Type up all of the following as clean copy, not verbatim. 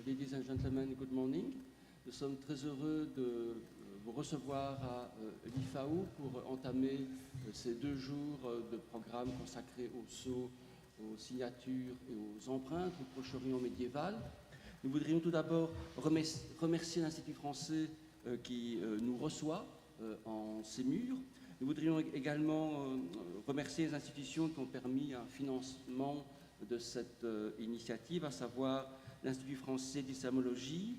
Ladies and gentlemen, good morning. Nous sommes très heureux de vous recevoir à l'IFAO pour entamer ces 2 jours de programme consacrés aux sceaux, aux signatures et aux empreintes au Proche-Orient médiéval. Nous voudrions tout d'abord remercier l'Institut français qui nous reçoit en ces murs. Nous voudrions également remercier les institutions qui ont permis un financement de cette initiative, à savoir l'Institut français d'islamologie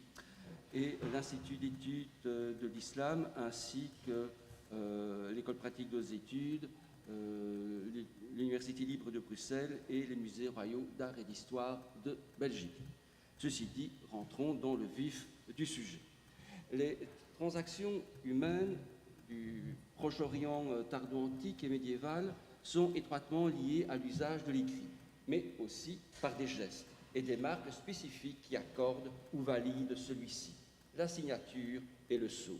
et l'Institut d'études de l'islam, ainsi que l'École pratique des études, l'Université libre de Bruxelles et les musées royaux d'art et d'histoire de Belgique. Ceci dit, rentrons dans le vif du sujet. Les transactions humaines du Proche-Orient tardo-antique et médiéval sont étroitement liées à l'usage de l'écrit, mais aussi par des gestes et des marques spécifiques qui accordent ou valident celui-ci, la signature et le sceau.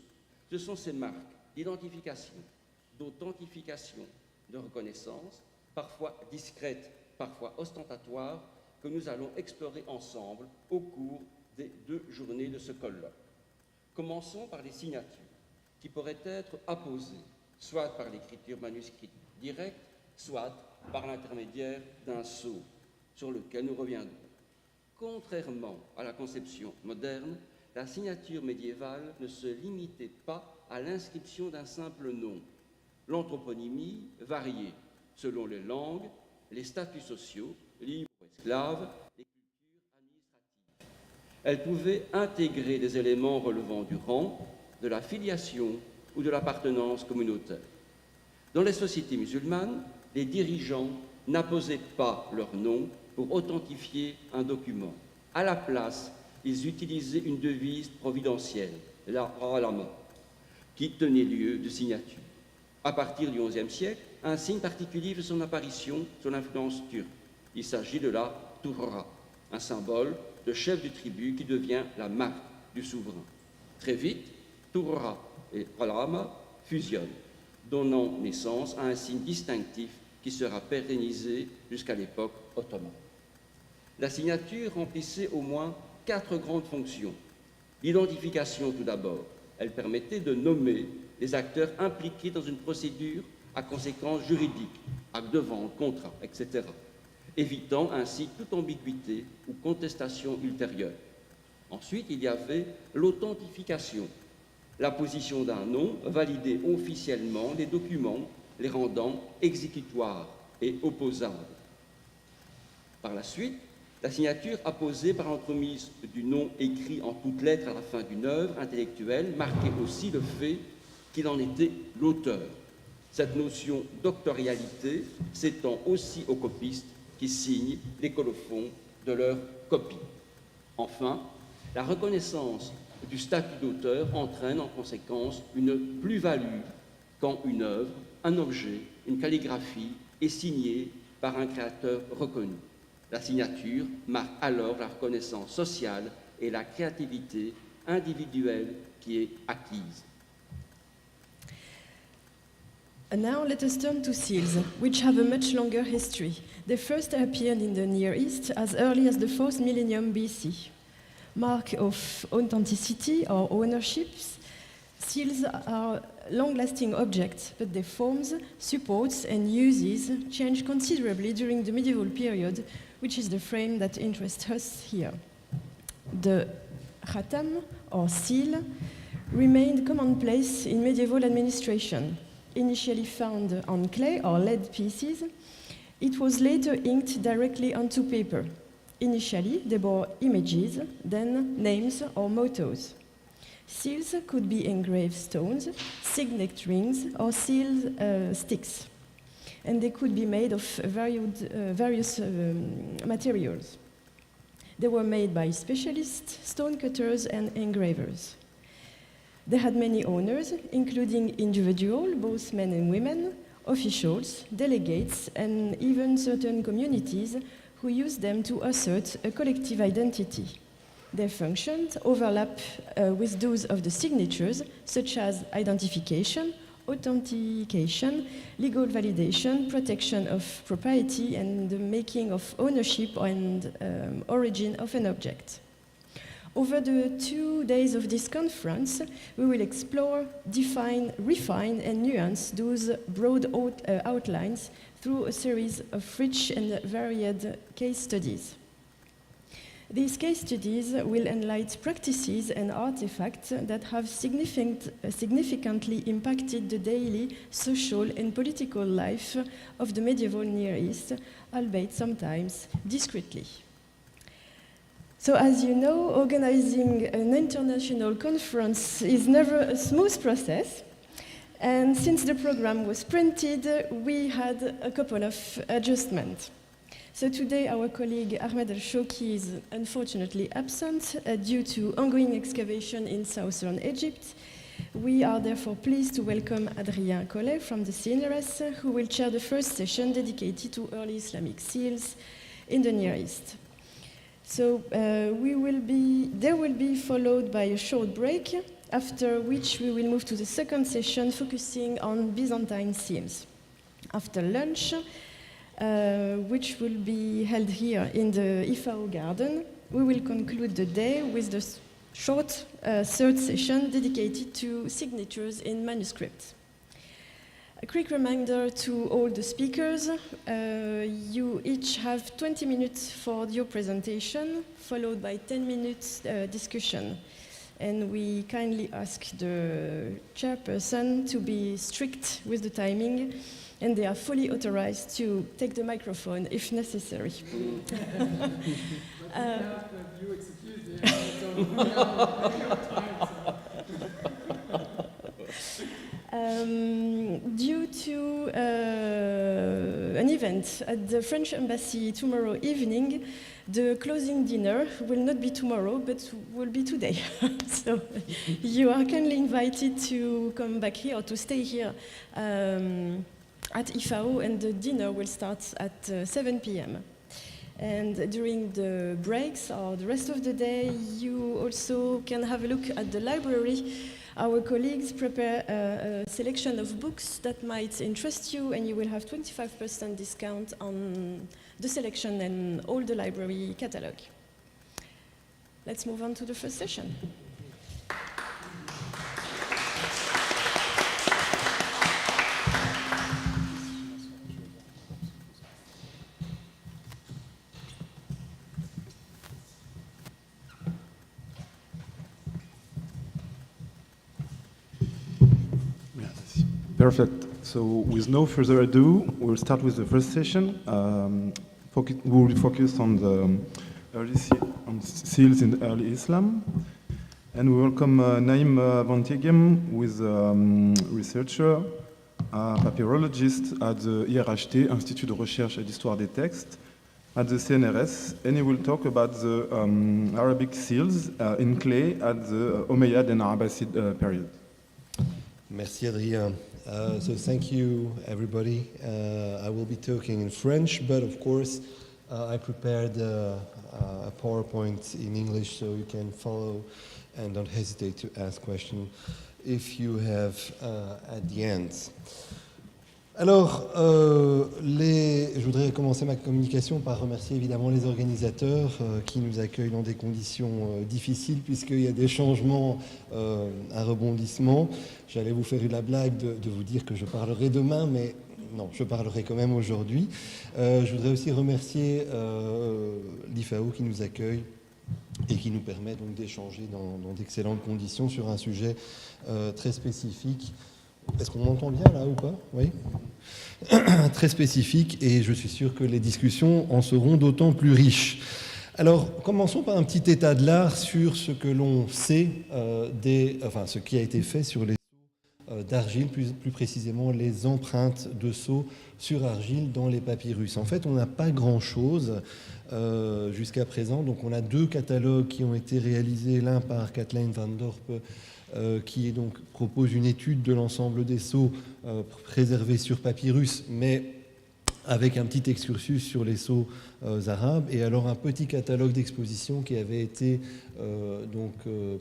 Ce sont ces marques d'identification, d'authentification, de reconnaissance, parfois discrètes, parfois ostentatoires, que nous allons explorer ensemble au cours des 2 journées de ce colloque. Commençons par les signatures, qui pourraient être apposées, soit par l'écriture manuscrite directe, soit par l'intermédiaire d'un sceau, sur lequel nous reviendrons. Contrairement à la conception moderne, la signature médiévale ne se limitait pas à l'inscription d'un simple nom. L'anthroponymie variait selon les langues, les statuts sociaux, libres ou esclaves, les cultures administratives. Elle pouvait intégrer des éléments relevant du rang, de la filiation ou de l'appartenance communautaire. Dans les sociétés musulmanes, les dirigeants n'apposaient pas leur nom pour authentifier un document. À la place, ils utilisaient une devise providentielle, la alama, qui tenait lieu de signature. À partir du XIe siècle, un signe particulier fait son apparition sous l'influence turque. Il s'agit de la tourra, un symbole de chef de tribu qui devient la marque du souverain. Très vite, tourra et alama fusionnent, donnant naissance à un signe distinctif qui sera pérennisé jusqu'à l'époque ottomane. La signature remplissait au moins 4 grandes fonctions. L'identification tout d'abord. Elle permettait de nommer les acteurs impliqués dans une procédure à conséquences juridiques, actes de vente, contrat, etc., évitant ainsi toute ambiguïté ou contestation ultérieure. Ensuite, il y avait l'authentification, la position d'un nom validait officiellement les documents, les rendant exécutoires et opposables. Par la suite, la signature apposée par l'entremise du nom écrit en toutes lettres à la fin d'une œuvre intellectuelle marquait aussi le fait qu'il en était l'auteur. Cette notion d'octorialité s'étend aussi aux copistes qui signent les colophons de leurs copies. Enfin, la reconnaissance du statut d'auteur entraîne en conséquence une plus-value quand une œuvre, un objet, une calligraphie est signée par un créateur reconnu. La signature marque alors la reconnaissance sociale et la créativité individuelle qui est acquise. And now let us turn to seals, which have a much longer history. They first appeared in the Near East as early as the 4th millennium BC. Mark of authenticity or ownerships, seals are long-lasting objects, but their forms, supports, and uses changed considerably during the medieval period, which is the frame that interests us here. The khatam, or seal, remained commonplace in medieval administration. Initially found on clay or lead pieces, it was later inked directly onto paper. Initially, they bore images, then names or mottos. Seals could be engraved stones, signet rings, or seal sticks, and they could be made of various materials. They were made by specialists, stone cutters, and engravers. They had many owners, including individuals, both men and women, officials, delegates, and even certain communities who used them to assert a collective identity. Their functions overlap with those of the signatures, such as identification, authentication, legal validation, protection of propriety, and the making of ownership and origin of an object. Over the 2 days of this conference, we will explore, define, refine, and nuance those broad outlines through a series of rich and varied case studies. These case studies will enlighten practices and artifacts that have significantly impacted the daily social and political life of the medieval Near East, albeit sometimes discreetly. So as you know, organizing an international conference is never a smooth process. And since the program was printed, we had a couple of adjustments. So today our colleague Ahmed El-Shouki is unfortunately absent due to ongoing excavation in southern Egypt. We are therefore pleased to welcome Adrien Collet from the CNRS, who will chair the first session dedicated to early Islamic seals in the Near East. So there will be followed by a short break, after which we will move to the second session focusing on Byzantine seals. After lunch, which will be held here in the IFAO garden, we will conclude the day with the short third session dedicated to signatures in manuscripts. A quick reminder to all the speakers, you each have 20 minutes for your presentation, followed by 10 minutes discussion. And we kindly ask the chairperson to be strict with the timing, and they are fully authorized to take the microphone if necessary. Due to an event at the French Embassy tomorrow evening, the closing dinner will not be tomorrow, but will be today. So you are kindly invited to come back here or to stay here at IFAO, and the dinner will start at 7 p.m. And during the breaks or the rest of the day, you also can have a look at the library. Our colleagues prepare a selection of books that might interest you, and you will have 25% discount on the selection and all the library catalog. Let's move on to the first session. Perfect. So with no further ado, we'll start with the first session. We will focus on the on seals in early Islam. And we welcome Naïm Van Tegem, who is a researcher, a papyrologist at the IRHT, Institut de Recherche et d'Histoire des Textes, at the CNRS, and he will talk about the Arabic seals in clay at the Umayyad and Abbasid period. Merci Adrien. So thank you everybody. I will be talking in French, but of course I prepared a PowerPoint in English so you can follow and don't hesitate to ask questions if you have at the end. Alors, je voudrais commencer ma communication par remercier évidemment les organisateurs qui nous accueillent dans des conditions difficiles puisqu'il y a des changements à rebondissement. J'allais vous faire la blague de vous dire que je parlerai demain, mais non, je parlerai quand même aujourd'hui. Je voudrais aussi remercier l'IFAO qui nous accueille et qui nous permet donc d'échanger dans d'excellentes conditions sur un sujet très spécifique. Est-ce qu'on m'entend bien là ou pas? Oui. Très spécifique, et je suis sûr que les discussions en seront d'autant plus riches. Alors, commençons par un petit état de l'art sur ce que l'on sait, ce qui a été fait sur les sceaux d'argile, plus précisément les empreintes de sceaux sur argile dans les papyrus. En fait, on n'a pas grand-chose jusqu'à présent. Donc, on a 2 catalogues qui ont été réalisés, l'un par Kathleen van Dorp, qui donc propose une étude de l'ensemble des sceaux préservés sur papyrus, mais avec un petit excursus sur les sceaux arabes, et alors un petit catalogue d'exposition qui avait été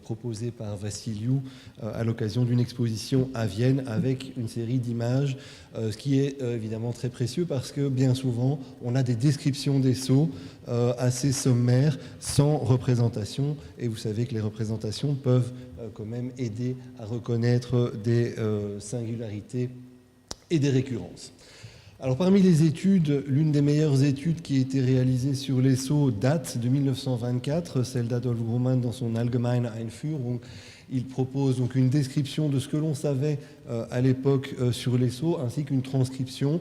proposé par Vassiliou à l'occasion d'une exposition à Vienne avec une série d'images, ce qui est évidemment très précieux parce que bien souvent on a des descriptions des sceaux assez sommaires, sans représentation, et vous savez que les représentations peuvent quand même aider à reconnaître des singularités et des récurrences. Alors parmi les études, l'une des meilleures études qui a été réalisée sur les sceaux date de 1924, celle d'Adolf Grumman dans son Allgemeine Einführung. Il propose donc une description de ce que l'on savait à l'époque sur les sceaux, ainsi qu'une transcription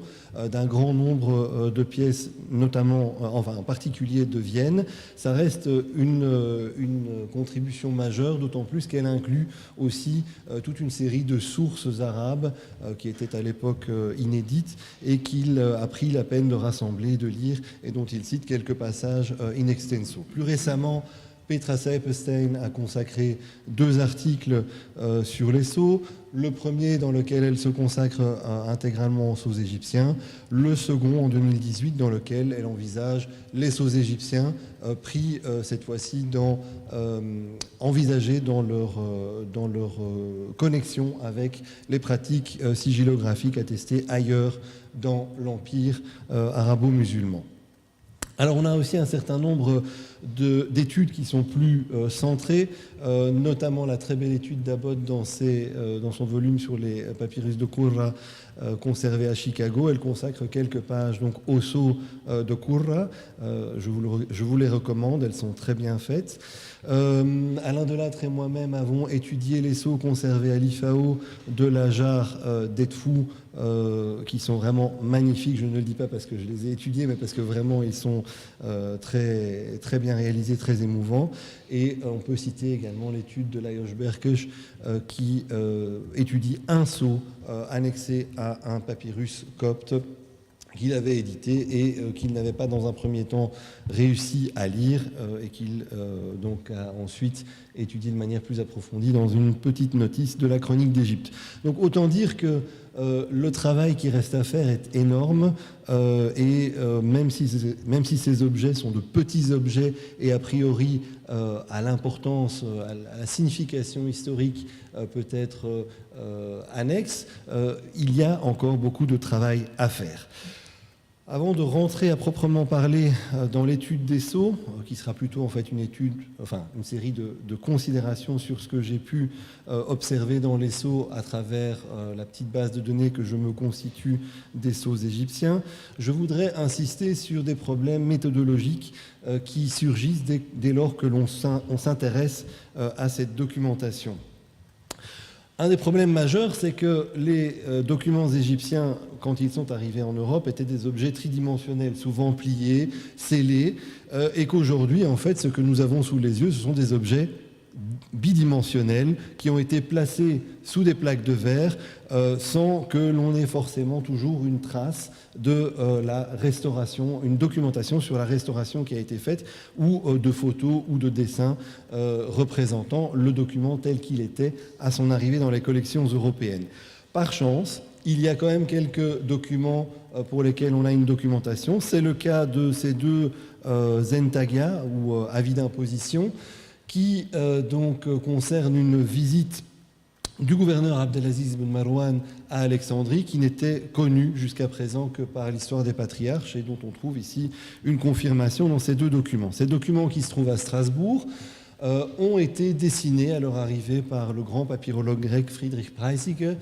d'un grand nombre de pièces, notamment, en particulier de Vienne. Ça reste une contribution majeure, d'autant plus qu'elle inclut aussi toute une série de sources arabes qui étaient à l'époque inédites et qu'il a pris la peine de rassembler, de lire, et dont il cite quelques passages in extenso. Plus récemment, Petra Seipestein a consacré 2 articles sur les sceaux. Le premier dans lequel elle se consacre intégralement aux sceaux égyptiens. Le second en 2018 dans lequel elle envisage les sceaux égyptiens pris cette fois-ci envisagés dans leur connexion avec les pratiques sigillographiques attestées ailleurs dans l'empire arabo-musulman. Alors on a aussi un certain nombre d'études qui sont plus centrées, notamment la très belle étude d'Abbott dans son volume sur les papyrus de Qurra conservés à Chicago. Elle consacre quelques pages donc, aux sceaux de Qurra. Je vous les recommande, elles sont très bien faites. Alain Delattre et moi-même avons étudié les sceaux conservés à l'IFAO de la jarre d'Edfou, qui sont vraiment magnifiques. Je ne le dis pas parce que je les ai étudiés, mais parce que vraiment ils sont très, très bien réalisés, très émouvants. Et on peut citer également l'étude de Lajos Berkes qui étudie un sceau annexé à un papyrus copte qu'il avait édité et qu'il n'avait pas dans un premier temps réussi à lire et qu'il donc a ensuite étudié de manière plus approfondie dans une petite notice de la chronique d'Égypte. Donc autant dire que le travail qui reste à faire est énorme et même si ces objets sont de petits objets et a priori à l'importance, à la signification historique peut-être annexe, il y a encore beaucoup de travail à faire. Avant de rentrer à proprement parler dans l'étude des sceaux, qui sera plutôt en fait une série de considérations sur ce que j'ai pu observer dans les sceaux à travers la petite base de données que je me constitue des sceaux égyptiens, je voudrais insister sur des problèmes méthodologiques qui surgissent dès lors que l'on s'intéresse à cette documentation. Un des problèmes majeurs, c'est que les documents égyptiens, quand ils sont arrivés en Europe, étaient des objets tridimensionnels, souvent pliés, scellés, et qu'aujourd'hui, en fait, ce que nous avons sous les yeux, ce sont des objets bidimensionnels qui ont été placés sous des plaques de verre sans que l'on ait forcément toujours une trace de la restauration, une documentation sur la restauration qui a été faite ou de photos ou de dessins représentant le document tel qu'il était à son arrivée dans les collections européennes. Par chance, il y a quand même quelques documents pour lesquels on a une documentation. C'est le cas de ces 2 zentagia ou avis d'imposition qui concerne une visite du gouverneur Abdelaziz ibn Marwan à Alexandrie, qui n'était connue jusqu'à présent que par l'histoire des patriarches et dont on trouve ici une confirmation dans ces 2 documents. Ces documents qui se trouvent à Strasbourg ont été dessinés à leur arrivée par le grand papyrologue grec Friedrich Preissige,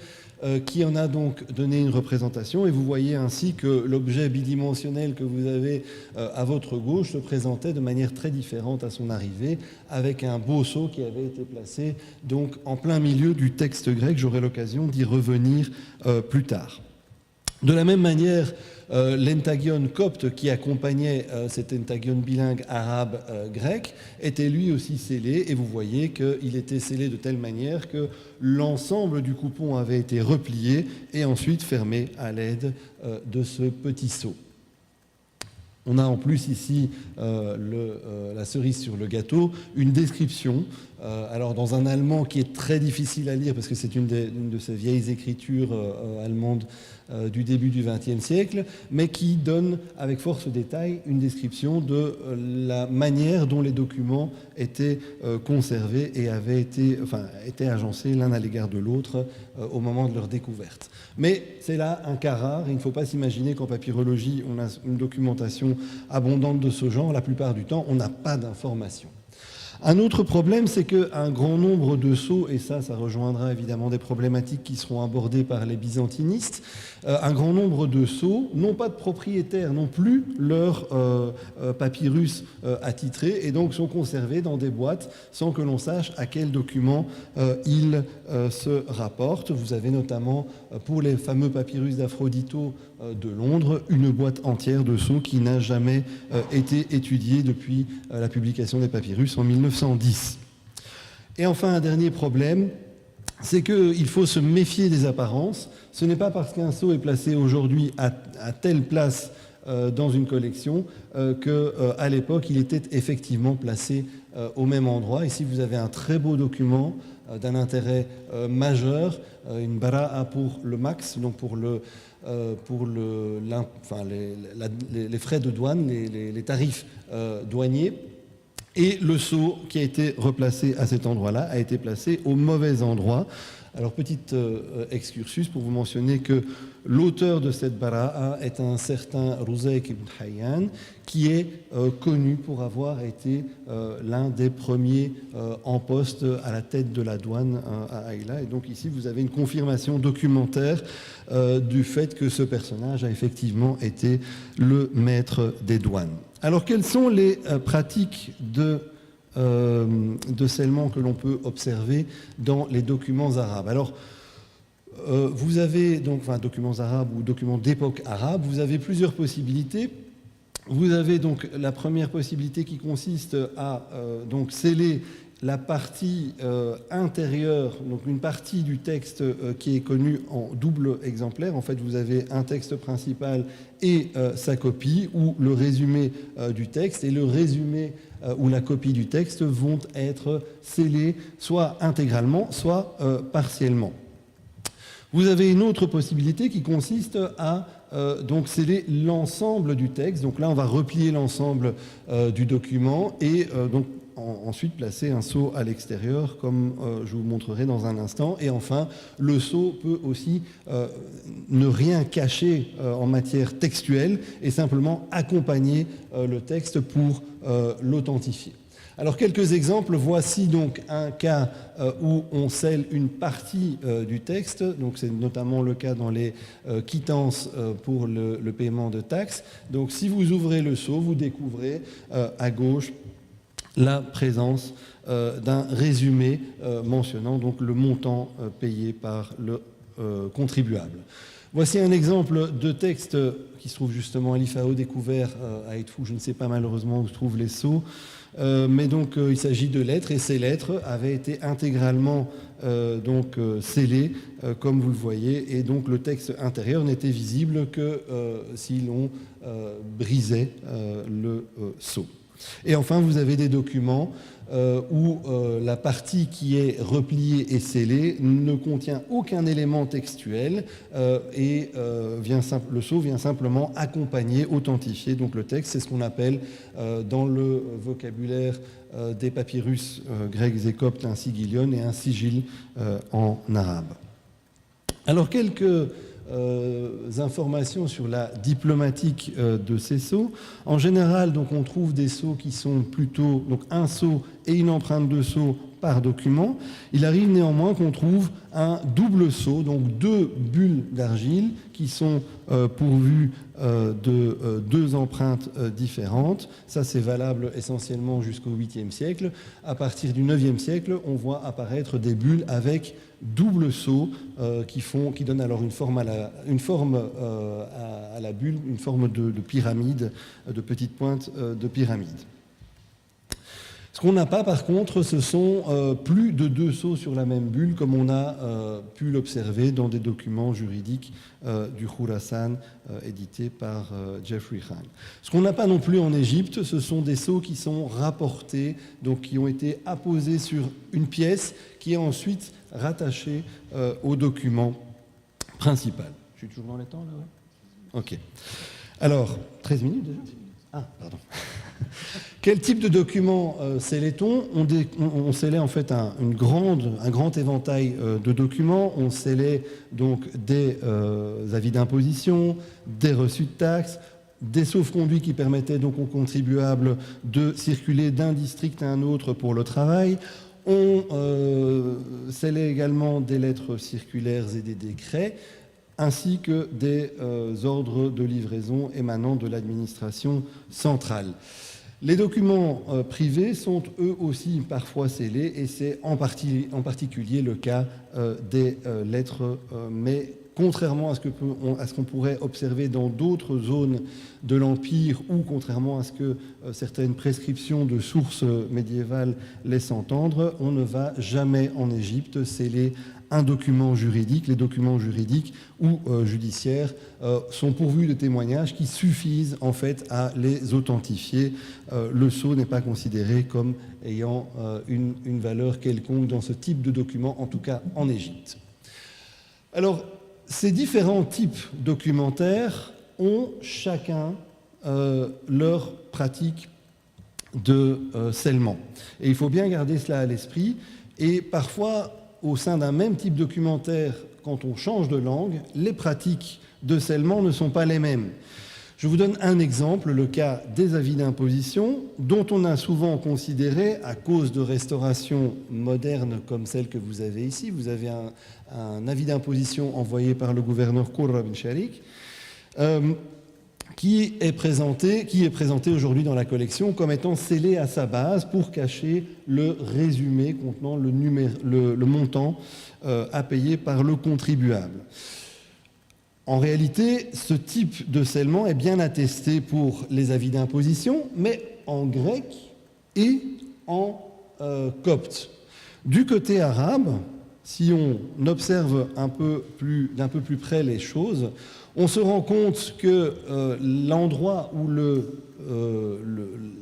qui en a donc donné une représentation, et vous voyez ainsi que l'objet bidimensionnel que vous avez à votre gauche se présentait de manière très différente à son arrivée, avec un beau sceau qui avait été placé donc en plein milieu du texte grec. J'aurai l'occasion d'y revenir plus tard. De la même manière, l'entagion copte qui accompagnait cet entagion bilingue arabe-grec était lui aussi scellé, et vous voyez qu'il était scellé de telle manière que l'ensemble du coupon avait été replié et ensuite fermé à l'aide de ce petit sceau. On a en plus ici la cerise sur le gâteau, une description, alors dans un allemand qui est très difficile à lire parce que c'est une de ces vieilles écritures allemandes du début du XXe siècle, mais qui donne avec force détail une description de la manière dont les documents étaient conservés et étaient agencés l'un à l'égard de l'autre au moment de leur découverte. Mais c'est là un cas rare. Il ne faut pas s'imaginer qu'en papyrologie, on a une documentation abondante de ce genre. La plupart du temps, on n'a pas d'informations. Un autre problème, c'est qu'un grand nombre de sceaux, et ça rejoindra évidemment des problématiques qui seront abordées par les byzantinistes, un grand nombre de sceaux n'ont pas de propriétaire non plus leur papyrus attitré et donc sont conservés dans des boîtes sans que l'on sache à quel document ils se rapportent. Vous avez notamment pour les fameux papyrus d'Aphrodito de Londres une boîte entière de sceaux qui n'a jamais été étudiée depuis la publication des papyrus en 1910. Et enfin, un dernier problème, c'est qu'il faut se méfier des apparences. Ce n'est pas parce qu'un sceau est placé aujourd'hui à telle place dans une collection qu'à l'époque, il était effectivement placé au même endroit. Ici, vous avez un très beau document d'un intérêt majeur, une bara'a pour le max, donc pour les frais de douane, les tarifs douaniers. Et le sceau qui a été replacé à cet endroit-là a été placé au mauvais endroit. Alors, petit excursus pour vous mentionner que l'auteur de cette bara'a est un certain Ruzaik ibn Hayyan, qui est connu pour avoir été l'un des premiers en poste à la tête de la douane à Aïla. Et donc ici, vous avez une confirmation documentaire du fait que ce personnage a effectivement été le maître des douanes. Alors, quelles sont les pratiques de scellement que l'on peut observer dans les documents arabes? Alors, vous avez donc, documents arabes ou documents d'époque arabe, vous avez plusieurs possibilités. Vous avez donc la première possibilité qui consiste à donc sceller la partie intérieure, donc une partie du texte qui est connue en double exemplaire. En fait, vous avez un texte principal et sa copie, ou le résumé du texte, et le résumé ou la copie du texte vont être scellés soit intégralement, soit partiellement. Vous avez une autre possibilité qui consiste à donc sceller l'ensemble du texte. Donc là, on va replier l'ensemble du document et donc ensuite placer un sceau à l'extérieur, comme je vous montrerai dans un instant. Et enfin, le sceau peut aussi ne rien cacher en matière textuelle et simplement accompagner le texte pour l'authentifier. Alors, quelques exemples. Voici donc un cas où on scelle une partie du texte. Donc, c'est notamment le cas dans les quittances pour le paiement de taxes. Donc, si vous ouvrez le sceau, vous découvrez à gauche la présence d'un résumé mentionnant donc le montant payé par le contribuable. Voici un exemple de texte qui se trouve justement à l'IFAO découvert à Edfou. Je ne sais pas malheureusement où se trouvent les sceaux. Mais donc il s'agit de lettres, et ces lettres avaient été intégralement scellées, comme vous le voyez, et donc le texte intérieur n'était visible que si l'on brisait le sceau. Et enfin, vous avez des documents où la partie qui est repliée et scellée ne contient aucun élément textuel et le sceau vient simplement accompagner, authentifier donc le texte. C'est ce qu'on appelle dans le vocabulaire des papyrus grecs et coptes un sigillion et un sigil en arabe. Alors, quelques informations sur la diplomatique de ces sceaux. En général, donc, on trouve des sceaux qui sont plutôt donc, un sceau et une empreinte de sceau par document. Il arrive néanmoins qu'on trouve un double sceau, donc deux bulles d'argile qui sont pourvues de deux empreintes différentes. Ça, c'est valable essentiellement jusqu'au 8e siècle. À partir du 9e siècle, on voit apparaître des bulles avec double sceau qui donnent alors une forme à la bulle, une forme de pyramide, de petite pointe de pyramide. Ce qu'on n'a pas, par contre, ce sont plus de deux sceaux sur la même bulle, comme on a pu l'observer dans des documents juridiques du Khurasan édités par Jeffrey Khan. Ce qu'on n'a pas non plus en Égypte, ce sont des sceaux qui sont rapportés, donc qui ont été apposés sur une pièce qui est ensuite rattachée au document principal. Je suis toujours dans les temps, là, ouais. Ok. Alors, 13 minutes déjà ? Ah, pardon. Quel type de document scellait-on ? On scellait en fait un grand éventail de documents. On scellait donc des avis d'imposition, des reçus de taxes, des sauf-conduits qui permettaient donc aux contribuables de circuler d'un district à un autre pour le travail. On scellait également des lettres circulaires et des décrets, ainsi que des ordres de livraison émanant de l'administration centrale. Les documents privés sont eux aussi parfois scellés, et c'est en particulier le cas des lettres, mais contrairement à ce qu'on pourrait observer dans d'autres zones de l'Empire, ou contrairement à ce que certaines prescriptions de sources médiévales laissent entendre, on ne va jamais en Égypte sceller un document juridique. Les documents juridiques ou judiciaires sont pourvus de témoignages qui suffisent en fait à les authentifier. Le sceau n'est pas considéré comme ayant une valeur quelconque dans ce type de document, en tout cas en Égypte. Alors, ces différents types documentaires ont chacun leur pratique de scellement. Et il faut bien garder cela à l'esprit. Et parfois, au sein d'un même type documentaire, quand on change de langue, les pratiques de scellement ne sont pas les mêmes. Je vous donne un exemple, le cas des avis d'imposition, dont on a souvent considéré, à cause de restaurations modernes comme celle que vous avez ici, vous avez un avis d'imposition envoyé par le gouverneur Qurra bin Sharik, qui est présenté aujourd'hui dans la collection comme étant scellé à sa base pour cacher le résumé contenant le montant à payer par le contribuable. En réalité, ce type de scellement est bien attesté pour les avis d'imposition, mais en grec et en copte. Du côté arabe, si on observe d'un peu plus près les choses, on se rend compte que l'endroit où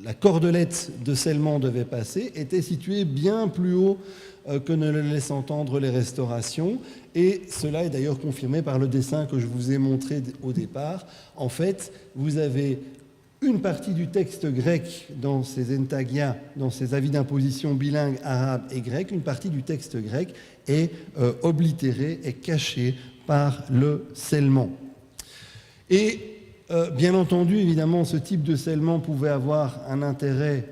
la cordelette de scellement devait passer était situé bien plus haut que ne le laissent entendre les restaurations, et cela est d'ailleurs confirmé par le dessin que je vous ai montré au départ. En fait, vous avez une partie du texte grec dans ces entagia, dans ces avis d'imposition bilingues arabe et grec, une partie du texte grec est oblitérée, est cachée par le scellement. Et bien entendu, évidemment, ce type de scellement pouvait avoir un intérêt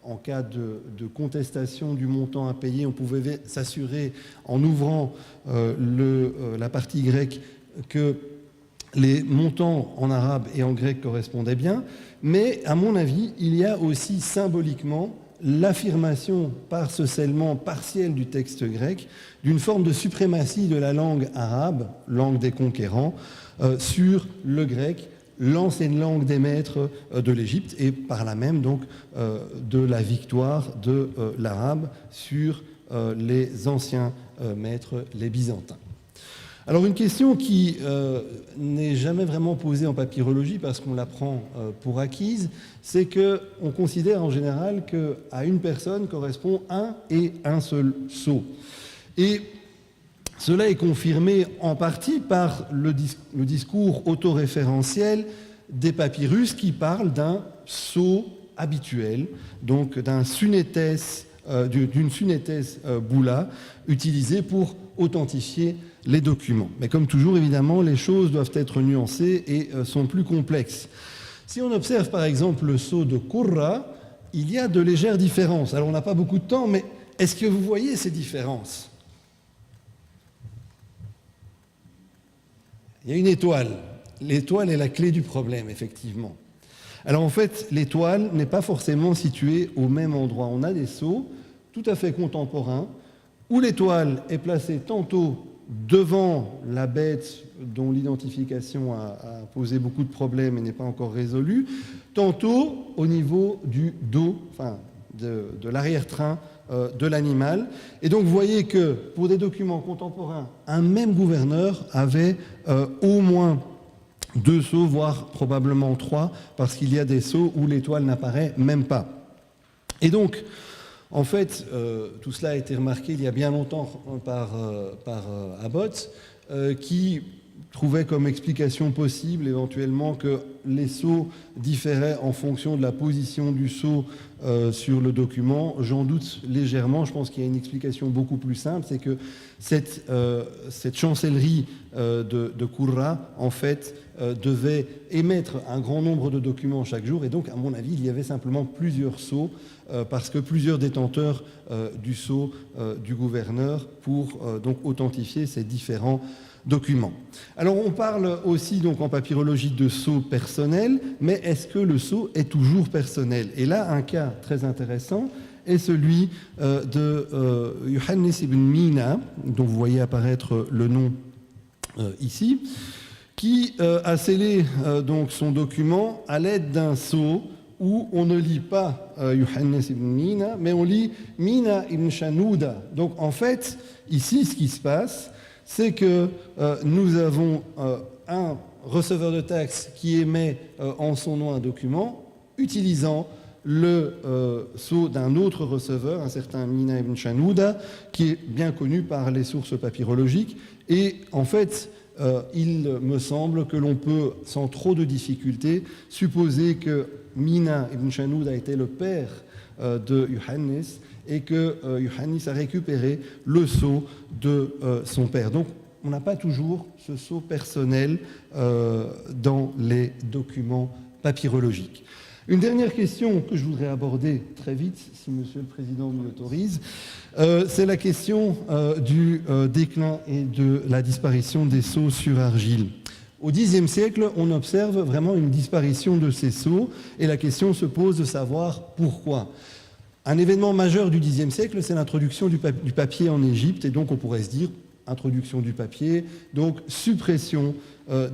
en cas de contestation du montant à payer. On pouvait s'assurer, en ouvrant la partie grecque, que les montants en arabe et en grec correspondaient bien. Mais, à mon avis, il y a aussi symboliquement l'affirmation par ce scellement partiel du texte grec d'une forme de suprématie de la langue arabe, langue des conquérants, sur le grec, l'ancienne langue des maîtres de l'Égypte, et par là même donc de la victoire de l'arabe sur les anciens maîtres, les byzantins. Alors une question qui n'est jamais vraiment posée en papyrologie parce qu'on la prend pour acquise, c'est qu'on considère en général qu'à une personne correspond un et un seul sceau. Et cela est confirmé en partie par le discours autoréférentiel des papyrus qui parlent d'un sceau habituel, donc d'une sunetes boula utilisée pour authentifier les documents. Mais comme toujours, évidemment, les choses doivent être nuancées et sont plus complexes. Si on observe par exemple le sceau de Qurra, il y a de légères différences. Alors on n'a pas beaucoup de temps, mais est-ce que vous voyez ces différences ? Il y a une étoile. L'étoile est la clé du problème, effectivement. Alors en fait, l'étoile n'est pas forcément située au même endroit. On a des sceaux tout à fait contemporains où l'étoile est placée tantôt devant la bête dont l'identification a posé beaucoup de problèmes et n'est pas encore résolue, tantôt au niveau du dos, enfin de l'arrière-train de l'animal. Et donc vous voyez que pour des documents contemporains, un même gouverneur avait au moins 2 sceaux, voire probablement 3, parce qu'il y a des sceaux où l'étoile n'apparaît même pas. Et donc, en fait, tout cela a été remarqué il y a bien longtemps par Abbott, qui trouvait comme explication possible éventuellement que les sceaux différaient en fonction de la position du sceau sur le document. J'en doute légèrement. Je pense qu'il y a une explication beaucoup plus simple, c'est que cette chancellerie de Qurra, en fait, devait émettre un grand nombre de documents chaque jour. Et donc, à mon avis, il y avait simplement plusieurs sceaux, parce que plusieurs détenteurs du sceau du gouverneur pour donc authentifier ces différents documents. Alors on parle aussi donc en papyrologie de sceau personnel, mais est-ce que le sceau est toujours personnel? Et là, un cas très intéressant est celui de Yohannes ibn Mina, dont vous voyez apparaître le nom ici, qui a scellé donc son document à l'aide d'un sceau où on ne lit pas Yohannes ibn Mina, mais on lit Mina ibn Shanouda. Donc en fait, ici, ce qui se passe, c'est que nous avons un receveur de taxes qui émet en son nom un document utilisant le sceau d'un autre receveur, un certain Mina ibn Shanouda, qui est bien connu par les sources papyrologiques. Et en fait, il me semble que l'on peut, sans trop de difficultés, supposer que Mina ibn Shanouda était le père de Yohannes et que Yohannes a récupéré le sceau de son père. Donc, on n'a pas toujours ce sceau personnel dans les documents papyrologiques. Une dernière question que je voudrais aborder très vite, si Monsieur le Président nous l'autorise, c'est la question du déclin et de la disparition des sceaux sur argile. Au Xe siècle, on observe vraiment une disparition de ces sceaux et la question se pose de savoir pourquoi. Un événement majeur du Xe siècle, c'est l'introduction du papier en Égypte, et donc on pourrait se dire introduction du papier, donc suppression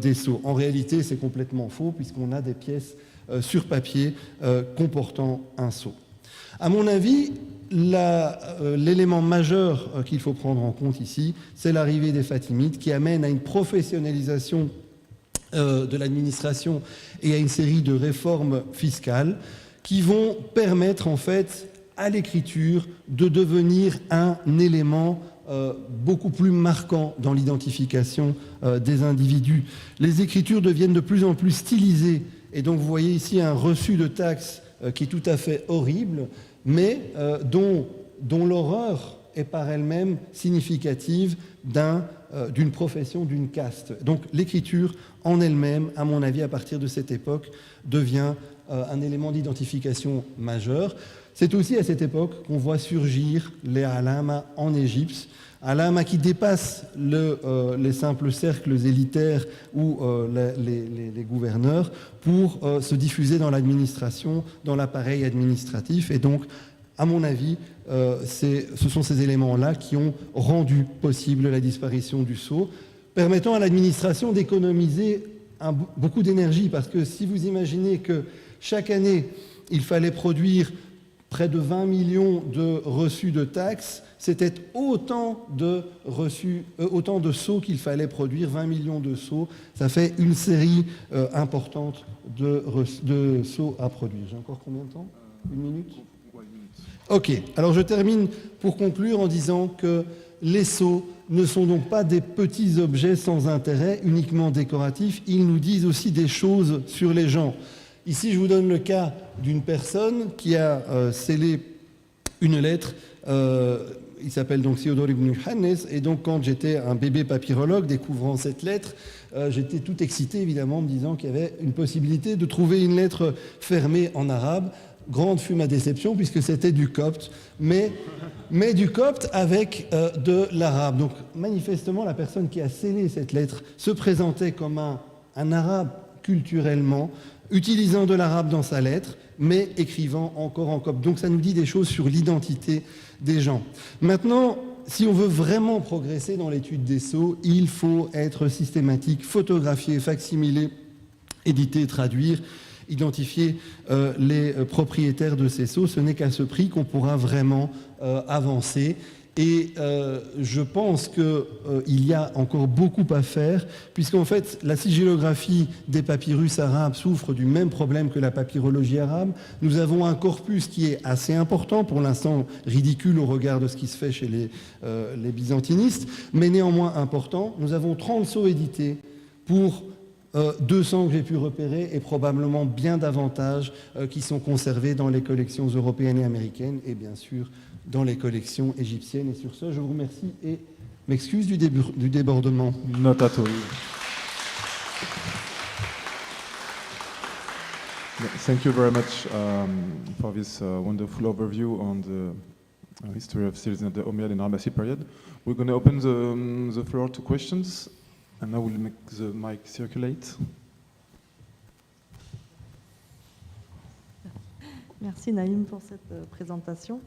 des sceaux. En réalité, c'est complètement faux puisqu'on a des pièces sur papier comportant un sceau. À mon avis, l'élément majeur qu'il faut prendre en compte ici, c'est l'arrivée des Fatimides qui amène à une professionnalisation de l'administration et à une série de réformes fiscales qui vont permettre en fait à l'écriture de devenir un élément beaucoup plus marquant dans l'identification des individus. Les écritures deviennent de plus en plus stylisées et donc vous voyez ici un reçu de taxes qui est tout à fait horrible, mais dont l'horreur est par elle-même significative d'une profession, d'une caste. Donc l'écriture en elle-même, à mon avis, à partir de cette époque, devient un élément d'identification majeur. C'est aussi à cette époque qu'on voit surgir les alama en Égypte, alama qui dépassent les simples cercles élitaires ou les gouverneurs pour se diffuser dans l'administration, dans l'appareil administratif. Et donc, à mon avis, ce sont ces éléments-là qui ont rendu possible la disparition du sceau, permettant à l'administration d'économiser beaucoup d'énergie. Parce que si vous imaginez que chaque année, il fallait produire près de 20 millions de reçus de taxes, c'était autant de sceaux qu'il fallait produire, 20 millions de sceaux. Ça fait une série importante de sceaux à produire. J'ai encore combien de temps? Une minute? Ok, alors je termine pour conclure en disant que les sceaux ne sont donc pas des petits objets sans intérêt, uniquement décoratifs. Ils nous disent aussi des choses sur les gens. Ici, je vous donne le cas d'une personne qui a scellé une lettre. Il s'appelle donc Théodore ibn Yohannes. Et donc, quand j'étais un bébé papyrologue découvrant cette lettre, j'étais tout excité, évidemment, me disant qu'il y avait une possibilité de trouver une lettre fermée en arabe. Grande fut ma déception, puisque c'était du copte, mais du copte avec de l'arabe. Donc, manifestement, la personne qui a scellé cette lettre se présentait comme un arabe culturellement, utilisant de l'arabe dans sa lettre, mais écrivant encore en copte. Donc ça nous dit des choses sur l'identité des gens. Maintenant, si on veut vraiment progresser dans l'étude des sceaux, il faut être systématique, photographier, facsimiler, éditer, traduire, identifier les propriétaires de ces sceaux. Ce n'est qu'à ce prix qu'on pourra vraiment avancer Et je pense qu'il y a encore beaucoup à faire, puisqu'en fait, la sigillographie des papyrus arabes souffre du même problème que la papyrologie arabe. Nous avons un corpus qui est assez important, pour l'instant ridicule au regard de ce qui se fait chez les byzantinistes, mais néanmoins important. Nous avons 30 sceaux édités pour 200 que j'ai pu repérer, et probablement bien davantage qui sont conservés dans les collections européennes et américaines, et bien sûr dans les collections égyptiennes. Et sur ce, je vous remercie et m'excuse du débordement. Not at all. Thank you very much for this wonderful overview on the history of seals in the Umayyad and Abbasid period. We're going to open the floor to questions, and now we'll make the mic circulate. Merci Naïm pour cette présentation.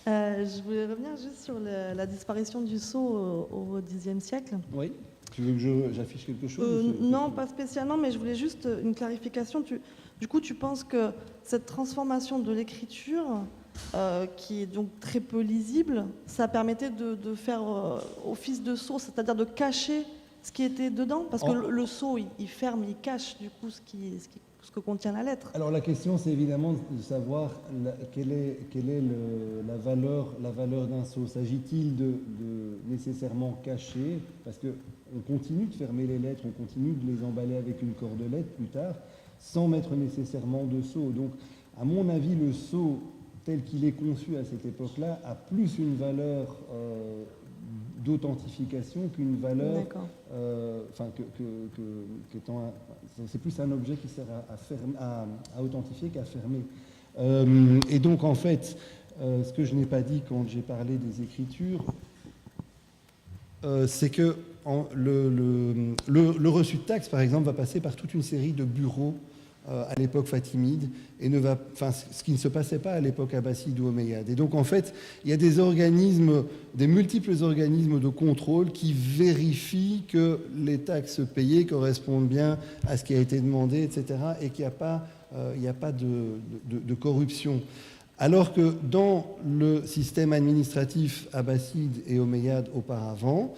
Je voulais revenir juste sur la disparition du sceau au Xe siècle. Oui. Tu veux que j'affiche quelque chose Non, pas spécialement, mais je voulais juste une clarification. Du coup, tu penses que cette transformation de l'écriture, qui est donc très peu lisible, ça permettait de faire office de sceau, c'est-à-dire de cacher ce qui était dedans? Parce que le sceau, il ferme, il cache du coup ce que contient la lettre. Alors la question, c'est évidemment de savoir quelle est la valeur d'un sceau. S'agit-il de nécessairement cacher, parce qu'on continue de fermer les lettres, on continue de les emballer avec une cordelette plus tard, sans mettre nécessairement de sceau. Donc, à mon avis, le sceau tel qu'il est conçu à cette époque-là a plus une valeur d'authentification qu'une valeur, c'est plus un objet qui sert à authentifier qu'à fermer. Et donc en fait, ce que je n'ai pas dit quand j'ai parlé des écritures, c'est que le reçu de taxes, par exemple, va passer par toute une série de bureaux à l'époque fatimide, et ce qui ne se passait pas à l'époque abbasside ou omeyyade. Et donc en fait, il y a des multiples organismes de contrôle qui vérifient que les taxes payées correspondent bien à ce qui a été demandé, etc., et qu'il n'y a pas de corruption. Alors que dans le système administratif abbasside et omeyyade auparavant,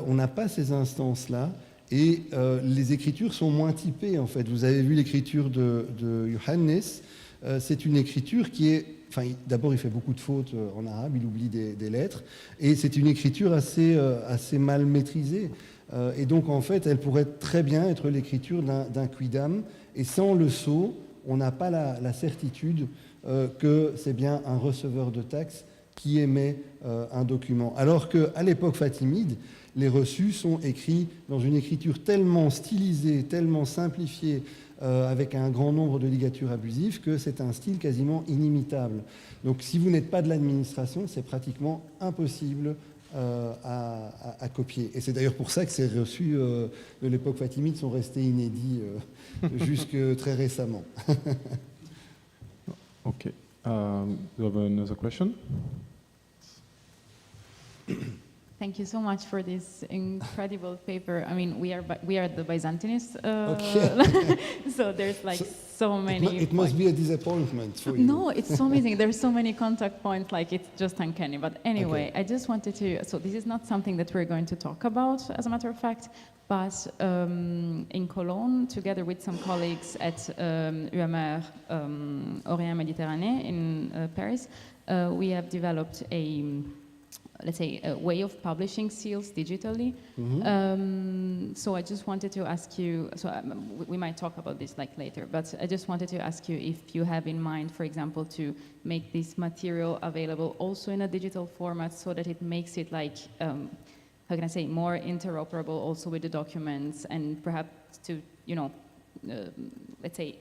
on n'a pas ces instances-là. Et les écritures sont moins typées, en fait. Vous avez vu l'écriture de Johannes. C'est une écriture qui est... d'abord, il fait beaucoup de fautes en arabe, il oublie des lettres. Et c'est une écriture assez mal maîtrisée. Et donc, en fait, elle pourrait très bien être l'écriture d'un quidam. Et sans le sceau, on n'a pas la certitude que c'est bien un receveur de taxes qui émet un document. Alors qu'à l'époque fatimide, les reçus sont écrits dans une écriture tellement stylisée, tellement simplifiée, avec un grand nombre de ligatures abusives, que c'est un style quasiment inimitable. Donc si vous n'êtes pas de l'administration, c'est pratiquement impossible à copier. Et c'est d'ailleurs pour ça que ces reçus de l'époque fatimide sont restés inédits jusque très récemment. Okay. You have another question? Thank you so much for this incredible paper. I mean, we are the Byzantinists, so there's like so many. It must be a disappointment for you. No, it's so amazing. There's so many contact points, like it's just uncanny. But anyway, Okay. I just wanted to. So this is not something that we're going to talk about, as a matter of fact. But in Cologne, together with some colleagues at UMR Orient Méditerranée in Paris, we have developed let's say, a way of publishing seals digitally. Mm-hmm. So I just wanted to ask you, so we might talk about this like later, but I just wanted to ask you if you have in mind, for example, to make this material available also in a digital format so that it makes it like, how can I say, more interoperable also with the documents, and perhaps to, let's say,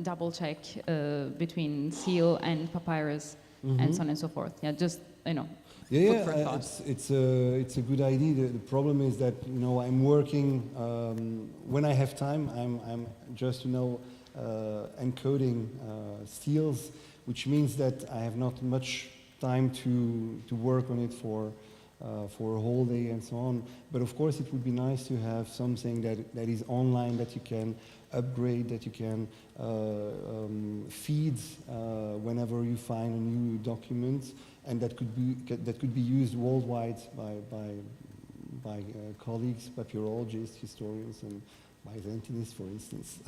double check between seal and papyrus, Mm-hmm. and so on and so forth. Yeah, just, Yeah, food for thought. it's a good idea. The problem is that I'm working when I have time. I'm just encoding seals, which means that I have not much time to work on it for for a whole day and so on. But of course, it would be nice to have something that is online, that you can upgrade, that you can feed whenever you find a new document, and that could be used worldwide by colleagues, papyrologists, historians, and Byzantinists, for instance.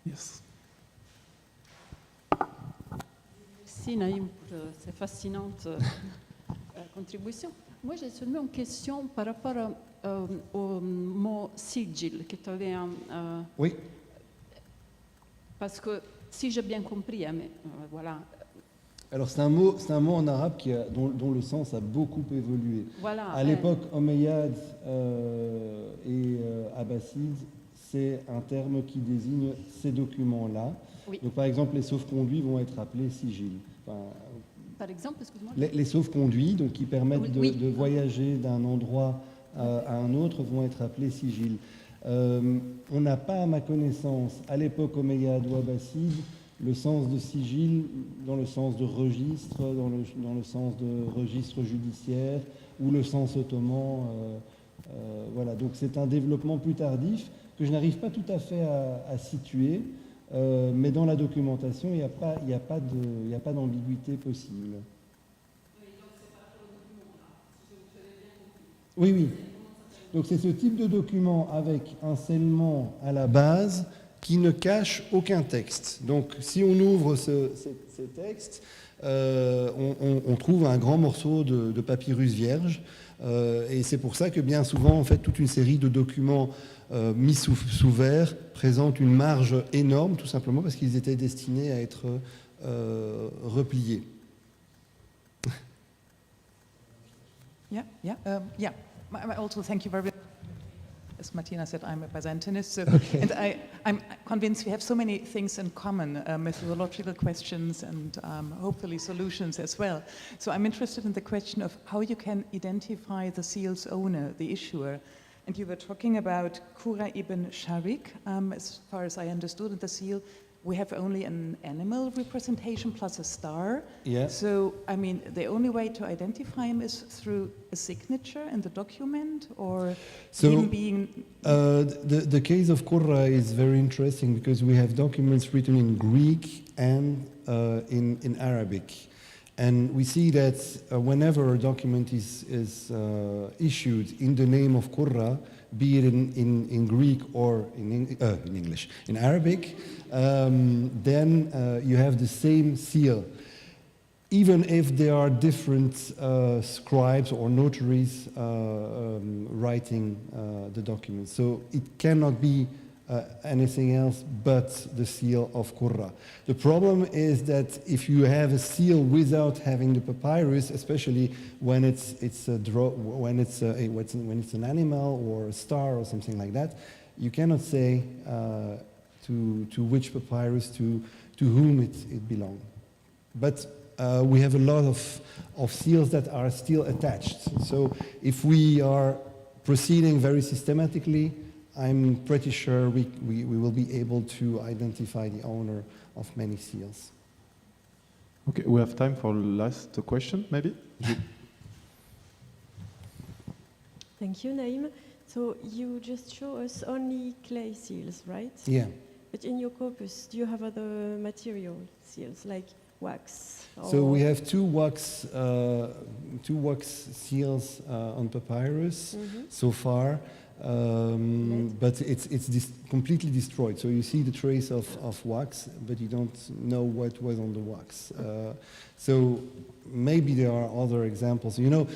Yes. Merci Naïm pour ces fascinantes contributions. Moi j'ai seulement une question par rapport au mot sigil que tu avais. Oui. Parce que si j'ai bien compris, hein, mais voilà. Alors c'est un mot en arabe dont le sens a beaucoup évolué. Voilà. À l'époque omeyyade et abbasside, c'est un terme qui désigne ces documents-là. Oui. Donc par exemple, les sauf-conduits vont être appelés sigils. Enfin, par exemple, excuse-moi. Les sauf-conduits, donc qui permettent Oui. de voyager d'un endroit à un autre, vont être appelés sigils. On n'a pas, à ma connaissance, à l'époque omeyyade ou abbasside, le sens de sigil dans le sens de registre, dans le sens de registre judiciaire, ou le sens ottoman. Voilà, donc c'est un développement plus tardif que je n'arrive pas tout à fait à situer, mais dans la documentation, il n'y a pas d'ambiguïté possible. Oui, oui. Donc c'est ce type de document avec un scellement à la base qui ne cache aucun texte. Donc si on ouvre ces textes, on trouve un grand morceau de papyrus vierge, et c'est pour ça que bien souvent, en fait, toute une série de documents mis sous verre présentent une marge énorme, tout simplement parce qu'ils étaient destinés à être repliés. Yeah. Also, thank you very much. As Martina said, I'm a Byzantinist, so, Okay. and I'm convinced we have so many things in common, methodological questions and hopefully solutions as well. So I'm interested in the question of how you can identify the seal's owner, the issuer. And you were talking about Qura ibn Sharik, as far as I understood in the seal. We have only an animal representation plus a star. Yeah. So, I mean, the only way to identify him is through a signature in the document, or So, him being... the case of Qurra is very interesting because we have documents written in Greek and in Arabic. And we see that whenever a document is issued in the name of Qurra, be it in Greek or in English, in Arabic, then you have the same seal. Even if there are different scribes or notaries writing the document. So it cannot be anything else but the seal of Qurra. The problem is that if you have a seal without having the papyrus, especially when it's an animal or a star or something like that, you cannot say to which papyrus, to whom it belongs. But we have a lot of seals that are still attached. So if we are proceeding very systematically, I'm pretty sure we will be able to identify the owner of many seals. Okay, we have time for last question, maybe? Thank you, Naïm. So you just show us only clay seals, right? Yeah. But in your corpus, do you have other material seals, like wax? So we have two wax seals on papyrus so far, but it's completely destroyed. So you see the trace of wax, but you don't know what was on the wax. So maybe there are other examples. You know,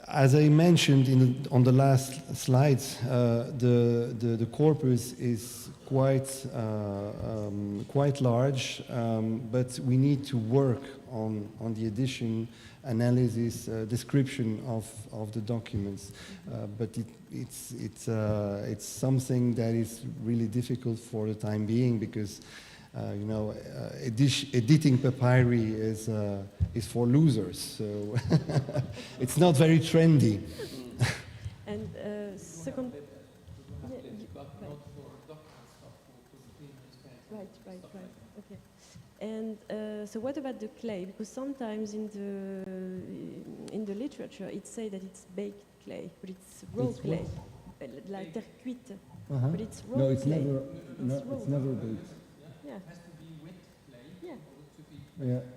as I mentioned on the last slides, the corpus is quite large, but we need to work on the edition, analysis, description of the documents. But it's something that is really difficult for the time being because you know, editing papyri is for losers, so it's not very trendy. And second, Right. Okay. And so what about the clay? Because sometimes in the literature it says that it's baked clay, but it's raw clay, like terre cuite. But it's raw No, it's clay. never. No, raw. it's never baked. Yeah. It has to be wet clay. Yeah.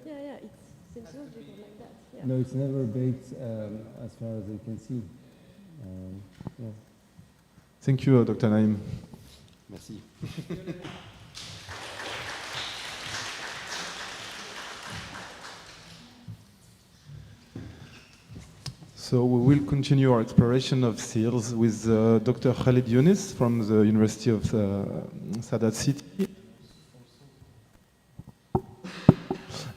Yeah. Yeah. It seems logical like that. Yeah. No, it's never baked as far as I can see. Yeah. Thank you, Dr. Naim. Merci. So we will continue our exploration of seals with Dr. Khalid Younis from the University of Sadat City,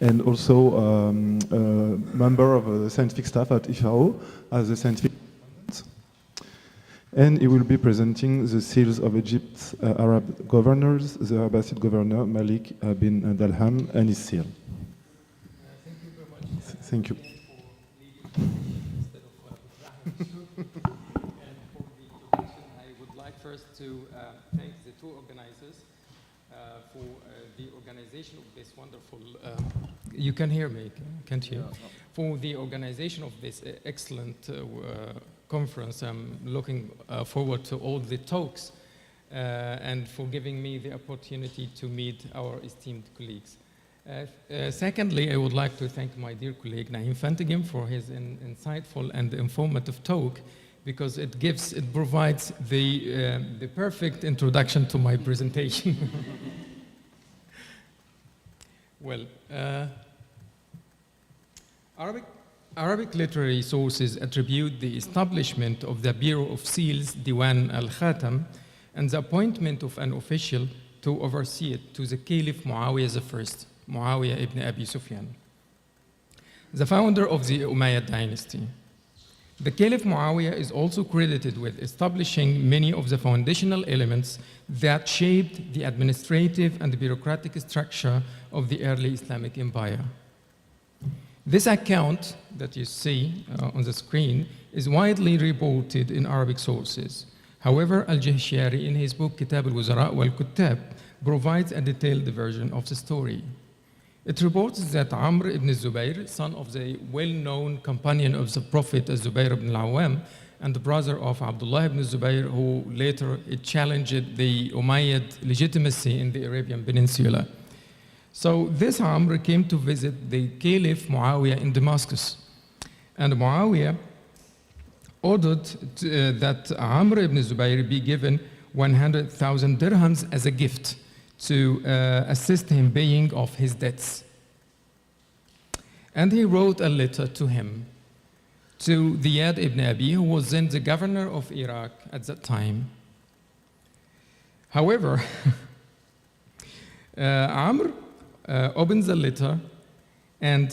and also a member of the scientific staff at IFAO as a scientific consultant. And he will be presenting the seals of Egypt's Arab governors, the Abbasid governor Malik bin Dalham and his seal. Thank you very much. Thank you. And for the introduction, I would like first to thank the two organizers for the organization of this wonderful. You can hear me, can't you? For the organization of this excellent conference. I'm looking forward to all the talks and for giving me the opportunity to meet our esteemed colleagues. Secondly, I would like to thank my dear colleague Naim Fantigim for his insightful and informative talk, because it provides the perfect introduction to my presentation. Well, Arabic literary sources attribute the establishment of the Bureau of Seals, Diwan al-Khatam, and the appointment of an official to oversee it to the Caliph Muawiyah I, Muawiyah ibn Abi Sufyan, the founder of the Umayyad dynasty. The Caliph Muawiyah is also credited with establishing many of the foundational elements that shaped the administrative and bureaucratic structure of the early Islamic empire. This account that you see on the screen is widely reported in Arabic sources. However, Al-Jahshari, in his book Kitab al-Wuzara wal-Kuttab, provides a detailed version of the story. It reports that Amr ibn Zubayr, son of the well-known companion of the Prophet Zubayr ibn al-Awwam, and the brother of Abdullah ibn Zubayr, who later challenged the Umayyad legitimacy in the Arabian Peninsula. So this Amr came to visit the Caliph Muawiyah in Damascus. And Muawiyah ordered that Amr ibn Zubayr be given 100,000 dirhams as a gift to assist him paying off his debts. And he wrote a letter to him, to Ziyad ibn Abi, who was then the governor of Iraq at that time. However, Amr opens the letter and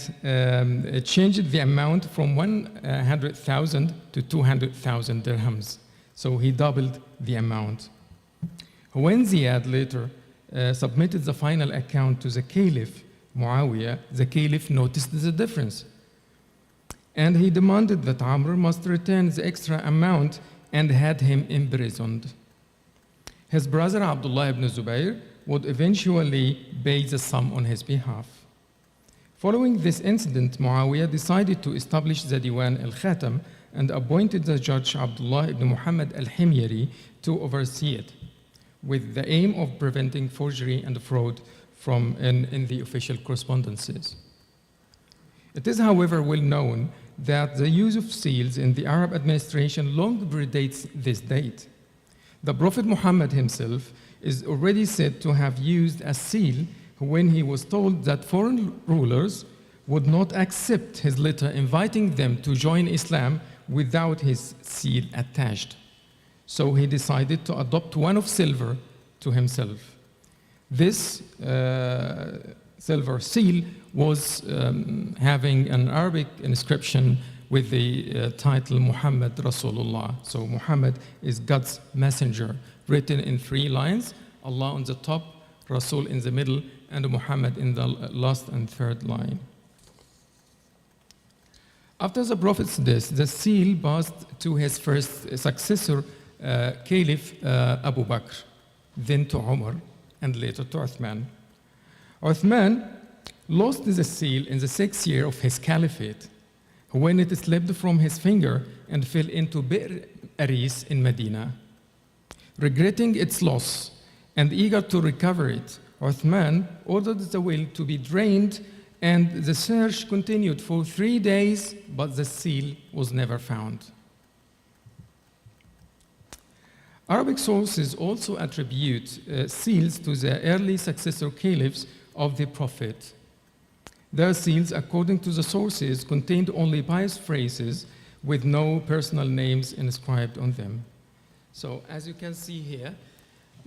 changed the amount from 100,000 to 200,000 dirhams. So he doubled the amount. When Ziyad later submitted the final account to the Caliph Muawiyah, the Caliph noticed the difference. And he demanded that Amr must return the extra amount and had him imprisoned. His brother Abdullah ibn Zubayr would eventually pay the sum on his behalf. Following this incident, Muawiyah decided to establish the Diwan al-Khatam and appointed the judge Abdullah ibn Muhammad al-Himyari to oversee it, with the aim of preventing forgery and fraud in the official correspondences. It is, however, well known that the use of seals in the Arab administration long predates this date. The Prophet Muhammad himself is already said to have used a seal when he was told that foreign rulers would not accept his letter inviting them to join Islam without his seal attached. So he decided to adopt one of silver to himself. This silver seal was having an Arabic inscription with the title Muhammad Rasulullah. So Muhammad is God's messenger, written in 3 lines, Allah on the top, Rasul in the middle, and Muhammad in the last and 3rd line. After the Prophet's death, the seal passed to his first successor, Caliph Abu Bakr, then to Umar, and later to Uthman. Uthman lost the seal in the 6th year of his caliphate, when it slipped from his finger and fell into Bir Aris in Medina. Regretting its loss and eager to recover it, Uthman ordered the well to be drained, and the search continued for 3 days, but the seal was never found. Arabic sources also attribute seals to the early successor caliphs of the Prophet. Their seals, according to the sources, contained only pious phrases with no personal names inscribed on them. So, as you can see here,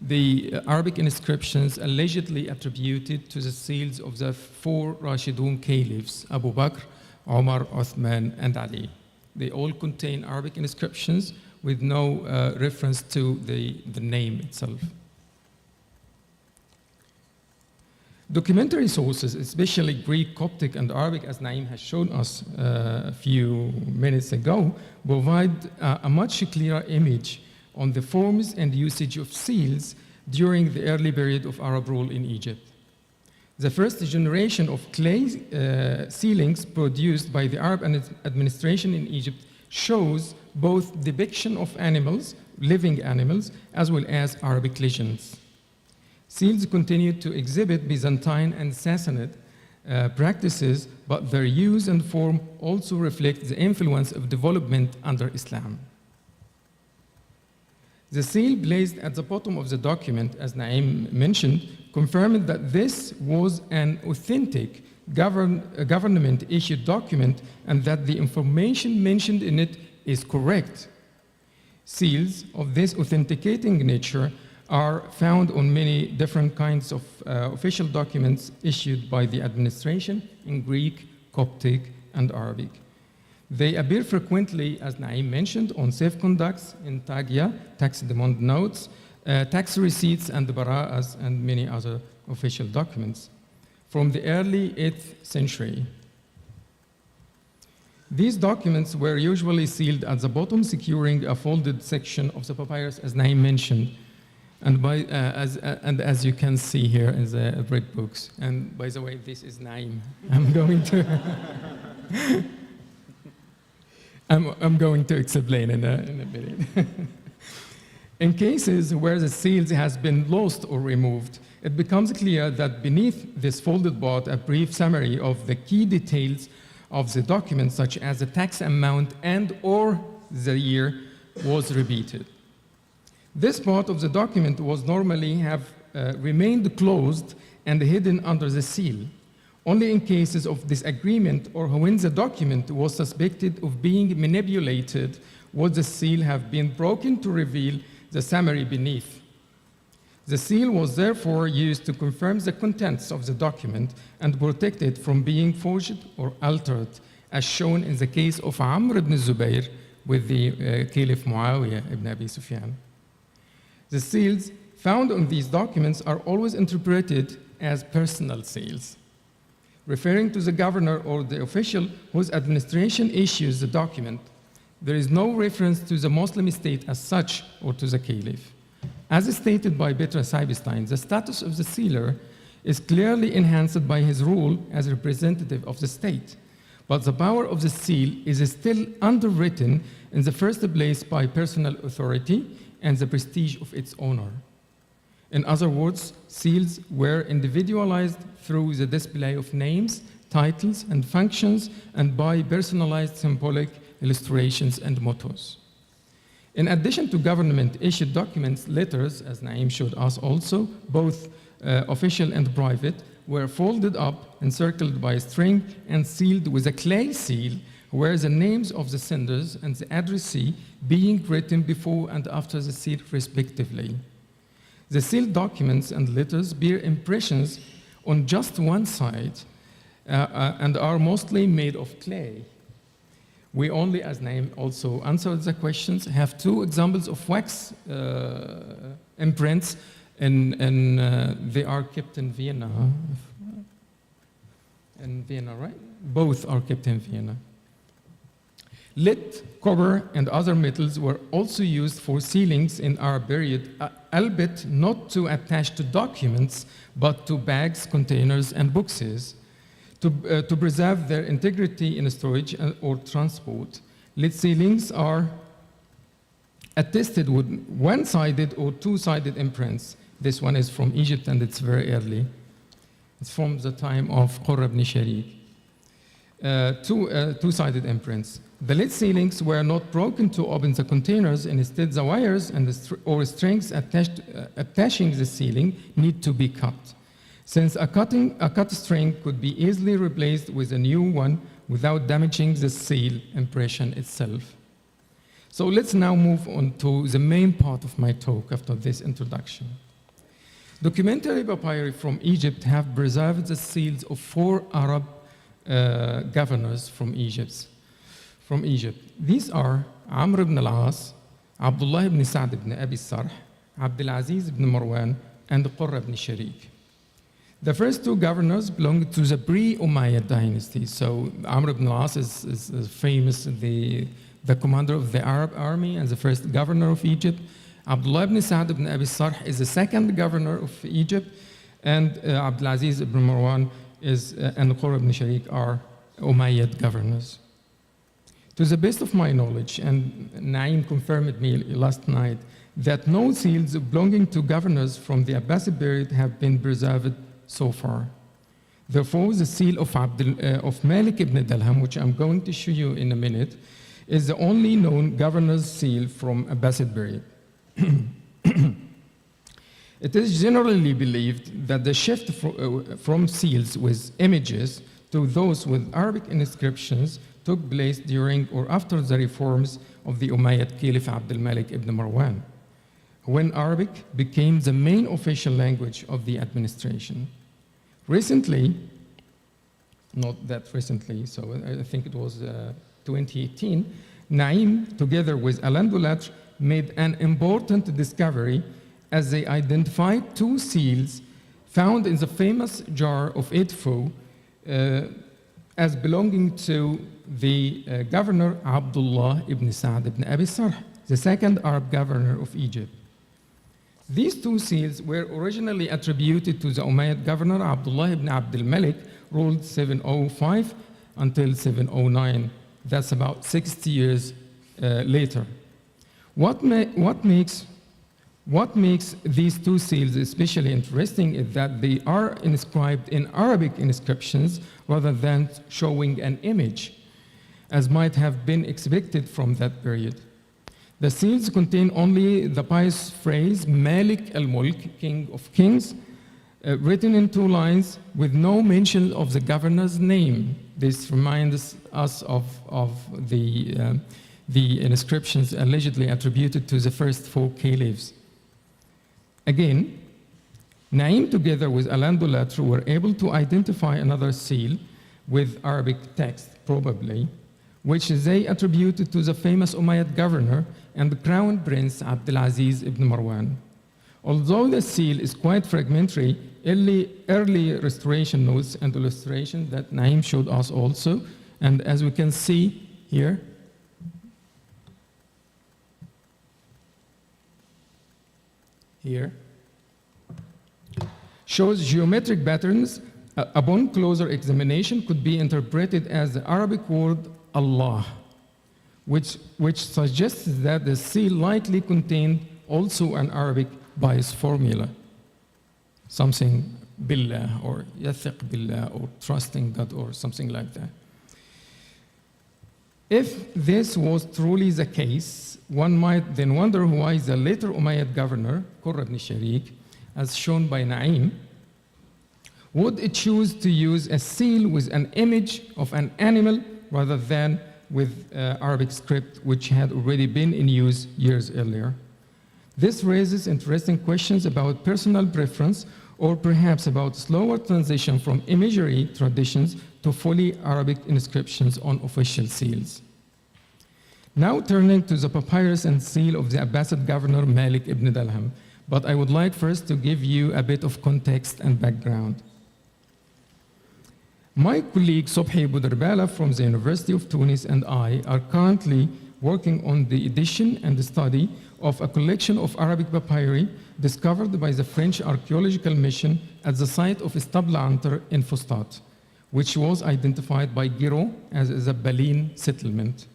the Arabic inscriptions allegedly attributed to the seals of the 4 Rashidun caliphs, Abu Bakr, Umar, Uthman, and Ali. They all contain Arabic inscriptions with no reference to the name itself. Documentary sources, especially Greek, Coptic, and Arabic, as Naim has shown us a few minutes ago, provide a much clearer image on the forms and usage of seals during the early period of Arab rule in Egypt. The first generation of clay sealings produced by the Arab administration in Egypt shows both depiction of animals, living animals, as well as Arabic legends. Seals continued to exhibit Byzantine and Sassanid practices, but their use and form also reflect the influence of development under Islam. The seal placed at the bottom of the document, as Naim mentioned, confirmed that this was an authentic government-issued document and that the information mentioned in it is correct. Seals of this authenticating nature are found on many different kinds of official documents issued by the administration in Greek, Coptic, and Arabic. They appear frequently, as Naim mentioned, on safe conducts, in tagia, tax demand notes, tax receipts, and bara'as, and many other official documents from the early 8th century. These documents were usually sealed at the bottom, securing a folded section of the papyrus, as Naim mentioned, and as you can see here in the brick books. And by the way, this is Naim. I'm going to I'm going to explain in a minute. In cases where the seals has been lost or removed, it becomes clear that beneath this folded part, a brief summary of the key details of the document, such as the tax amount and or the year, was repeated. This part of the document was normally have remained closed and hidden under the seal. Only in cases of disagreement or when the document was suspected of being manipulated would the seal have been broken to reveal the summary beneath. The seal was therefore used to confirm the contents of the document and protect it from being forged or altered, as shown in the case of Amr ibn Zubayr with the Caliph Muawiyah ibn Abi Sufyan. The seals found on these documents are always interpreted as personal seals, referring to the governor or the official whose administration issues the document. There is no reference to the Muslim state as such or to the caliph. As stated by Petra Seibenstein, the status of the sealer is clearly enhanced by his role as representative of the state, but the power of the seal is still underwritten in the first place by personal authority and the prestige of its owner. In other words, seals were individualized through the display of names, titles, and functions, and by personalized symbolic illustrations and mottos. In addition to government-issued documents, letters, as Naim showed us also, both official and private, were folded up, encircled by a string, and sealed with a clay seal, where the names of the senders and the addressee being written before and after the seal, respectively. The sealed documents and letters bear impressions on just one side and are mostly made of clay. We only, as Naim also answered the questions, have 2 examples of wax imprints, and they are kept in Vienna. In Vienna, right? Both are kept in Vienna. Lead, copper, and other metals were also used for sealings in our period, albeit not to attach to documents, but to bags, containers, and boxes, to preserve their integrity in storage or transport. Lead sealings are attested with one-sided or two-sided imprints. This one is from Egypt, and it's very early. It's from the time of Qurra ibn Sharik. Two-sided imprints. The lead sealings were not broken to open the containers. Instead, the wires and or strings attaching the sealing need to be cut. Since a cut string could be easily replaced with a new one without damaging the seal impression itself. So let's now move on to the main part of my talk after this introduction. Documentary papyri from Egypt have preserved the seals of 4 Arab governors from Egypt. These are Amr ibn al-As, Abdullah ibn Sa'd ibn Abi Sarh, Abdul Aziz ibn Marwan, and Qurra ibn Sharik. The first 2 governors belonged to the pre-Umayyad dynasty. So Amr ibn al-As is famous, the commander of the Arab army and the first governor of Egypt. Abdullah ibn Sa'd ibn Abi Sarh is the second governor of Egypt, and Abdul Aziz ibn Marwan and Qurra ibn Sharik are Umayyad governors. To the best of my knowledge, and Naim confirmed me last night, that no seals belonging to governors from the Abbasid period have been preserved so far. Therefore, the seal of Malik ibn Dalham, which I'm going to show you in a minute, is the only known governor's seal from Abbasid period. It is generally believed that the shift from seals with images to those with Arabic inscriptions took place during or after the reforms of the Umayyad Caliph Abdul Malik ibn Marwan, when Arabic became the main official language of the administration. Recently, not that recently, so I think it was 2018, Naim, together with Alain Doulat, made an important discovery as they identified 2 seals found in the famous jar of Edfu as belonging to the governor Abdullah ibn Sa'd ibn Abi Sarh, the second Arab governor of Egypt. These 2 seals were originally attributed to the Umayyad governor Abdullah ibn Abdul Malik, ruled 705 until 709. That's about 60 years later. What makes these 2 seals especially interesting is that they are inscribed in Arabic inscriptions rather than showing an image, as might have been expected from that period. The seals contain only the pious phrase Malik al-Mulk, King of Kings, written in 2 lines with no mention of the governor's name. This reminds us of the inscriptions allegedly attributed to the first 4 caliphs. Again, Naim, together with Alain Doulat, were able to identify another seal with Arabic text, probably, which they attributed to the famous Umayyad governor and the crown prince Abdul Aziz ibn Marwan. Although the seal is quite fragmentary, early restoration notes and illustration that Naim showed us also, and as we can see here, shows geometric patterns upon closer examination could be interpreted as the Arabic word Allah, which suggests that the seal likely contained also an Arabic bias formula, something billah or yathiq billah or trusting God or something like that. If this was truly the case, one might then wonder why the later Umayyad governor, Qurra ibn Sharik, as shown by Naim, would choose to use a seal with an image of an animal rather than with Arabic script, which had already been in use years earlier. This raises interesting questions about personal preference, or perhaps about slower transition from imagery traditions to fully Arabic inscriptions on official seals. Now turning to the papyrus and seal of the Abbasid governor Malik ibn Dalham, but I would like first to give you a bit of context and background. My colleague Sobhi Bouderbala from the University of Tunis and I are currently working on the edition and the study of a collection of Arabic papyri discovered by the French archaeological mission at the site of estampilles in Fustat, which was identified by Giraud as a Zabbaline settlement.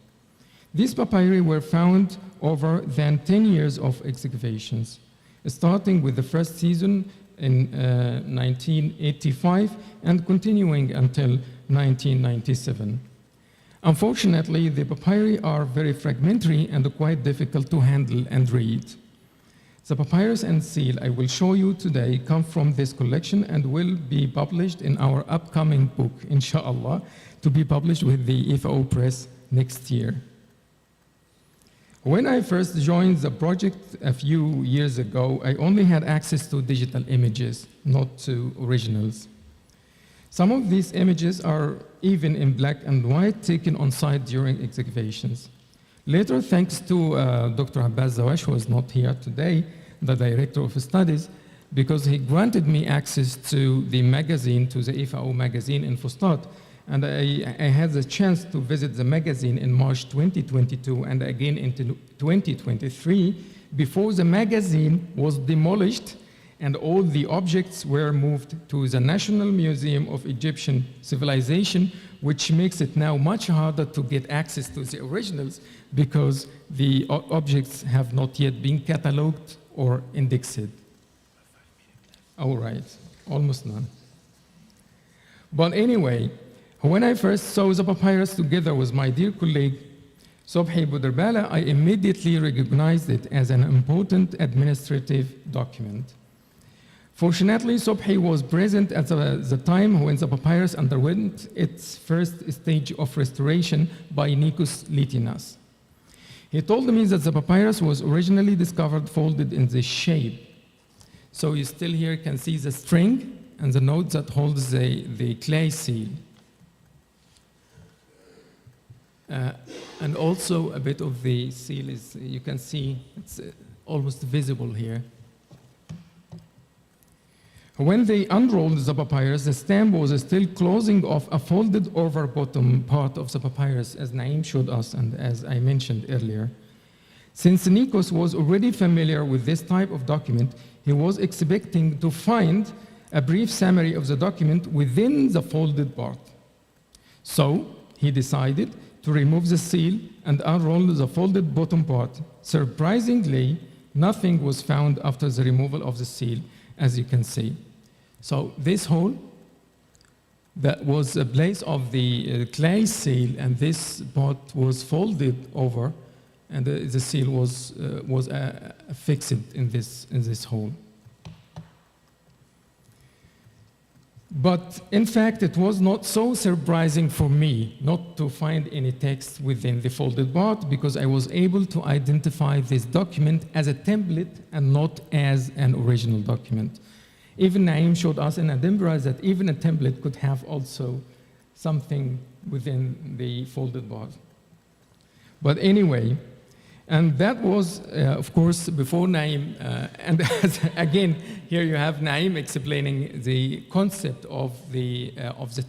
These papyri were found over than 10 years of excavations, starting with the first season in 1985 and continuing until 1997. Unfortunately, the papyri are very fragmentary and quite difficult to handle and read. The papyrus and seal I will show you today come from this collection and will be published in our upcoming book, inshallah, to be published with the FAO Press next year. When I first joined the project a few years ago, I only had access to digital images, not to originals. Some of these images are even in black and white, taken on site during excavations. Later, thanks to Dr. Abbas Zawash, who is not here today, the director of studies, because he granted me access to the magazine, to the FAO magazine in Fustat, and I had the chance to visit the magazine in March 2022 and again in 2023, before the magazine was demolished and all the objects were moved to the National Museum of Egyptian Civilization, which makes it now much harder to get access to the originals because the objects have not yet been catalogued or indexed. All right, almost none. But anyway, when I first saw the papyrus together with my dear colleague, Sobhi Bouderbala, I immediately recognized it as an important administrative document. Fortunately, Sobhi was present at the time when the papyrus underwent its first stage of restoration by Nikos Litinas. He told me that the papyrus was originally discovered folded in this shape. So you still here can see the string and the node that holds the clay seal. And also a bit of the seal is, you can see, it's almost visible here. When they unrolled the papyrus, the stamp was still closing off a folded over bottom part of the papyrus, as Naim showed us and as I mentioned earlier. Since Nikos was already familiar with this type of document, he was expecting to find a brief summary of the document within the folded part. So he decided to remove the seal and unroll the folded bottom part. Surprisingly, nothing was found after the removal of the seal, as you can see. So this hole, that was a place of the clay seal, and this part was folded over, and the seal was fixed in this hole. But in fact, it was not so surprising for me not to find any text within the folded part, because I was able to identify this document as a template and not as an original document. Even Naim showed us in Edinburgh that even a template could have also something within the folded part. But anyway, and that was, of course, before Naim, and again, here you have Naim explaining the concept of the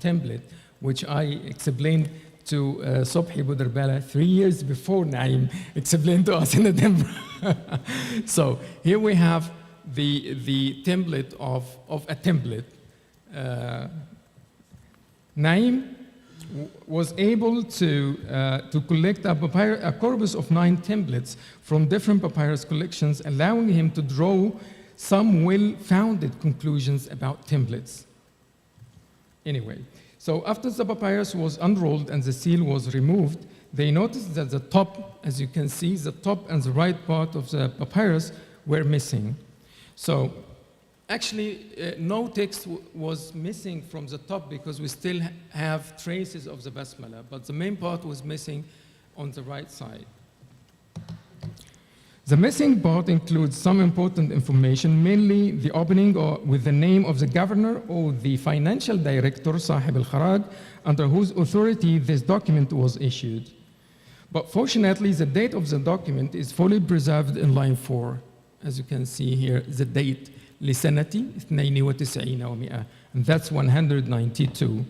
template, which I explained to Sobhi Bouderbala 3 years before Naim explained to us in Edinburgh. So here we have the template of a template. Naim was able to collect a corpus of 9 templates from different papyrus collections, allowing him to draw some well-founded conclusions about templates. Anyway, so after the papyrus was unrolled and the seal was removed, they noticed that the top, as you can see, the top and the right part of the papyrus were missing. So actually, no text was missing from the top because we still have traces of the basmala, but the main part was missing on the right side. The missing part includes some important information, mainly the opening with the name of the governor or the financial director, Sahib al-Kharaj, under whose authority this document was issued. But fortunately, the date of the document is fully preserved in line 4. As you can see here, the date, لسنة 92 و100, and that's 192.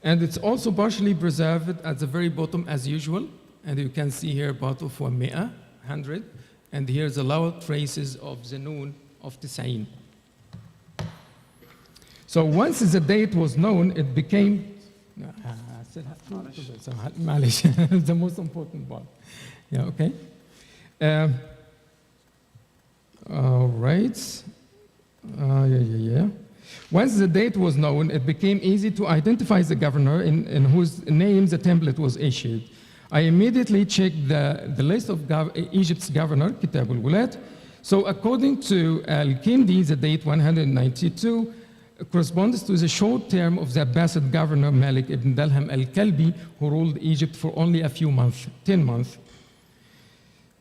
And it's also partially preserved at the very bottom as usual. And you can see here part of 100. And here's the lower traces of the noon of 90. So once the date was known, it became the most important part. Yeah, okay. All right. Once the date was known, it became easy to identify the governor in whose name the template was issued. I immediately checked the list of Egypt's governor, Kitab al-Wulat. So according to Al-Kindi, the date 192 corresponds to the short term of the Abbasid governor Malik ibn Dalham al-Kalbi, who ruled Egypt for only a few months, 10 months.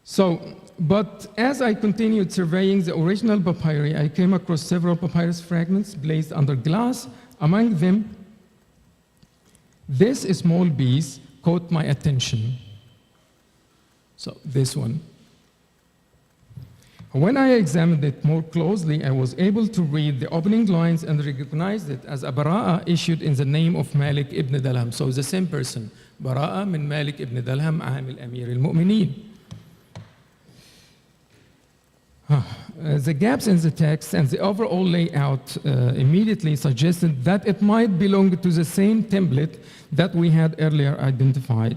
So, but as I continued surveying the original papyri, I came across several papyrus fragments placed under glass. Among them, this small piece caught my attention. So, this one. When I examined it more closely, I was able to read the opening lines and recognized it as a bara'a issued in the name of Malik ibn Dalham. So, the same person. Bara'a min Malik ibn Dalham, Amil Amir al-Mu'mineen. The gaps in the text and the overall layout immediately suggested that it might belong to the same template that we had earlier identified.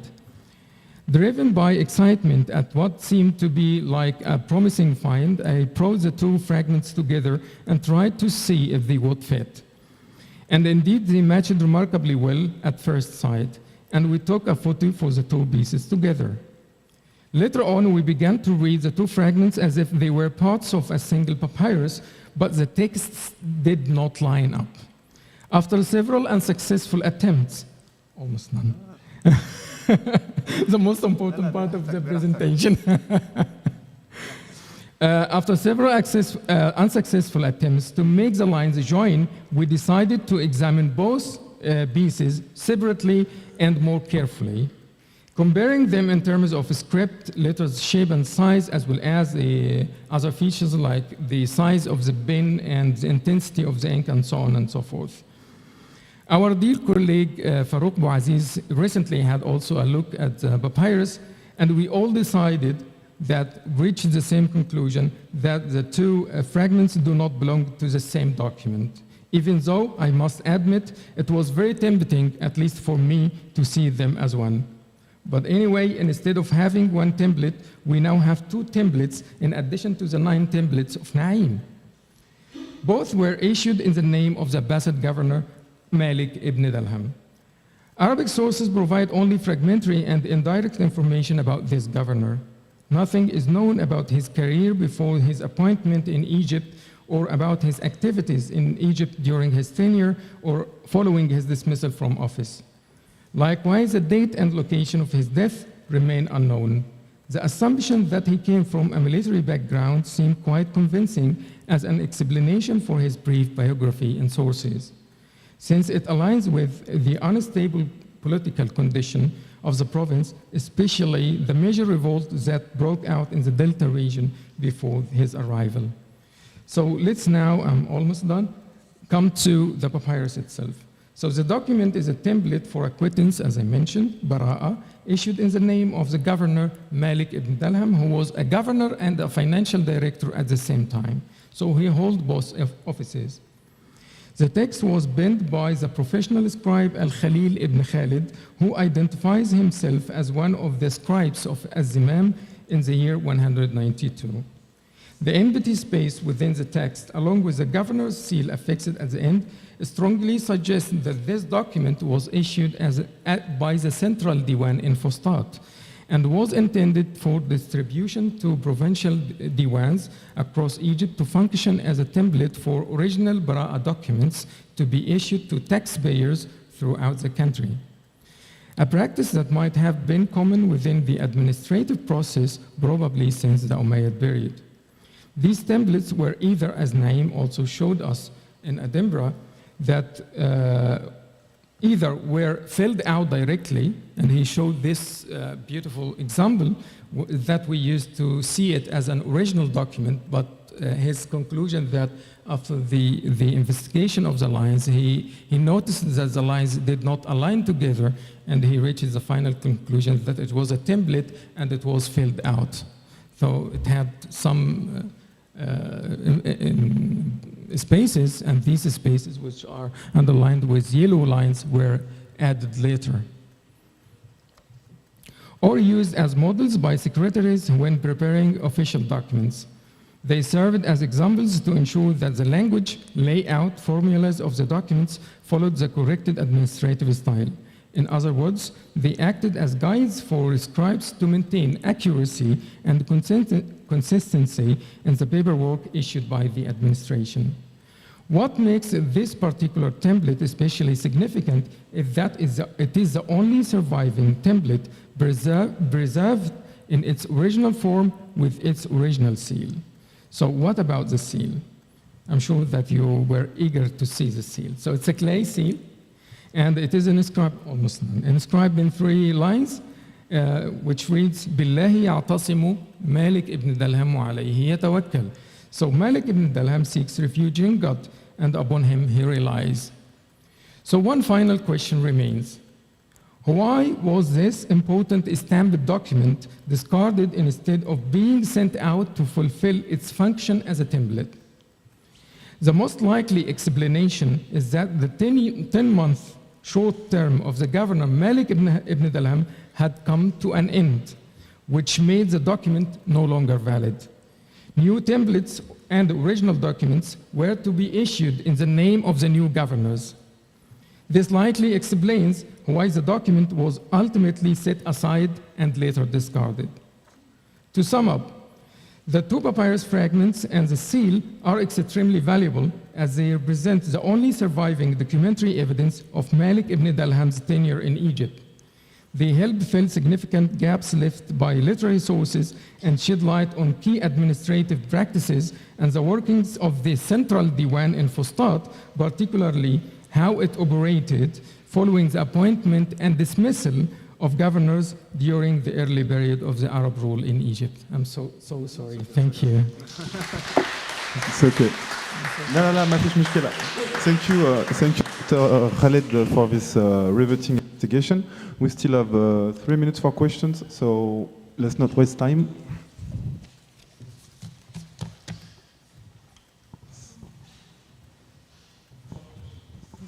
Driven by excitement at what seemed to be like a promising find, I brought the two fragments together and tried to see if they would fit. And indeed, they matched remarkably well at first sight, and we took a photo for the two pieces together. Later on, we began to read the two fragments as if they were parts of a single papyrus, but the texts did not line up. After several unsuccessful attempts, almost none, the most important part of the presentation. After several unsuccessful attempts to make the lines join, we decided to examine both pieces separately and more carefully, comparing them in terms of script, letters, shape, and size, as well as the other features like the size of the pen and the intensity of the ink, and so on and so forth. Our dear colleague Farouk Bouaziz recently had also a look at the papyrus, and we all decided that reached the same conclusion that the two fragments do not belong to the same document. Even though, I must admit, it was very tempting, at least for me, to see them as one. But anyway, instead of having one template, we now have two templates in addition to the 9 templates of Naim. Both were issued in the name of the Abbasid governor, Malik ibn Dalham. Arabic sources provide only fragmentary and indirect information about this governor. Nothing is known about his career before his appointment in Egypt, or about his activities in Egypt during his tenure or following his dismissal from office. Likewise, the date and location of his death remain unknown. The assumption that he came from a military background seemed quite convincing as an explanation for his brief biography in sources, since it aligns with the unstable political condition of the province, especially the major revolt that broke out in the Delta region before his arrival. So let's now, I'm almost done, come to the papyrus itself. So the document is a template for a quittance, as I mentioned, Bara'a, issued in the name of the governor Malik ibn Dalham, who was a governor and a financial director at the same time. So he held both offices. The text was penned by the professional scribe Al-Khalil ibn Khalid, who identifies himself as one of the scribes of Az-Zimam in the year 192. The empty space within the text, along with the governor's seal affixed at the end, strongly suggests that this document was issued by the Central Diwan in Fustat and was intended for distribution to provincial diwans across Egypt to function as a template for original Bara'a documents to be issued to taxpayers throughout the country. A practice that might have been common within the administrative process, probably since the Umayyad period. These templates were either, as Naim also showed us in Edinburgh, that either were filled out directly, and he showed this beautiful example that we used to see it as an original document, but his conclusion that after the investigation of the lines, he noticed that the lines did not align together, and he reaches the final conclusion that it was a template and it was filled out. So it had some spaces, and these spaces, which are underlined with yellow lines, were added later. Or used as models by secretaries when preparing official documents. They served as examples to ensure that the language, layout, formulas of the documents followed the corrected administrative style. In other words, they acted as guides for scribes to maintain accuracy and consistency in the paperwork issued by the administration. What makes this particular template especially significant is that it is the only surviving template preserved in its original form with its original seal. So what about the seal? I'm sure that you were eager to see the seal. So it's a clay seal, and it is inscribed in 3 lines, which reads, Billahi ya'tasimu Malik ibn Dalham wa alayhi yatawakkal. So Malik ibn Dalham seeks refuge in God, and upon him he relies. So one final question remains. Why was this important stamped document discarded instead of being sent out to fulfill its function as a template? The most likely explanation is that the 10-month short term of the governor Malik ibn Dalham had come to an end, which made the document no longer valid. New templates and original documents were to be issued in the name of the new governors. This likely explains why the document was ultimately set aside and later discarded. To sum up, the 2 papyrus fragments and the seal are extremely valuable as they represent the only surviving documentary evidence of Malik ibn Dalham's tenure in Egypt. They help fill significant gaps left by literary sources and shed light on key administrative practices and the workings of the central diwan in Fustat, particularly how it operated following the appointment and dismissal of governors during the early period of the Arab rule in Egypt. I'm so sorry. Thank you. It's okay. No, ما فيش مشكلة. Thank you, Dr. Khaled, for this riveting investigation. We still have 3 minutes for questions, so let's not waste time.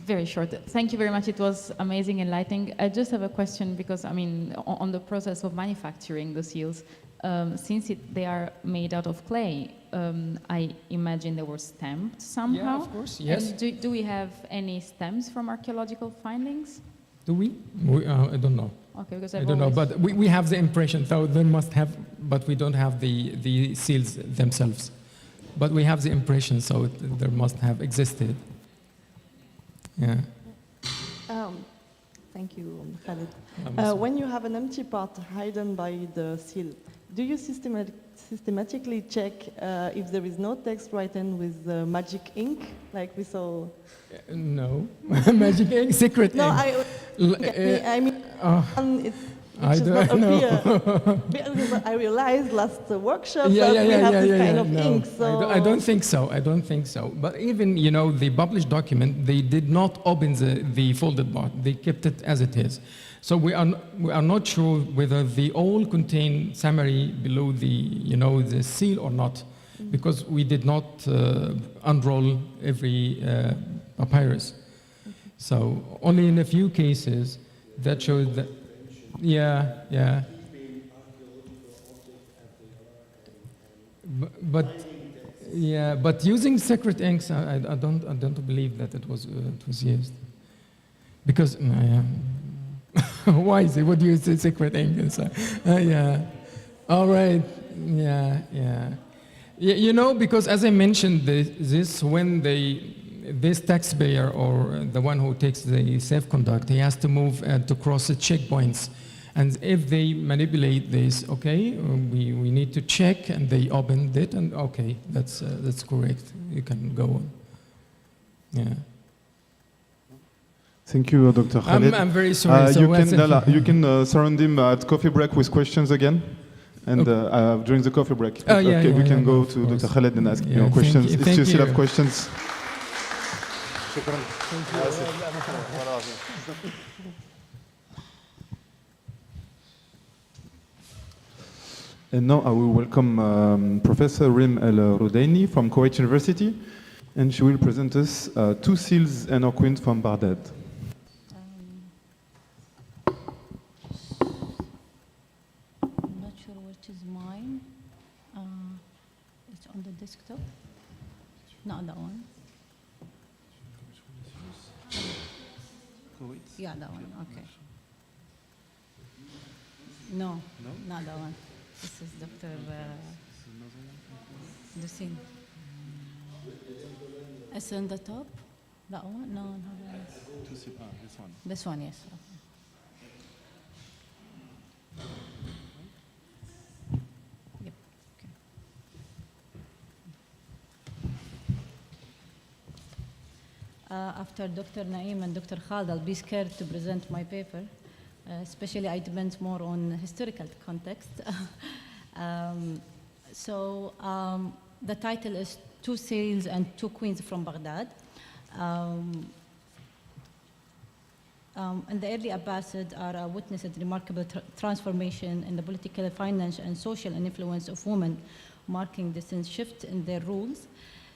Very short. Thank you very much. It was amazing, enlightening. I just have a question because, I mean, on the process of manufacturing the seals, since they are made out of clay, I imagine they were stamped somehow. Yeah, of course, yes. And do we have any stamps from archaeological findings? Do we? I don't know. Okay, because I don't know, but we have the impression, so they must have, but we don't have the seals themselves. But we have the impression, so there must have existed. Yeah. Thank you, Khaled. When you have an empty part hidden by the seal, do you systematically check if there is no text written with magic ink, like we saw? No, magic ink, secret no, ink. I mean, I don't know. Because I realized last workshop that we have this kind of ink. So I don't think so. I don't think so. But even the published document, they did not open the folded part. They kept it as it is. So we are not sure whether they all contain summary below the seal or not, because we did not unroll every papyrus. So only in a few cases that shows that. Yeah. But using secret inks, I don't believe that it was used, because why is it? What do you say, secret ink? Yeah. All right. Yeah. Because as I mentioned, this when this taxpayer or the one who takes the safe conduct, he has to move to cross the checkpoints. And if they manipulate this, okay, we need to check, and they opened it, and okay, that's correct. You can go on. Yeah. Thank you, Dr. Khaled. I'm very sorry. You can surround him at coffee break with questions again. And during the coffee break, Oh, yeah, we yeah, can yeah, go of to course. Dr. Khaled and ask Yeah, more questions. thank If you still you. have questions. And now I will welcome Professor Rim El-Rudaini from Kuwait University, and she will present us two seals and queens from Baghdad. I'm not sure which is mine. It's on the desktop. Not that one. Yeah, that one. Okay. No, not that one. This is Dr. Lucine. It's on the top. That one? No, no. This one. This one, yes. Yep. Okay. After Dr. Naeem and Dr. Khaled, I'll be scared to present my paper. Especially, I depend more on historical context. The title is Two Seals and Two Queens from Baghdad. And the early Abbasids are witnessed remarkable transformation in the political, financial, and social influence of women, marking distinct shift in their rules.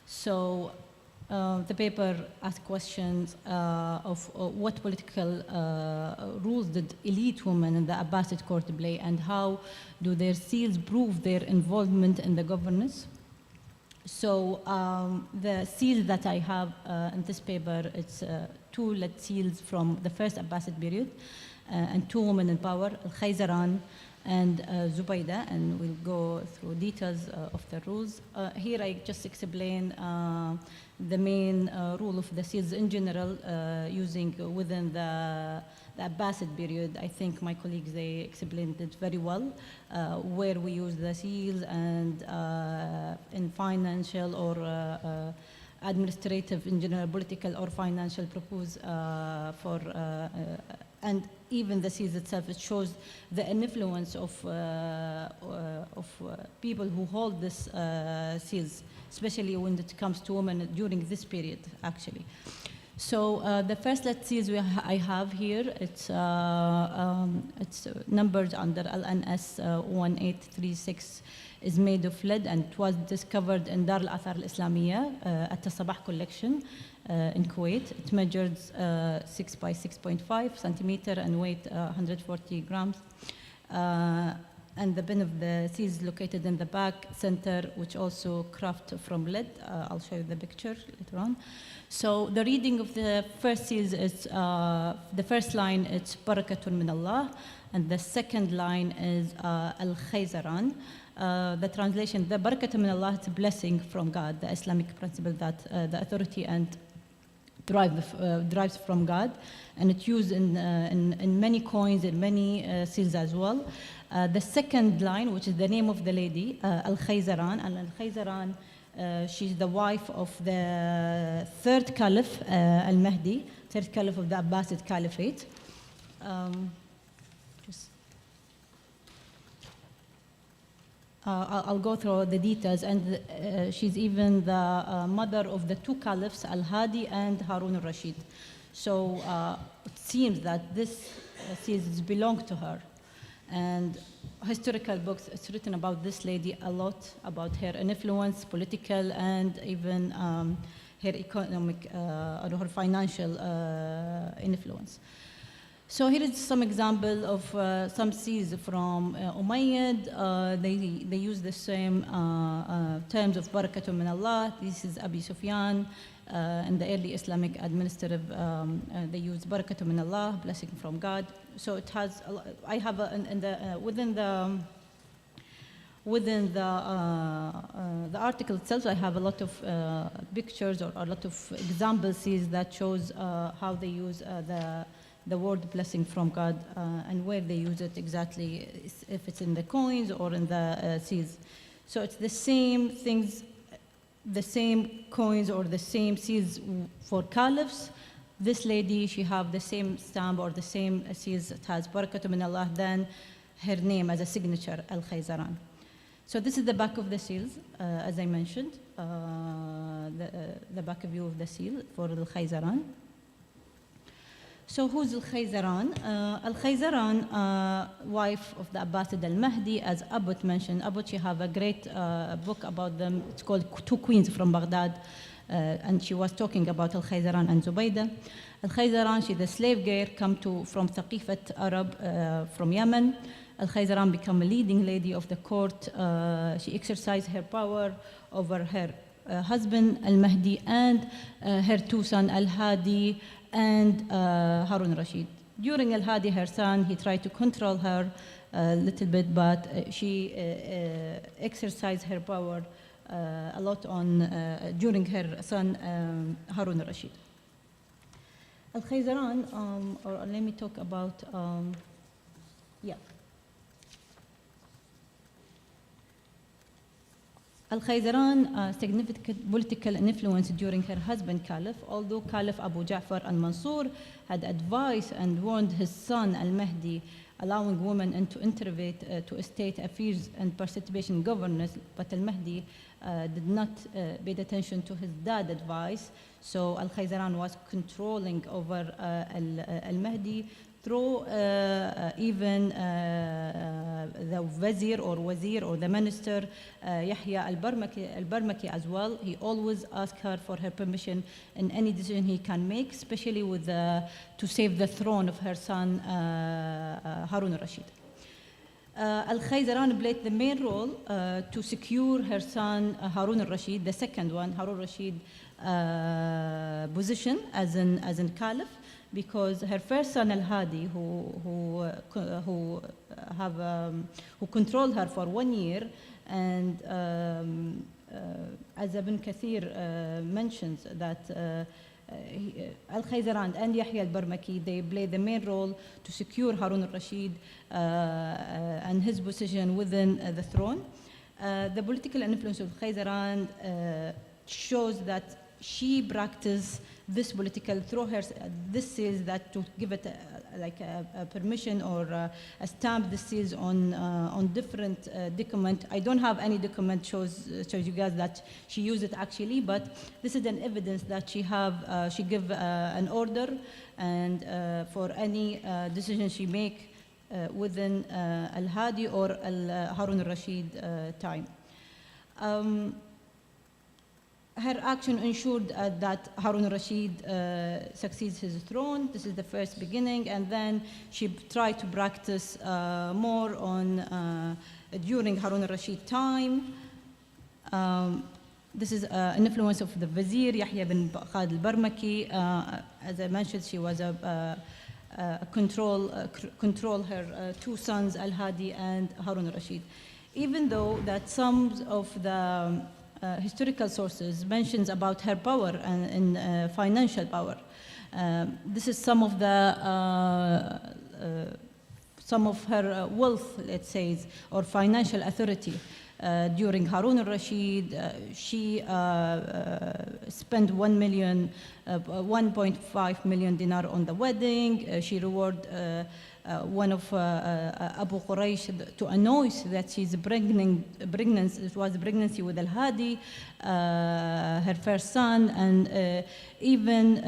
So the paper asks questions of what political rules did elite women in the Abbasid court play, and how do their seals prove their involvement in the governance. So the seals that I have in this paper, it's two lead seals from the first Abbasid period, and two women in power, Al-Khayzaran and Zubaydah, and we'll go through details of the rules. Here I just explain the main rule of the seals in general, using within the Abbasid period. I think my colleagues, they explained it very well, where we use the seals and in financial or administrative, in general, political or financial purpose and even the seals itself, it shows the influence of people who hold this seals, especially when it comes to women during this period, actually. So the first lead seals I have here, it's numbered under LNS 1836, is made of lead, and it was discovered in Dar al-Athar al-Islamiyya at the Sabah collection in Kuwait. It measures 6 by 6.5 centimeter and weight 140 grams. And the bin of the seals located in the back center, which also crafted from lead. I'll show you the picture later on. So the reading of the first seals is, the first line, it's Barakatun min Allah, and the second line is Al-Khayzaran. The translation, the Barakatun min Allah, it's a blessing from God, the Islamic principle that the authority and derives from God, and it's used in many coins and many seals as well. The second line, which is the name of the lady, Al-Khayzaran, and Al-Khayzaran, she's the wife of the third caliph, Al-Mahdi, third caliph of the Abbasid Caliphate. I'll go through the details, and she's even the mother of the two caliphs, Al-Hadi and Harun al-Rashid. So it seems that this seals belong to her. And historical books, it's written about this lady a lot, about her influence, political, and even her economic or her financial influence. So here is some example of some seals from Umayyad. They use the same terms of Barakatun min Allah. This is Abi Sufyan. In the early Islamic administrative, they use Barakatun min Allah, blessing from God. So it has, I have within the article itself, I have a lot of pictures or a lot of example seals that shows how they use the word blessing from God and where they use it exactly, if it's in the coins or in the seals. So it's the same things, the same coins or the same seals for caliphs. This lady, she have the same stamp or the same seals. It has Barakatun min Allah. Then her name as a signature, Al-Khayzaran. So this is the back of the seals, as I mentioned, the back view of the seal for Al-Khayzaran. So who's Al-Khayzaran? Al-Khayzaran, wife of the Abbasid al-Mahdi, as Abbot mentioned. Abbot, she have a great book about them. It's called Two Queens from Baghdad. And she was talking about Al-Khayzaran and Zubaydah. Al-Khayzaran, she's a slave girl, come from Thaqifat Arab from Yemen. Al-Khayzaran became a leading lady of the court. She exercised her power over her husband Al-Mahdi and her two sons Al-Hadi and Harun Rashid. During Al-Hadi, her son, he tried to control her a little bit, but she exercised her power a lot during her son Harun Rashid. Al-Khayzaran, or let me talk about, Al-Khayzaran, significant political influence during her husband Caliph, although Caliph Abu Ja'far al-Mansur had advised and warned his son al-Mahdi, allowing women to intervene to state affairs and participation in governance, but al-Mahdi did not pay attention to his dad's advice. So Al-Khayzaran was controlling over al-Mahdi through even the wazir or the minister Yahya al-Barmaki as well. He always asked her for her permission in any decision he can make, especially with to save the throne of her son Harun Rashid. Al-Khayzaran played the main role to secure her son Harun al-Rashid, the second one, Harun Rashid position as in caliph, because her first son Al-Hadi, who controlled her for 1 year, and as Ibn Kathir mentions that Al-Khayzaran and Yahya al-Barmaki, they played the main role to secure Harun al-Rashid and his position within the throne. The political influence of Khayzaran shows that she practiced this political through her. This says that to give it a permission or a stamp. This is on different document. I don't have any document shows you guys that she used it actually, but this is an evidence that she give an order and for any decision she make within Al-Hadi or Harun al-Rashid time. Her action ensured that Harun al-Rashid succeeds his throne. This is the first beginning, and then she tried to practice more on during Harun al-Rashid time. This is an influence of the Vizier Yahya bin Khalid al-Barmaki. As I mentioned, she was control her two sons Al-Hadi and Harun al-Rashid. Even though that some of the historical sources mentions about her power and financial power. This is some of her wealth, let's say, or financial authority. During Harun al-Rashid, she spent 1.5 million dinar on the wedding. She rewarded one of Abu Quraysh to announce that she's pregnant. It was a pregnancy with Al-Hadi, her first son, and even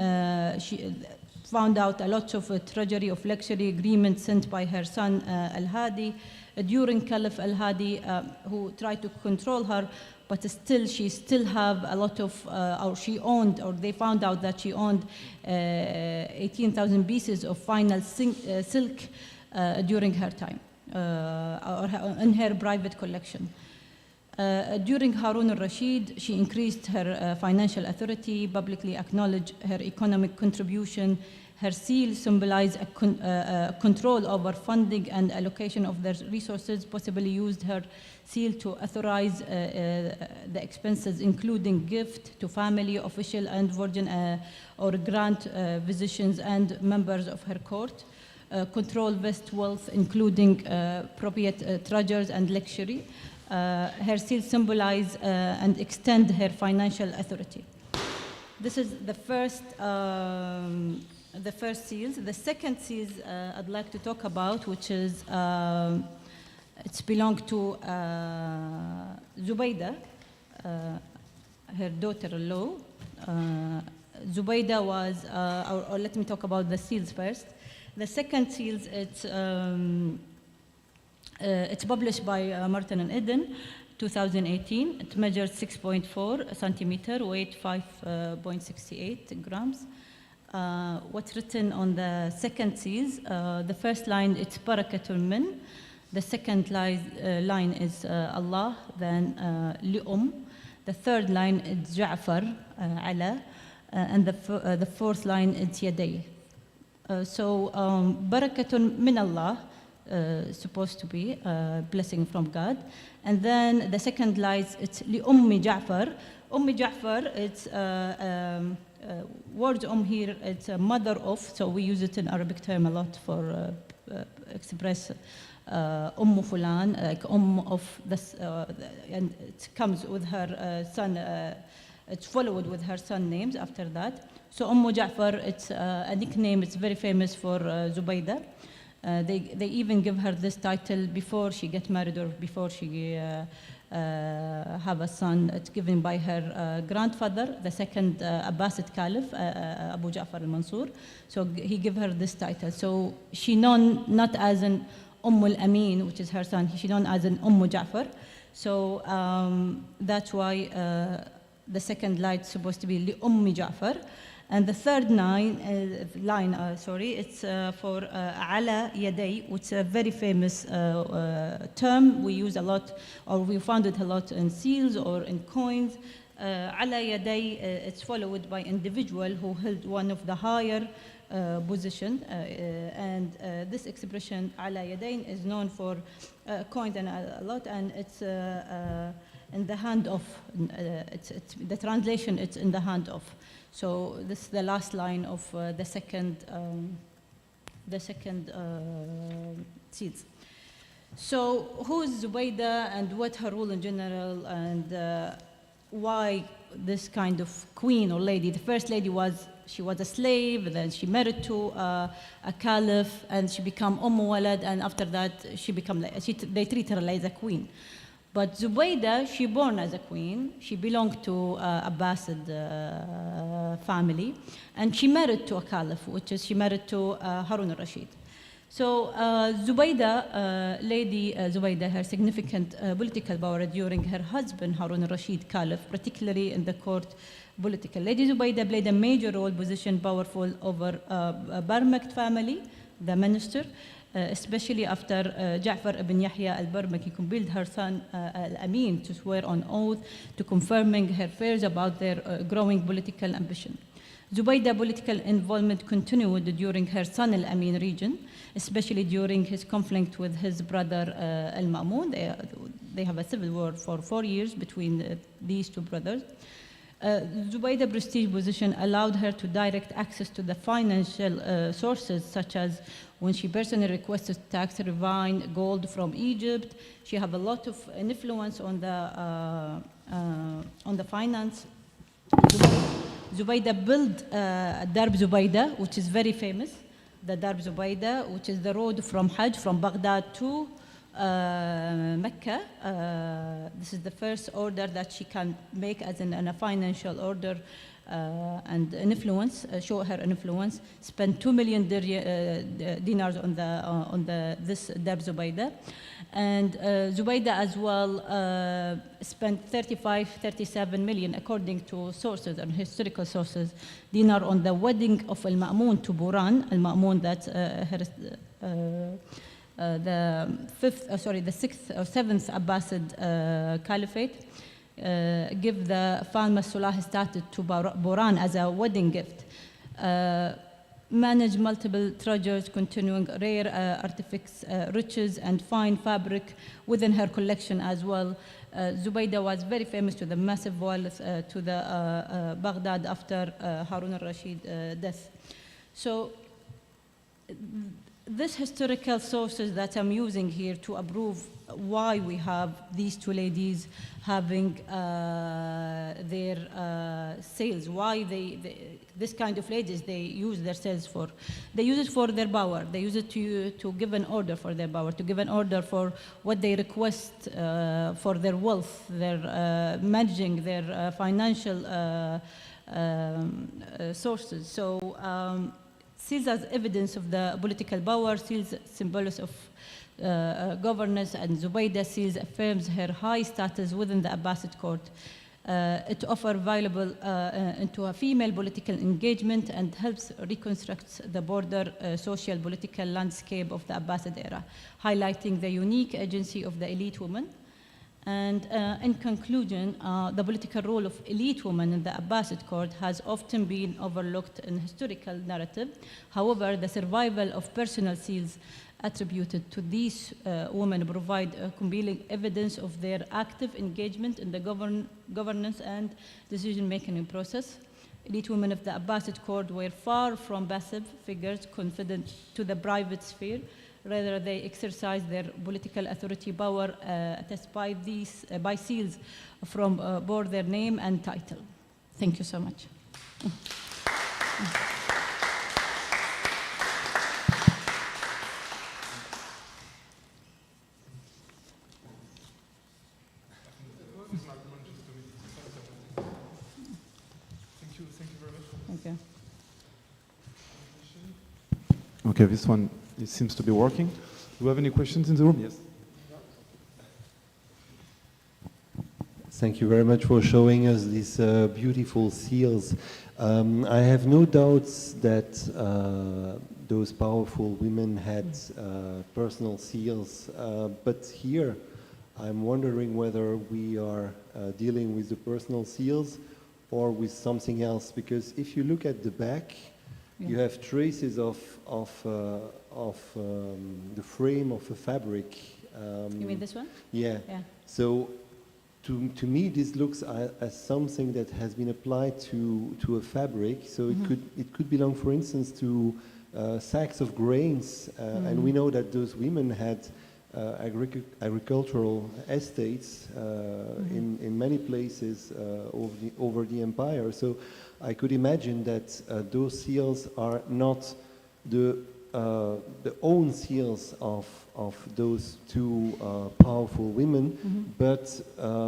she found out a lot of treasury of luxury agreements sent by her son Al-Hadi during Caliph Al-Hadi, who tried to control her, but still she still have a lot of, or she owned, or they found out that she owned 18,000 pieces of final silk during her time, or in her private collection. During Harun al-Rashid, she increased her financial authority, publicly acknowledged her economic contribution. Her seal symbolized a control over funding and allocation of their resources, possibly used her seal to authorize the expenses, including gift to family, official, and virgin or grant physicians and members of her court. Control vast wealth, including appropriate treasures and luxury. Her seal symbolize and extend her financial authority. This is the first seals. The second seals I'd like to talk about, which is It's belonged to Zubaydah, her daughter-in-law. Zubaydah was, or let me talk about the seals first. The second seals, it's published by Martin and Eden, 2018. It measures 6.4 centimeter, weight 5.68 grams. What's written on the second seals, the first line, it's Barakatul Min. The second line is Allah, then Li'um. The third line is Ja'far, Ala. And the fourth line is Yaday. So Barakatun min Allah, supposed to be blessing from God. And then the second line, it's Li-Ummi Ja'far. Ummi Ja'far, it's word here, it's a mother of, so we use it in Arabic term a lot for express Fulan, like of this, and it comes with her son, it's followed with her son names after that. So Ja'far, it's a nickname, it's very famous for Zubaydah. They even give her this title before she gets married or before she have a son. It's given by her grandfather, the second Abbasid Caliph, Abu Ja'far al-Mansur. So he gave her this title. So she known not as an al-Amin, which is her son, she known as an Ja'far. So that's why the second line is supposed to be Li-Ummi Ja'far. And the third line, it's for Ala Yaday, which is a very famous term we use a lot, or we found it a lot in seals or in coins. Ala Yaday, it's followed by individual who held one of the higher position, and this expression Ala Yadayn is known for coins and a lot, and it's in the hand of. The translation, it's in the hand of. So this is the last line of the second seals. So who is Zubaydah and what her role in general, and why this kind of queen or lady? The first lady she was a slave, then she married to a caliph, and she became Walad, and after that they treat her like a queen. But Zubaydah, she born as a queen. She belonged to Abbasid family, and she married to a caliph, which is she married to Harun al-Rashid. So Zubaydah, Lady Zubaydah, her significant political power during her husband Harun al-Rashid caliph, particularly in the court political. Lady Zubaydah played a major role, position powerful over Barmakt family, the minister, especially after Ja'far ibn Yahya al-Barmaki compelled her son al-Amin to swear on oath to confirming her fears about their growing political ambition. Zubaydah political involvement continued during her son al-Amin region, especially during his conflict with his brother al-Ma'mun. They have a civil war for 4 years between these two brothers. Zubaydah's prestige position allowed her to direct access to the financial sources, such as when she personally requested tax refine gold from Egypt. She had a lot of influence on the finance. Zubaydah built Darb Zubaydah, which is very famous. The Darb Zubaydah, which is the road from Hajj, from Baghdad to Mecca. This is the first order that she can make as a financial order and an influence, show her influence. Spent 2 million dinars on this Darb Zubaydah. And Zubaydah as well spent 37 million, according to sources and historical sources, dinar on the wedding of Al-Ma'mun to Buran. Al-Ma'mun, that's the 6th or 7th Abbasid Caliphate, give the Falma Sulah status to Buran as a wedding gift. Manage multiple treasures, continuing rare artifacts, riches, and fine fabric within her collection as well. Zubaydah was very famous to the massive wealth to the Baghdad after Harun al-Rashid death. So these historical sources that I'm using here to approve why we have these two ladies having their sales, why this kind of ladies, they use their sales for. They use it for their power. They use it to give an order for their power, to give an order for what they request for their wealth, their managing their financial sources. So seals as evidence of the political power, seals symbols of governance, and Zubaydah seals affirms her high status within the Abbasid court. It offers valuable into a female political engagement and helps reconstruct the broader social political landscape of the Abbasid era, highlighting the unique agency of the elite woman. And in conclusion, the political role of elite women in the Abbasid court has often been overlooked in historical narrative. However, the survival of personal seals attributed to these women provide compelling evidence of their active engagement in the governance and decision-making process. Elite women of the Abbasid court were far from passive figures confident to the private sphere. Rather, they exercise their political authority power attested by seals from both their name and title. Thank you so much. Okay. Okay, this one it seems to be working. Do we have any questions in the room? Yes. Thank you very much for showing us these beautiful seals. I have no doubts that those powerful women had personal seals, but here I'm wondering whether we are dealing with the personal seals or with something else, because if you look at the back, you have traces of the frame of a fabric. You mean this one? Yeah. So to me, this looks as something that has been applied to a fabric. So it could belong, for instance, to sacks of grains, and we know that those women had agricultural estates in many places over the empire. So I could imagine that those seals are not the own seals of those two powerful women, but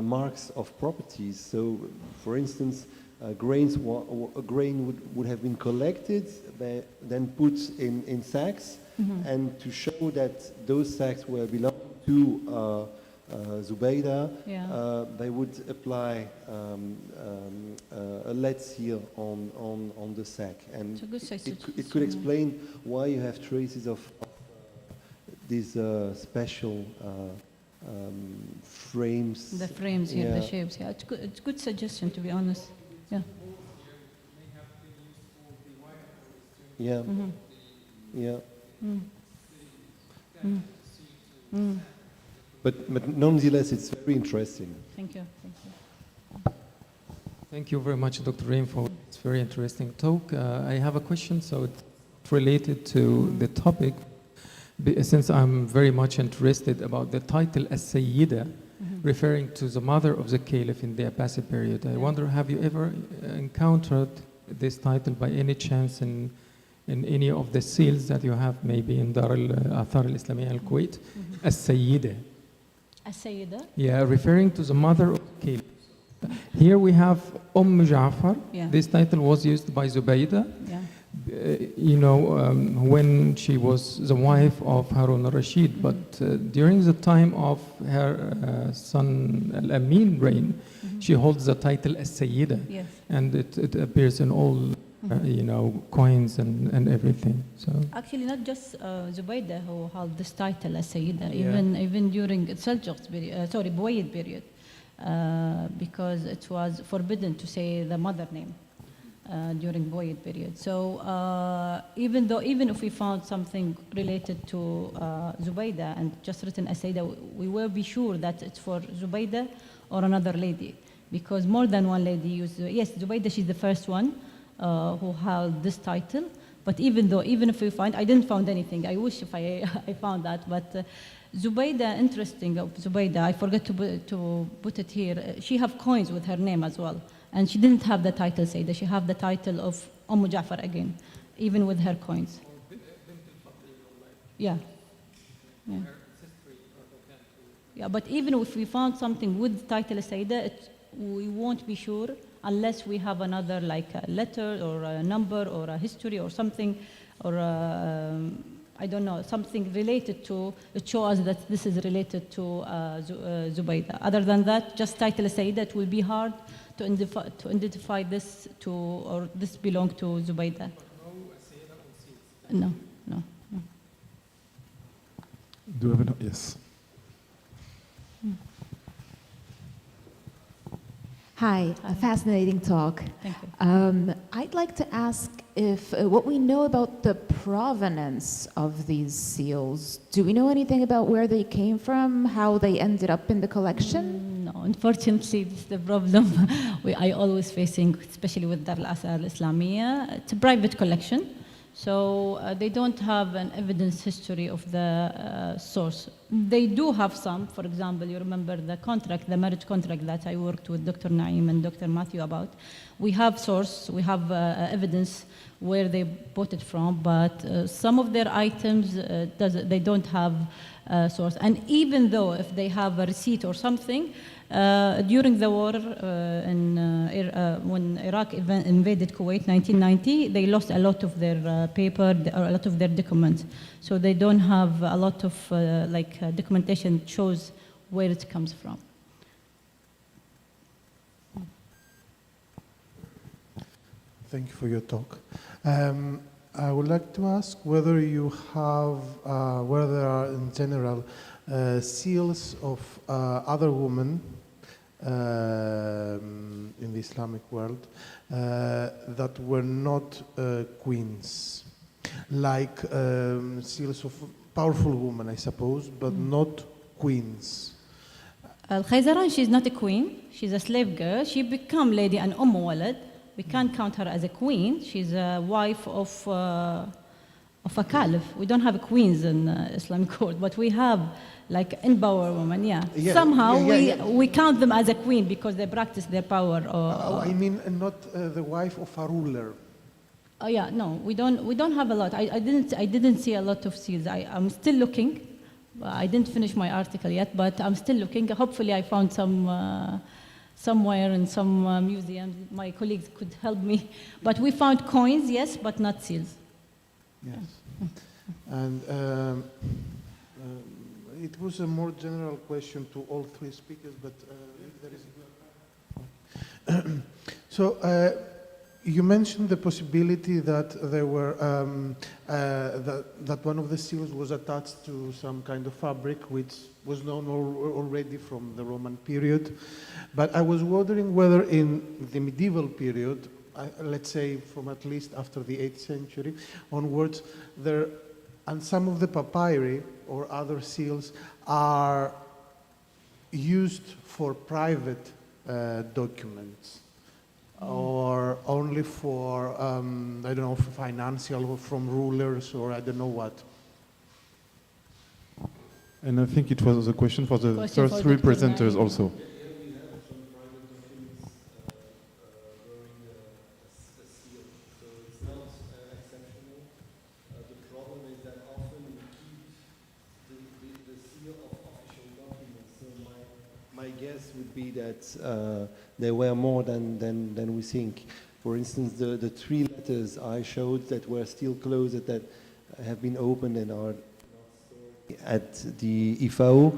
marks of properties. So, for instance, a grain would have been collected, then put in sacks, and to show that those sacks were belonging to Zubaydah, they would apply a lead seal on the sack, and it could explain why you have traces of these special frames. The frames here, the shapes. Yeah, it's good. It's good suggestion, to be honest. Yeah. Yeah. Yeah. But nonetheless, it's very interesting. Thank you. Thank you. Thank you very much, Dr. Reem, for this very interesting talk. I have a question, so it's related to the topic. Since I'm very much interested about the title as-Sayyida, referring to the mother of the Caliph in the Abbasid period, I wonder, have you ever encountered this title by any chance in any of the seals that you have, maybe in Dar al-Athar al-Islamiyya al-Kuwait? As-Sayyida. As-Sayyida? Yeah, referring to the mother of the Caliph. Here we have Ja'far. Yeah. This title was used by Zubaydah. Yeah. When she was the wife of Harun al-Rashid, but during the time of her son Al-Amin reign, she holds the title as-Sayyida, Yes. and it appears in all coins and everything. So Actually, not just Zubaydah who held this title as Sayyida, even during Seljuk period, Buwaid period, because it was forbidden to say the mother name during Buwaid period. So even if we found something related to Zubaydah and just written as Sayyida, we will be sure that it's for Zubaydah or another lady, because more than one lady used. Yes, Zubaydah, she's the first one who held this title, But even if we find, I didn't find anything. I wish if I found that. But Zubaydah, interesting of Zubaydah, I forgot to put it here. She have coins with her name as well. And she didn't have the title Sayyidah. She have the title of Ja'far again, even with her coins. Yeah. Yeah. Yeah, but even if we found something with title Sayyidah, we won't be sure unless we have another, like a letter or a number or a history or something, or I don't know, something related to, it shows us that this is related to Zubaydah. Other than that, just title Sayyidah, it will be hard to identify this to, or this belong to Zubaydah. No. Do you have an, yes. Hi, a fascinating talk. Thank you. I'd like to ask if what we know about the provenance of these seals. Do we know anything about where they came from, how they ended up in the collection? No, unfortunately, this is the problem I always facing, especially with Dar al-Asar al-Islamiyya. It's a private collection, so they don't have an evidence history of the source. They do have some. For example, you remember the contract, the marriage contract that I worked with Dr. Naeem and Dr. Matthew about. We have source, we have evidence where they bought it from, but some of their items, they don't have source. And even though if they have a receipt or something, during the war when Iraq invaded Kuwait 1990, they lost a lot of their paper, or a lot of their documents. So they don't have a lot of documentation that shows where it comes from. Thank you for your talk. I would like to ask whether you have, whether there are in general seals of other women in the Islamic world that were not queens, like seals of powerful women, I suppose, but not queens. Al-Khayzaran, she's not a queen. She's a slave girl. She became lady and Walad. We can't count her as a queen. She's a wife of a caliph. We don't have queens in Islamic court, but we have like empowered women, Somehow we count them as a queen because they practice their power. I mean, not the wife of a ruler. Oh yeah, no, we don't have a lot. I didn't see a lot of seals. I'm still looking. I didn't finish my article yet, but I'm still looking. Hopefully, I found some somewhere in some museum. My colleagues could help me. But we found coins, yes, but not seals. Yes, and it was a more general question to all three speakers, but there is. So. You mentioned the possibility that there were that one of the seals was attached to some kind of fabric, which was known already from the Roman period. But I was wondering whether in the medieval period, let's say from at least after the 8th century onwards, and some of the papyri or other seals are used for private documents. Or only for, I don't know, for financial, or from rulers, or I don't know what. And I think it was a question for the first three presenters also. My guess would be that there were more than we think. For instance, the three letters I showed that were still closed, that have been opened and are at the IFAO,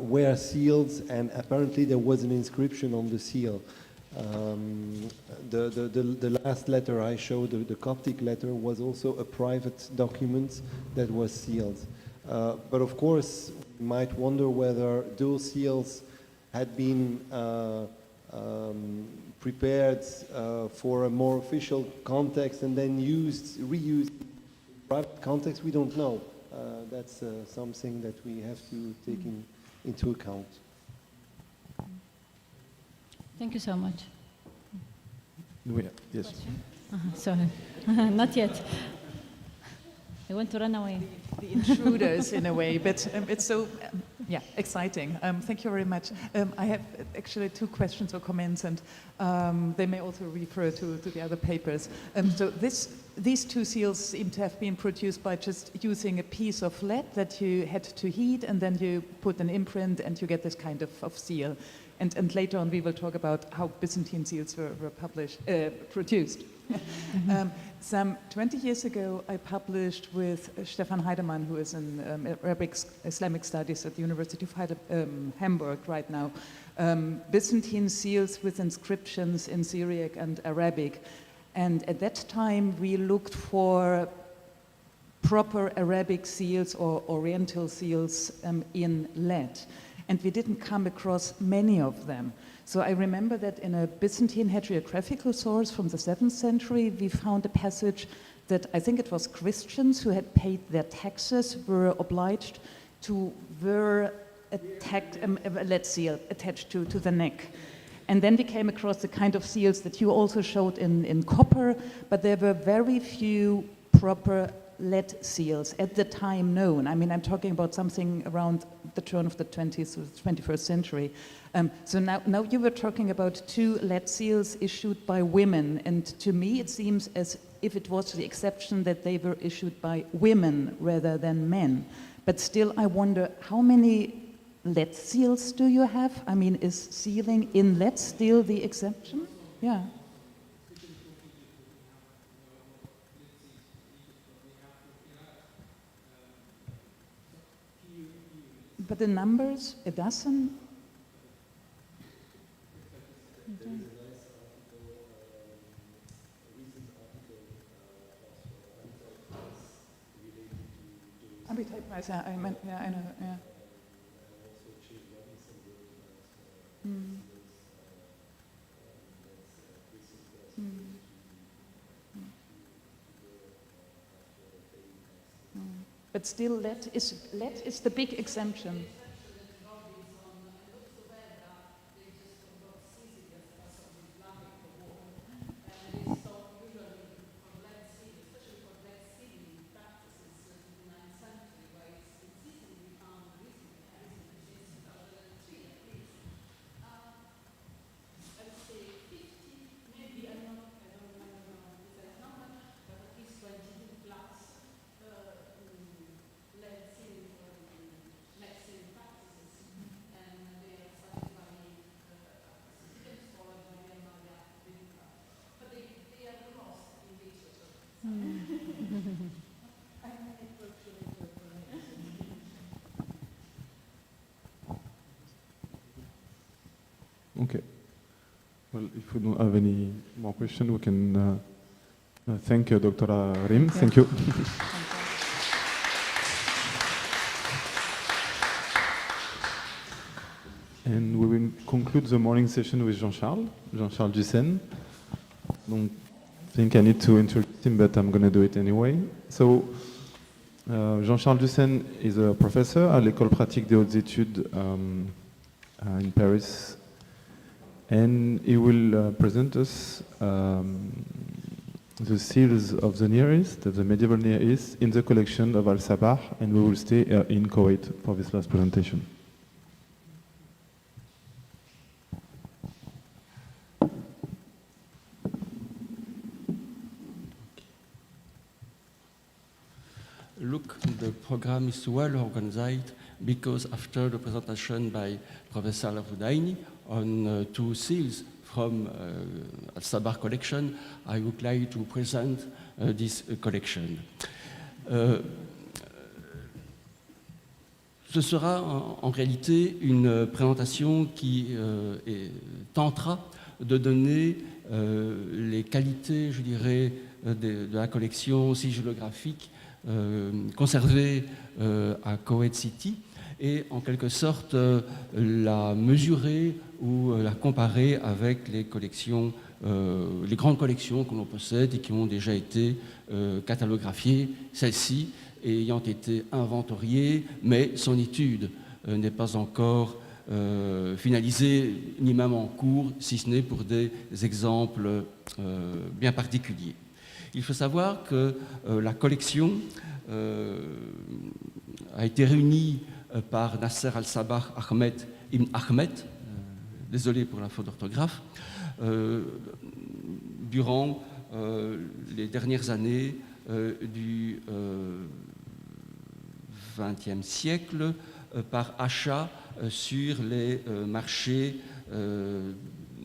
were seals, and apparently there was an inscription on the seal. The last letter I showed, the Coptic letter, was also a private document that was sealed. But of course, you might wonder whether those seals had been prepared for a more official context and then reused in private context. We don't know. That's something that we have to take into account. Thank you so much. Yes. Sorry, not yet. They want to run away. The intruders in a way, but it's so yeah, exciting. Thank you very much. I have actually 2 questions or comments, and they may also refer to the other papers. So these 2 seals seem to have been produced by just using a piece of lead that you had to heat, and then you put an imprint and you get this kind of seal. And later on we will talk about how Byzantine seals were produced. Some 20 years ago, I published with Stefan Heidemann, who is in Arabic Islamic Studies at the University of Hamburg right now, Byzantine seals with inscriptions in Syriac and Arabic. And at that time, we looked for proper Arabic seals or Oriental seals in lead. And we didn't come across many of them. So I remember that in a Byzantine hagiographical source from the 7th century, we found a passage that I think it was Christians who had paid their taxes were obliged to wear a lead seal attached to the neck. And then we came across the kind of seals that you also showed in copper, but there were very few proper lead seals at the time known. I mean, I'm talking about something around the turn of the 20th or 21st century. So now you were talking about 2 lead seals issued by women, and to me it seems as if it was the exception that they were issued by women rather than men. But still, I wonder, how many lead seals do you have? I mean, is sealing in lead still the exception? Yeah. But the numbers, a dozen? I meant, yeah, I know, yeah. But still, lead is the big exemption. Okay. Well, if we don't have any more questions, we can thank Dr. Rim. Yeah. Thank you. And we will conclude the morning session with Jean-Charles Dussen. I think I need to introduce him, but I'm going to do it anyway. So, Jean-Charles Dussen is a professor à l'École pratique des hautes études in Paris. And he will present us the seals of the Near East, the medieval Near East, in the collection of Al-Sabah, and we will stay in Kuwait for this last presentation. Look, the program is well organized because after the presentation by Professor Al-Hudaini on 2 seals from Al-Sabah collection, I would like to present this collection. Ce sera en réalité une présentation qui tentera de donner les qualités, je dirais, de la collection sigillographique conservée à Kuwait City, et en quelque sorte la mesurer ou la comparer avec les collections, les grandes collections que l'on possède et qui ont déjà été catalographiées, celles-ci ayant été inventoriées, mais son étude n'est pas encore finalisée, ni même en cours, si ce n'est pour des exemples bien particuliers. Il faut savoir que la collection a été réuni par Nasser al-Sabah Ahmed ibn Ahmed, désolé pour la faute d'orthographe, durant les dernières années du XXe siècle par achat sur les marchés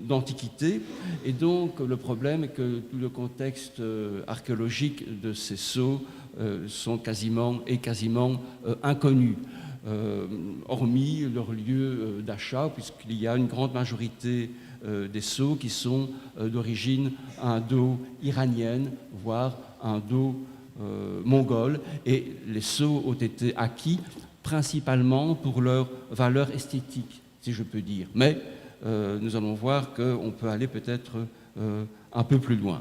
d'antiquité. Et donc le problème est que tout le contexte archéologique de ces sceaux sont quasiment inconnus, hormis leur lieu d'achat, puisqu'il y a une grande majorité des sceaux qui sont d'origine indo-iranienne, voire indo-mongole, et les sceaux ont été acquis principalement pour leur valeur esthétique, si je peux dire. Mais nous allons voir qu'on peut aller peut-être un peu plus loin.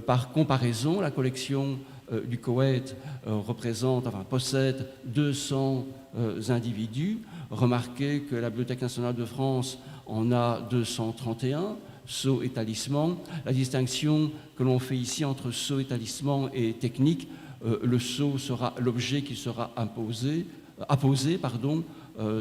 Par comparaison, la collection du Koweït possède 200 individus. Remarquez que la Bibliothèque nationale de France en a 231, sceaux et talismans. La distinction que l'on fait ici entre sceaux et talismans est technique. Le sceau sera l'objet qui sera apposé,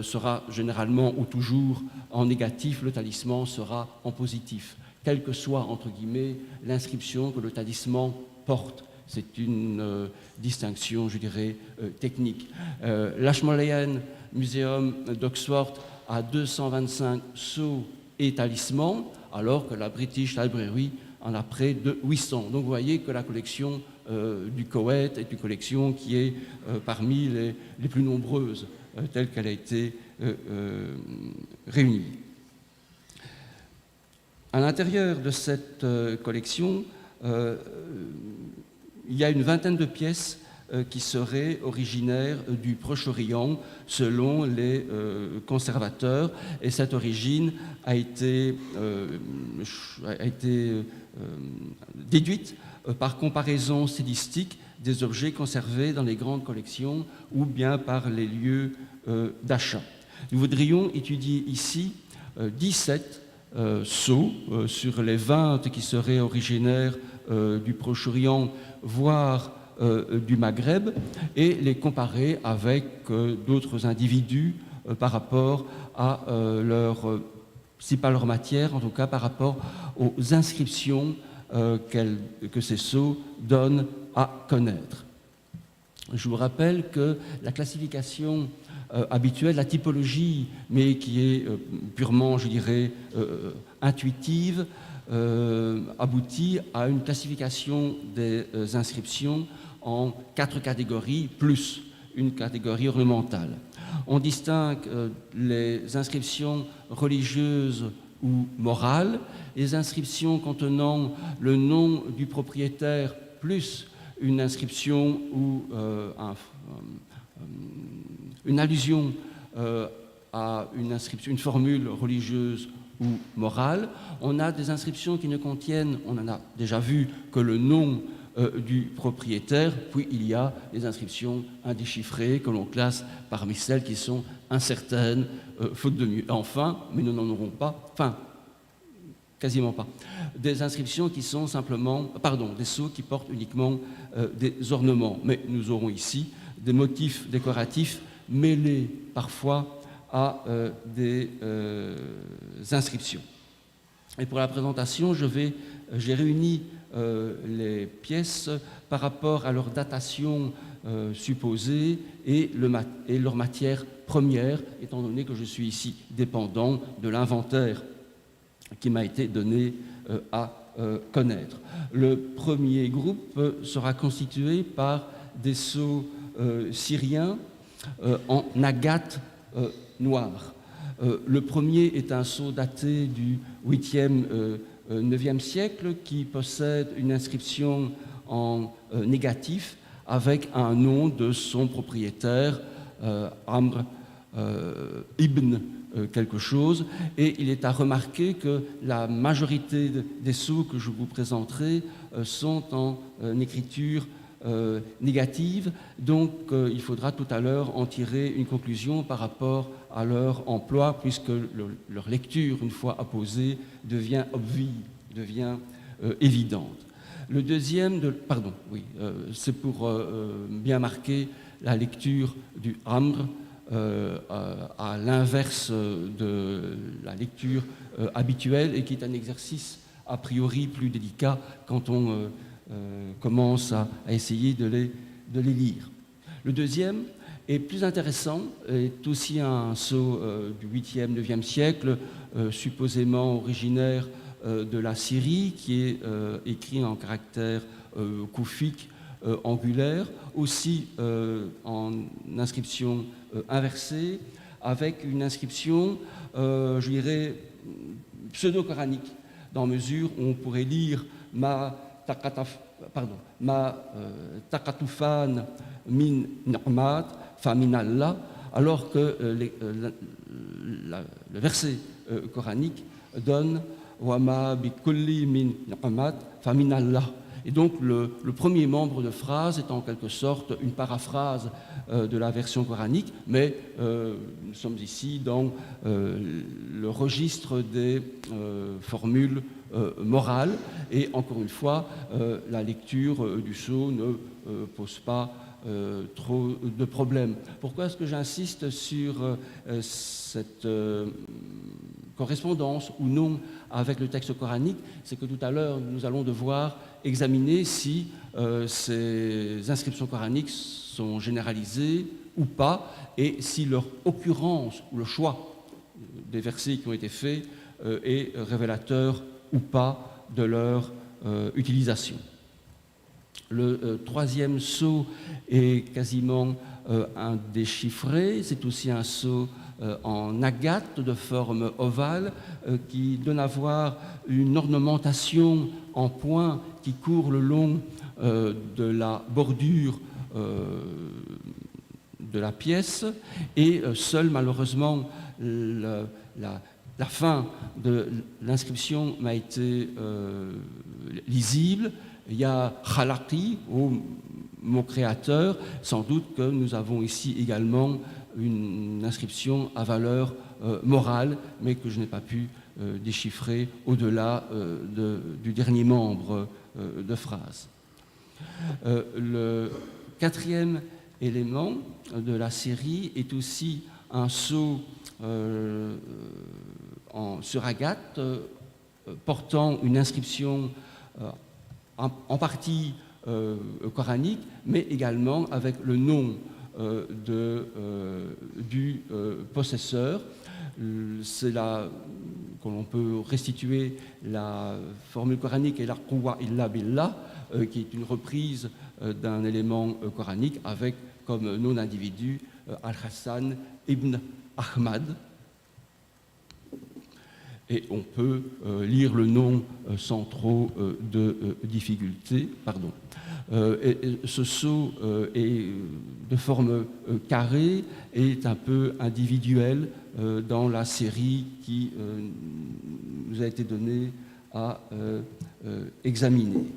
sera généralement ou toujours en négatif, le talisman sera en positif, quelle que soit, entre guillemets, l'inscription que le talisman porte. C'est une distinction, je dirais, technique. L'Ashmolean Museum d'Oxford a 225 sceaux et talismans, alors que la British Library en a près de 800. Donc vous voyez que la collection du Koweït est une collection qui est parmi les plus nombreuses telle qu'elle a été réunie. À l'intérieur de cette collection, il y a une vingtaine de pièces qui seraient originaires du Proche-Orient selon les conservateurs, et cette origine a été déduite par comparaison stylistique des objets conservés dans les grandes collections ou bien par les lieux d'achat. Nous voudrions étudier ici 17 sceaux sur les 20 qui seraient originaires du Proche-Orient, voire du Maghreb, et les comparer avec d'autres individus par rapport à si pas leur matière, en tout cas par rapport aux inscriptions que ces sceaux donnent à connaître. Je vous rappelle que la classification habituelle, la typologie, mais qui est purement, je dirais, intuitive, aboutit à une classification des inscriptions en 4 catégories, plus une catégorie ornementale. On distingue les inscriptions religieuses ou morales, les inscriptions contenant le nom du propriétaire plus une inscription ou une allusion à une formule religieuse ou morale. On a des inscriptions qui ne contiennent, on en a déjà vu, que le nom du propriétaire, puis il y a des inscriptions indéchiffrées que l'on classe parmi celles qui sont incertaines, faute de mieux. Enfin, mais nous n'en aurons pas, quasiment pas, des inscriptions qui sont simplement, des sceaux qui portent uniquement des ornements. Mais nous aurons ici des motifs décoratifs mêlés parfois à des inscriptions. Et pour la présentation, j'ai réuni les pièces par rapport à leur datation supposée et leur matière première, étant donné que je suis ici dépendant de l'inventaire qui m'a été donné à connaître. Le premier groupe sera constitué par des sceaux syriens en agate noire. Le premier est un sceau daté du 8e, 9e siècle qui possède une inscription en négatif avec un nom de son propriétaire, Amr ibn quelque chose, et il est à remarquer que la majorité des sceaux que je vous présenterai sont en écriture négative, donc il faudra tout à l'heure en tirer une conclusion par rapport à leur emploi, puisque leur lecture, une fois apposée, devient évidente. Le deuxième, c'est pour bien marquer la lecture du amr, à l'inverse de la lecture habituelle, et qui est un exercice a priori plus délicat quand on commence à essayer de les lire. Le deuxième est plus intéressant, est aussi un sceau du 8e, 9e siècle, supposément originaire de la Syrie, qui est écrit en caractère koufique angulaire, aussi en inscription inversée, avec une inscription, je dirais, pseudo-coranique, dans mesure où on pourrait lire ma takatufan min ni'mat fa min Allah, alors que le verset coranique donne wama bi kulli min ni'mat fa min Allah. Et donc le premier membre de phrase est en quelque sorte une paraphrase de la version coranique, mais nous sommes ici dans le registre des formules morales, et encore une fois, la lecture du sceau ne pose pas trop de problèmes. Pourquoi est-ce que j'insiste sur cette correspondance ou non avec le texte coranique? C'est que tout à l'heure, nous allons devoir examiner si ces inscriptions coraniques sont généralisées ou pas, et si leur occurrence ou le choix des versets qui ont été faits est révélateur ou pas de leur utilisation. Le troisième sceau est quasiment indéchiffré. C'est aussi un sceau en agate de forme ovale qui donne à voir une ornementation en points qui court le long de la bordure de la pièce, et seul malheureusement la fin de l'inscription m'a été lisible. Il y a khalaqi, au mot créateur. Sans doute que nous avons ici également une inscription à valeur morale, mais que je n'ai pas pu déchiffrer au-delà du dernier membre de phrase. Le quatrième élément de la série est aussi un sceau sur agate portant une inscription en partie coranique, mais également avec le nom du possesseur. C'est là que l'on peut restituer la formule coranique et la quwwa illa billah, qui est une reprise d'un élément coranique avec comme nom d'individu Al-Hassan ibn Ahmad. Et on peut lire le nom sans trop de difficulté. Ce sceau est de forme carrée et est un peu individuel dans la série qui nous a été donnée à examiner.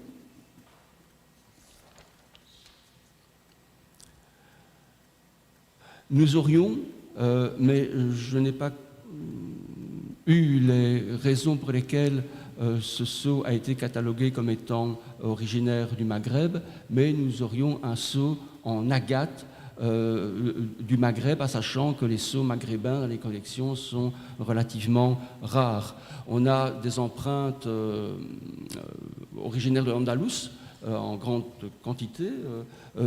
Nous aurions, mais je n'ai pas eu les raisons pour lesquelles ce sceau a été catalogué comme étant originaire du Maghreb, mais nous aurions un sceau en agate du Maghreb, sachant que les sceaux maghrébins dans les collections sont relativement rares. On a des empreintes originaires de l'Andalous en grande quantité,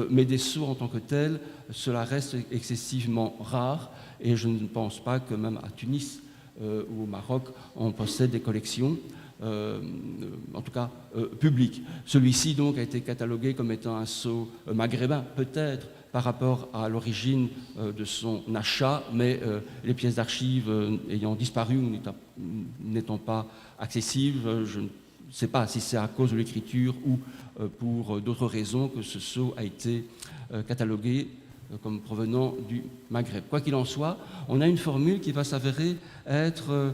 mais des sceaux en tant que tels, cela reste excessivement rare, et je ne pense pas que même à Tunis ou au Maroc, on possède des collections, en tout cas publiques. Celui-ci donc a été catalogué comme étant un sceau maghrébin, peut-être par rapport à l'origine de son achat, mais les pièces d'archives ayant disparu ou n'étant pas accessibles, je ne sais pas si c'est à cause de l'écriture ou pour d'autres raisons que ce sceau a été catalogué comme provenant du Maghreb. Quoi qu'il en soit, on a une formule qui va s'avérer être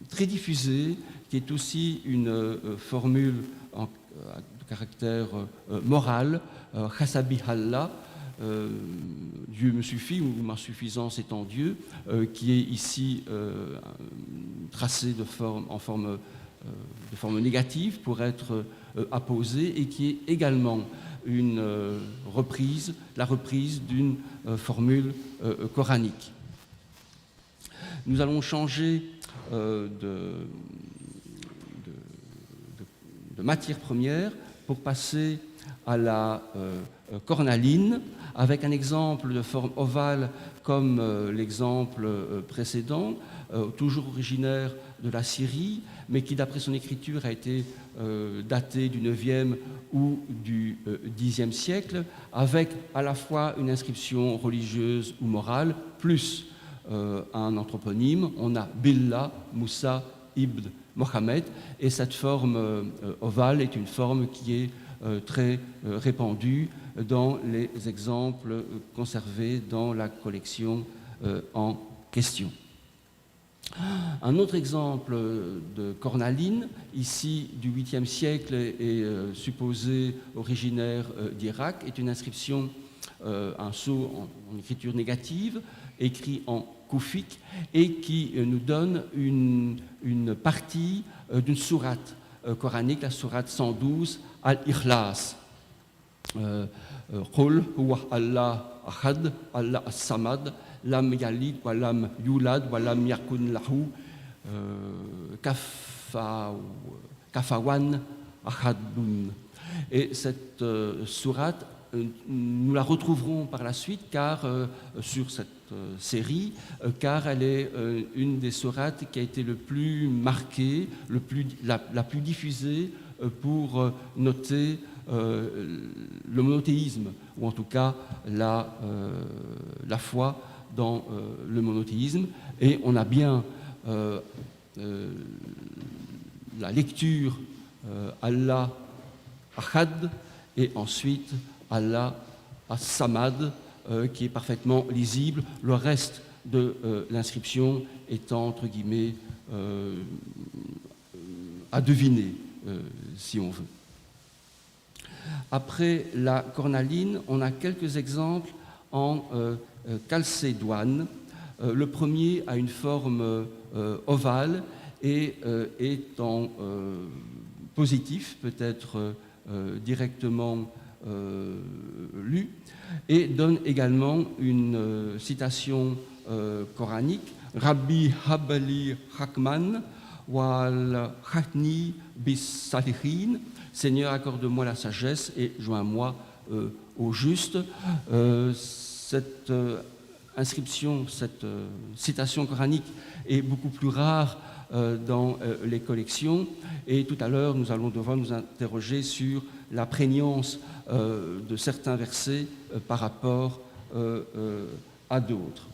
très diffusée, qui est aussi une formule de caractère moral, Khasabi Allah, Dieu me suffit, ou ma suffisance étant Dieu, qui est ici tracé en forme de forme négative pour être apposée et qui est également une la reprise d'une formule coranique. Nous allons changer de matière première pour passer à la cornaline, avec un exemple de forme ovale comme l'exemple précédent, toujours originaire de la Syrie, mais qui, d'après son écriture, a été daté du 9e ou du 10e siècle, avec à la fois une inscription religieuse ou morale, plus un anthroponyme. On a Billah, Moussa, Ibn, Mohammed, et cette forme ovale est une forme qui est très répandue dans les exemples conservés dans la collection en question. Un autre exemple de cornaline, ici du 8e siècle et supposé originaire d'Irak, est une inscription, un sceau en écriture négative, écrit en koufique, et qui nous donne une partie d'une sourate coranique, la sourate 112, Al-Ikhlas. Qul huwa Allah ahad, Allah as-samad, lam yalid wa lam yulad wa lam yakun lahu kafawan ahadun. Et cette sourate, nous la retrouverons par la suite sur cette série, car elle est une des sourates qui a été le plus marquée, la plus diffusée pour noter le monothéisme, ou en tout cas la foi dans le monothéisme. Et on a bien la lecture Allah Ahad et ensuite Allah As-Samad qui est parfaitement lisible, le reste de l'inscription étant entre guillemets à deviner si on veut. Après la cornaline, on a quelques exemples en chalcédoine. Le premier a une forme ovale et est en positif, peut-être directement lu, et donne également une citation coranique, Rabbi Habali Hakman wal Hakni bis Salihin, Seigneur, accorde-moi la sagesse et joins-moi au juste. Cette inscription, cette citation coranique est beaucoup plus rare dans les collections, et tout à l'heure nous allons devoir nous interroger sur la prégnance de certains versets par rapport à d'autres.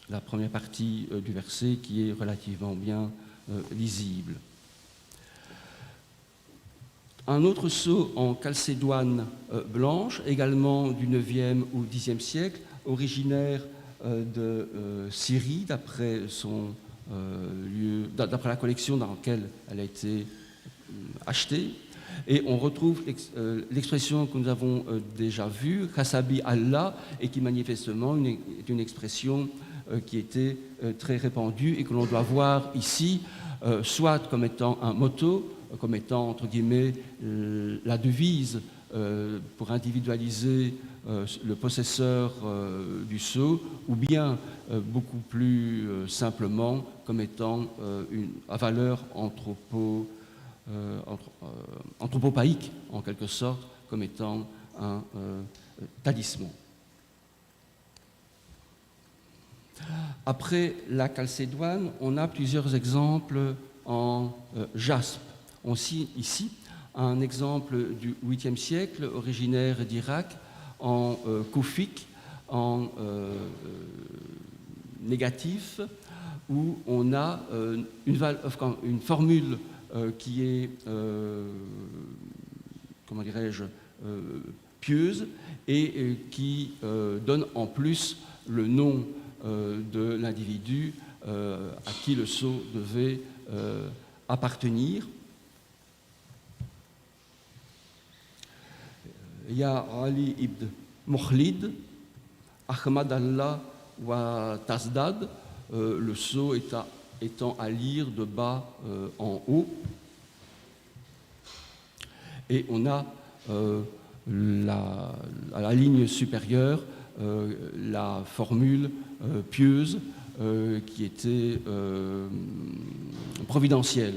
La première partie du verset qui est relativement bien lisible. Un autre sceau en chalcédoine blanche, également du 9e ou 10e siècle, originaire de Syrie, d'après la collection dans laquelle elle a été achetée. Et on retrouve l'expression que nous avons déjà vue, Khasabi Allah, et qui manifestement est une expression qui était très répandue et que l'on doit voir ici, soit comme étant un motto, comme étant, entre guillemets, la devise pour individualiser le possesseur du sceau, ou bien beaucoup plus simplement comme étant à valeur anthropopaïque, en quelque sorte, comme étant un talisman. Après la chalcédoine, on a plusieurs exemples en jaspe. On cite ici un exemple du 8e siècle, originaire d'Irak, en koufique, en négatif, où on a une formule qui est, comment dirais-je, pieuse, et qui donne en plus le nom de l'individu à qui le sceau devait appartenir. Ya Ali ibn Mokhlid, Ahmad Allah wa Tazdad, le sceau est à étant à lire de bas en haut. Et on a à la ligne supérieure la formule pieuse qui était providentielle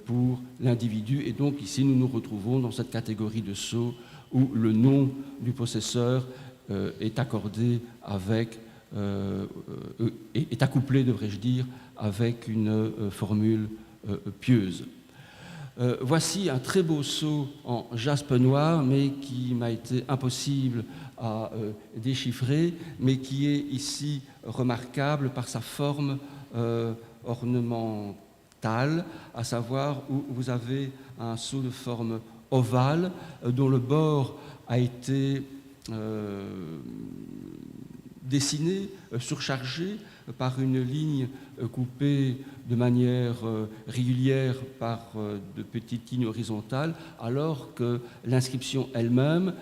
pour l'individu. Et donc ici, nous nous retrouvons dans cette catégorie de sceaux où le nom du possesseur est accordé avec, est accouplé, devrais-je dire, avec une formule pieuse. Voici un très beau sceau en jaspe noir, mais qui m'a été impossible à déchiffrer, mais qui est ici remarquable par sa forme ornementale, à savoir où vous avez un sceau de forme ovale dont le bord a été dessiné, surchargé par une ligne coupée de manière régulière par de petites lignes horizontales, alors que l'inscription elle-même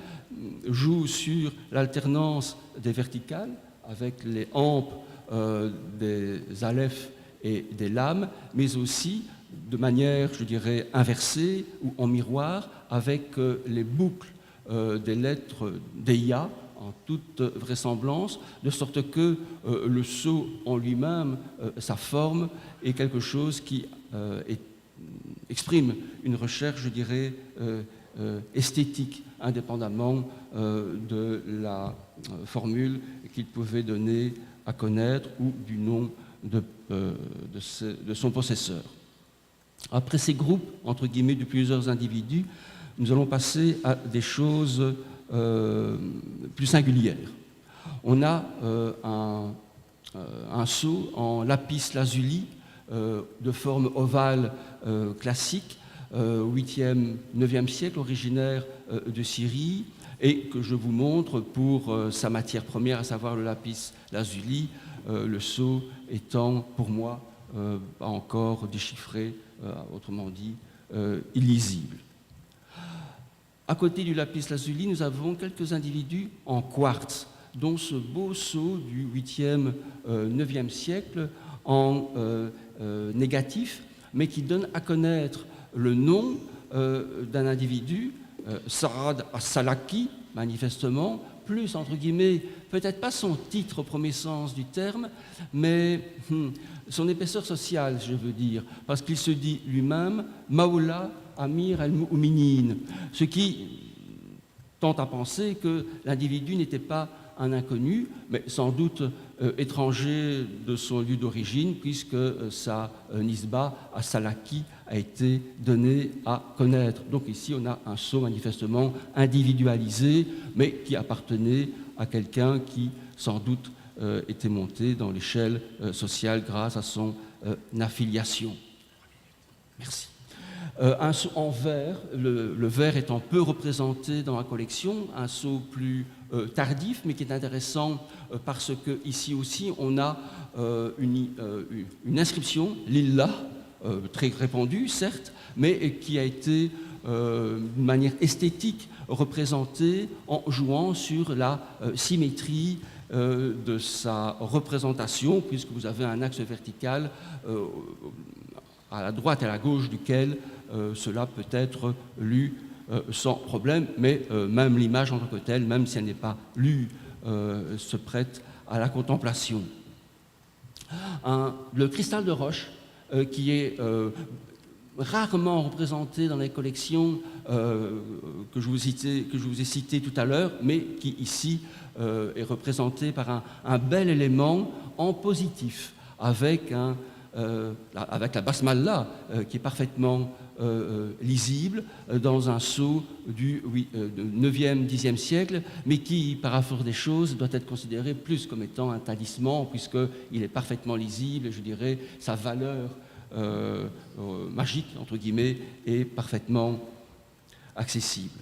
joue sur l'alternance des verticales avec les hampes des alephes et des lames, mais aussi de manière, je dirais, inversée ou en miroir avec les boucles des lettres des ya en toute vraisemblance, de sorte que le sceau en lui-même, sa forme, est quelque chose qui exprime une recherche, je dirais, esthétique, indépendamment de la formule qu'il pouvait donner à connaître ou du nom de son possesseur. Après ces groupes, entre guillemets, de plusieurs individus, nous allons passer à des choses plus singulières. On a un sceau en lapis lazuli de forme ovale classique, 8e, 9e siècle, originaire de Syrie, et que je vous montre pour sa matière première, à savoir le lapis lazuli, le sceau étant pour moi pas encore déchiffré, autrement dit illisible. À côté du lapis lazuli, nous avons quelques individus en quartz, dont ce beau sceau du 8e, 9e siècle en négatif, mais qui donne à connaître le nom d'un individu, Saad as-Salaki, manifestement, plus, entre guillemets, peut-être pas son titre au premier sens du terme, mais son épaisseur sociale, je veux dire, parce qu'il se dit lui-même Maoula Amir al-Mu'minin, ce qui tente à penser que l'individu n'était pas un inconnu, mais sans doute étranger de son lieu d'origine, puisque sa nisba à Salaki a été donnée à connaître. Donc ici, on a un sceau manifestement individualisé, mais qui appartenait à quelqu'un qui, sans doute, était monté dans l'échelle sociale grâce à son affiliation. Merci. Un sceau en verre, le verre étant peu représenté dans la collection, un sceau plus tardif, mais qui est intéressant parce que ici aussi on a une inscription, lillah, très répandue certes, mais qui a été d'une manière esthétique représentée en jouant sur la symétrie de sa représentation, puisque vous avez un axe vertical à la droite et à la gauche duquel cela peut être lu sans problème, mais même l'image en tant que telle, même si elle n'est pas lue, se prête à la contemplation. Le cristal de roche, qui est rarement représenté dans les collections que je vous ai citées tout à l'heure, mais qui ici est représenté par un bel élément en positif, avec la basmala qui est parfaitement lisible dans un sceau du 9e, 10e siècle, mais qui, par la force des choses, doit être considéré plus comme étant un talisman, puisqu'il est parfaitement lisible, et je dirais sa valeur magique, entre guillemets, est parfaitement accessible.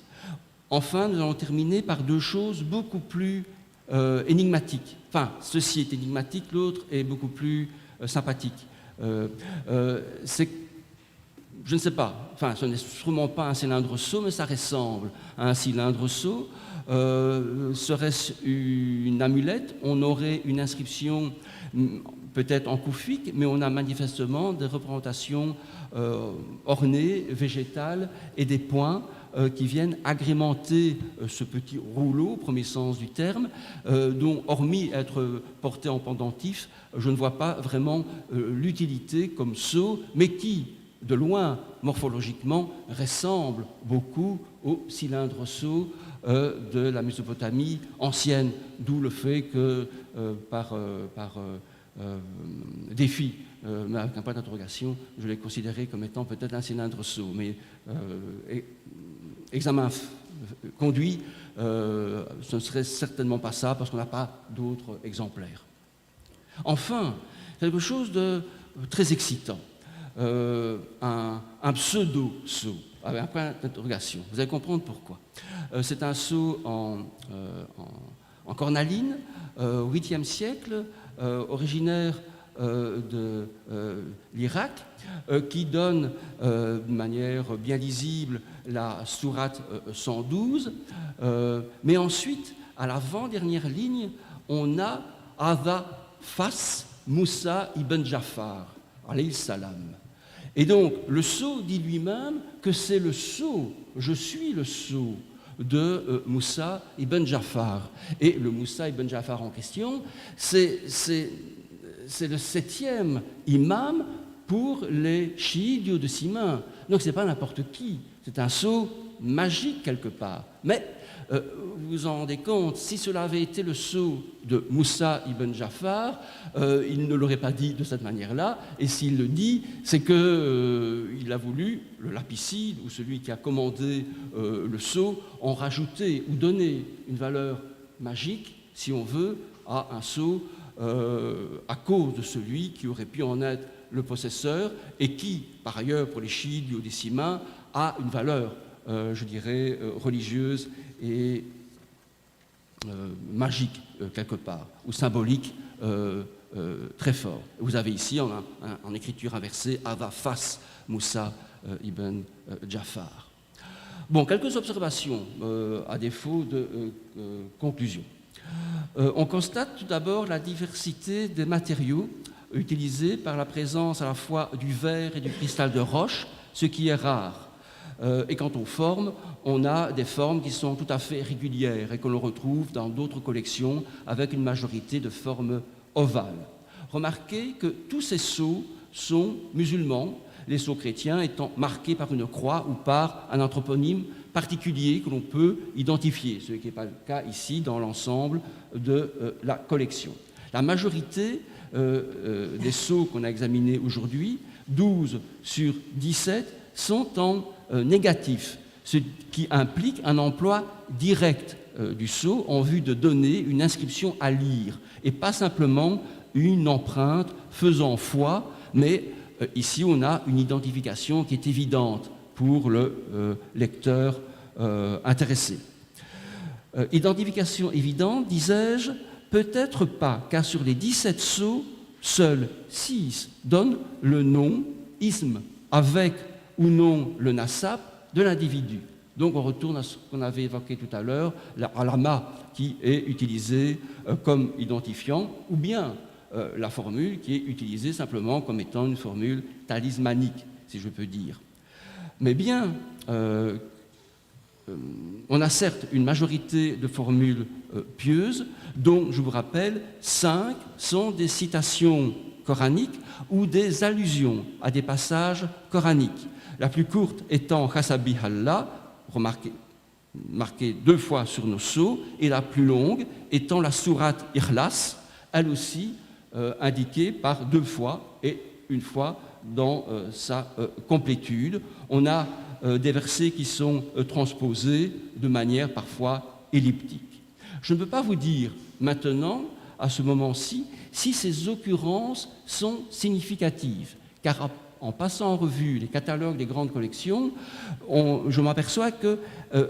Enfin, nous allons terminer par deux choses beaucoup plus énigmatiques. Enfin, ceci est énigmatique, l'autre est beaucoup plus sympathique. C'est je ne sais pas, enfin ce n'est sûrement pas un cylindre seau, mais ça ressemble à un cylindre seau. Serait-ce une amulette? On aurait une inscription peut-être en koufique, mais on a manifestement des représentations ornées, végétales et des points qui viennent agrémenter ce petit rouleau, au premier sens du terme, dont, hormis être porté en pendentif, je ne vois pas vraiment l'utilité comme sceau, mais qui, de loin, morphologiquement, ressemble beaucoup au cylindre seau de la Mésopotamie ancienne, d'où le fait que, par défi, mais avec un point d'interrogation, je l'ai considéré comme étant peut-être un cylindre seau, mais examen conduit, ce ne serait certainement pas ça, parce qu'on n'a pas d'autres exemplaires. Enfin, quelque chose de très excitant, un pseudo-sceau, avec un point d'interrogation. Vous allez comprendre pourquoi. C'est un sceau en cornaline, au 8e siècle, originaire de l'Irak, qui donne de manière bien lisible la sourate 112, mais ensuite, à l'avant-dernière ligne, on a Hadha Fas Moussa ibn Jafar, alayhi salam. Et donc, le sceau dit lui-même que c'est le sceau, je suis le sceau de Moussa ibn Jafar. Et le Moussa ibn Jafar en question, c'est le 7e imam pour les chiites du Haut-de-Simain. Donc, ce n'est pas n'importe qui, c'est un sceau magique quelque part. Mais vous vous en rendez compte, si cela avait été le sceau de Moussa ibn Jafar, il ne l'aurait pas dit de cette manière-là, et s'il le dit, c'est qu'il a voulu, le lapicide ou celui qui a commandé le sceau, en rajouter ou donner une valeur magique, si on veut, à un sceau à cause de celui qui aurait pu en être le possesseur et qui, par ailleurs, pour les chiites du Haut-des-Simains, a une valeur, je dirais, religieuse et magique quelque part, ou symbolique très fort. Vous avez ici en écriture inversée Hadha Fas Moussa ibn Jafar. Bon, quelques observations à défaut de conclusion. On constate tout d'abord la diversité des matériaux utilisés par la présence à la fois du verre et du cristal de roche, ce qui est rare. Et quant aux formes, on a des formes qui sont tout à fait régulières et que l'on retrouve dans d'autres collections avec une majorité de formes ovales. Remarquez que tous ces sceaux sont musulmans, les sceaux chrétiens étant marqués par une croix ou par un anthroponyme particulier que l'on peut identifier, ce qui n'est pas le cas ici dans l'ensemble de la collection. La majorité des sceaux qu'on a examinés aujourd'hui, 12 sur 17, sont en négatif, ce qui implique un emploi direct du sceau en vue de donner une inscription à lire et pas simplement une empreinte faisant foi, mais ici on a une identification qui est évidente pour le lecteur intéressé. Identification évidente, disais-je, peut-être pas, car sur les 17 sceaux, seuls 6 donnent le nom, isme, avec ou non le nasab de l'individu. Donc on retourne à ce qu'on avait évoqué tout à l'heure, la alama qui est utilisée comme identifiant, ou bien la formule qui est utilisée simplement comme étant une formule talismanique, si je peux dire. Mais bien, on a certes une majorité de formules pieuses, dont, je vous rappelle, 5 sont des citations coraniques ou des allusions à des passages coraniques. La plus courte étant Khasabi Allah, marquée 2 fois sur nos sceaux, et la plus longue étant la sourate Ikhlas, elle aussi indiquée par 2 fois et 1 fois dans sa complétude. On a des versets qui sont transposés de manière parfois elliptique. Je ne peux pas vous dire maintenant, à ce moment-ci, si ces occurrences sont significatives, car en passant en revue les catalogues des grandes collections, je m'aperçois que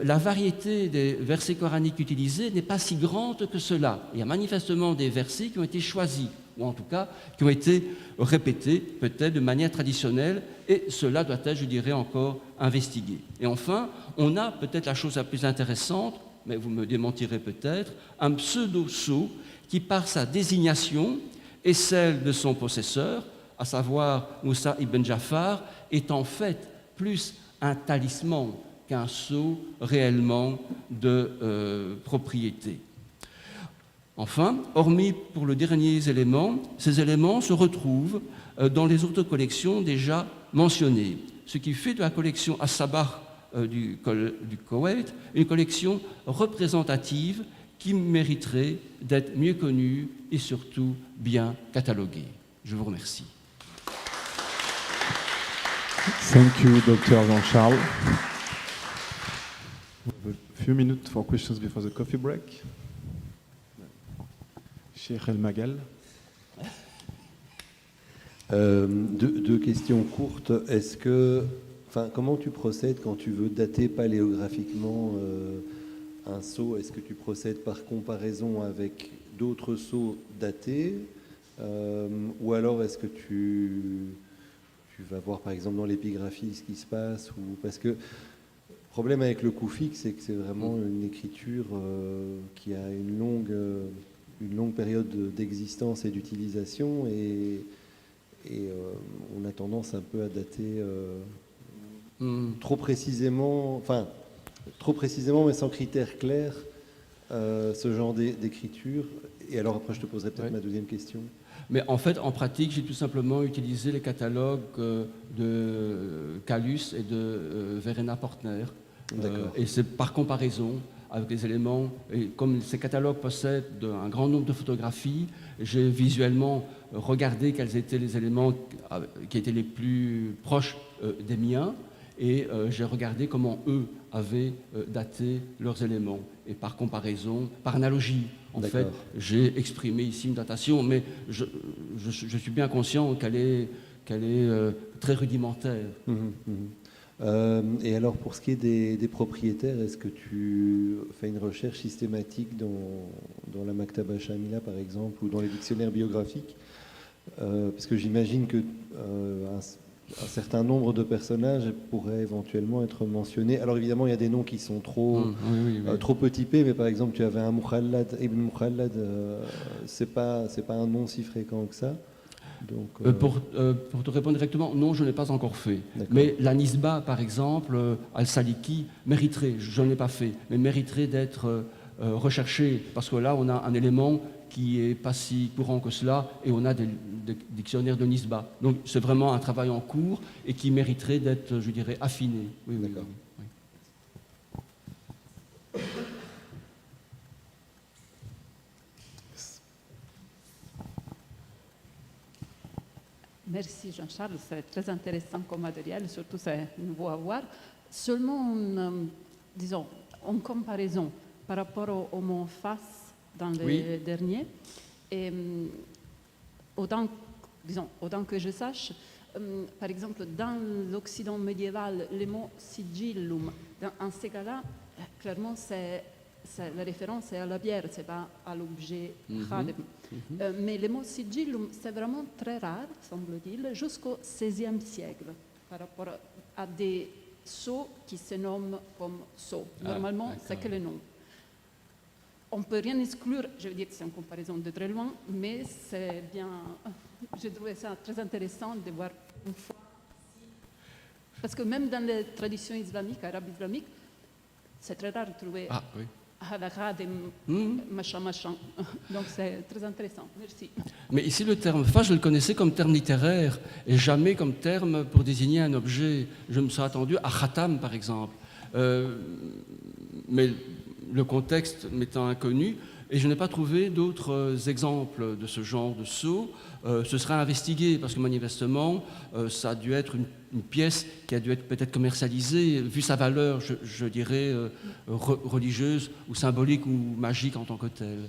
la variété des versets coraniques utilisés n'est pas si grande que cela. Il y a manifestement des versets qui ont été choisis, ou en tout cas qui ont été répétés peut-être de manière traditionnelle, et cela doit être, je dirais, encore investigué. Et enfin, on a peut-être la chose la plus intéressante, mais vous me démentirez peut-être, un pseudo-sceau qui, par sa désignation et celle de son possesseur, à savoir Moussa ibn Jafar, est en fait plus un talisman qu'un sceau réellement de propriété. Enfin, hormis pour le dernier élément, ces éléments se retrouvent dans les autres collections déjà mentionnées, ce qui fait de la collection As-Sabah du Koweït une collection représentative qui mériterait d'être mieux connue et surtout bien cataloguée. Je vous remercie. Thank you, Dr. Jean-Charles. We have a few minutes for questions before the coffee break. Cheikh El Magal. Deux questions courtes. Comment tu procèdes quand tu veux dater paléographiquement un sceau? Est-ce que tu procèdes par comparaison avec d'autres sceaux datés, ou alors est-ce que tu vas voir par exemple dans l'épigraphie ce qui se passe, ou parce que le problème avec le Koufique, c'est que c'est vraiment une écriture qui a une longue période d'existence et d'utilisation, et on a tendance un peu à dater trop précisément mais sans critères clairs ce genre d'écriture. Et alors après je te poserai peut-être ma deuxième question. Mais en fait, en pratique, j'ai tout simplement utilisé les catalogues de Callus et de Verena Portner. Et c'est par comparaison avec les éléments, et comme ces catalogues possèdent un grand nombre de photographies, j'ai visuellement regardé quels étaient les éléments qui étaient les plus proches des miens, et j'ai regardé comment eux avaient daté leurs éléments. Et par comparaison, par analogie, en fait, j'ai exprimé ici une datation, mais je suis bien conscient qu'elle est très rudimentaire. Et alors, pour ce qui est des propriétaires, est-ce que tu fais une recherche systématique dans la Maktaba Shamila, par exemple, ou dans les dictionnaires biographiques? Parce que j'imagine que un certain nombre de personnages pourraient éventuellement être mentionnés. Alors évidemment, il y a des noms qui sont trop peu typés, mais par exemple, tu avais un Mukhallad, Ibn Mukhallad, c'est pas un nom si fréquent que ça. Donc, pour te répondre directement, non, je ne l'ai pas encore fait. Mais la Nisba, par exemple, Al-Saliki, mériterait, je ne l'ai pas fait, mais mériterait d'être recherché, parce que là, on a un élément qui n'est pas si courant que cela, et on a des dictionnaires de Nisba. Donc c'est vraiment un travail en cours et qui mériterait d'être, je dirais, affiné. Oui, d'accord. Oui. Merci Jean-Charles, c'est très intéressant comme matériel, surtout c'est nouveau à voir. Seulement, disons, en comparaison par rapport au mot face dans les derniers, et autant que je sache, par exemple, dans l'Occident médiéval, le mot sigillum, dans ces cas-là, clairement, la référence est à la bière, ce n'est pas à l'objet khadem. Mais le mot sigillum, c'est vraiment très rare, semble-t-il, jusqu'au XVIe siècle, par rapport à des sceaux qui se nomment comme sceaux. Normalement, c'est que le nom. On ne peut rien exclure, je veux dire que c'est une comparaison de très loin, mais c'est bien. J'ai trouvé ça très intéressant de voir une fois. Parce que même dans les traditions islamiques, arabes islamiques, c'est très rare de trouver machin. Donc c'est très intéressant. Merci. Mais ici, le terme fa, je le connaissais comme terme littéraire et jamais comme terme pour désigner un objet. Je me serais attendu à khatam, par exemple. Mais le contexte m'étant inconnu, et je n'ai pas trouvé d'autres exemples de ce genre de sceau. Ce sera investigué, parce que manifestement, ça a dû être une pièce qui a dû être peut-être commercialisée, vu sa valeur, je dirais, religieuse ou symbolique ou magique en tant que telle.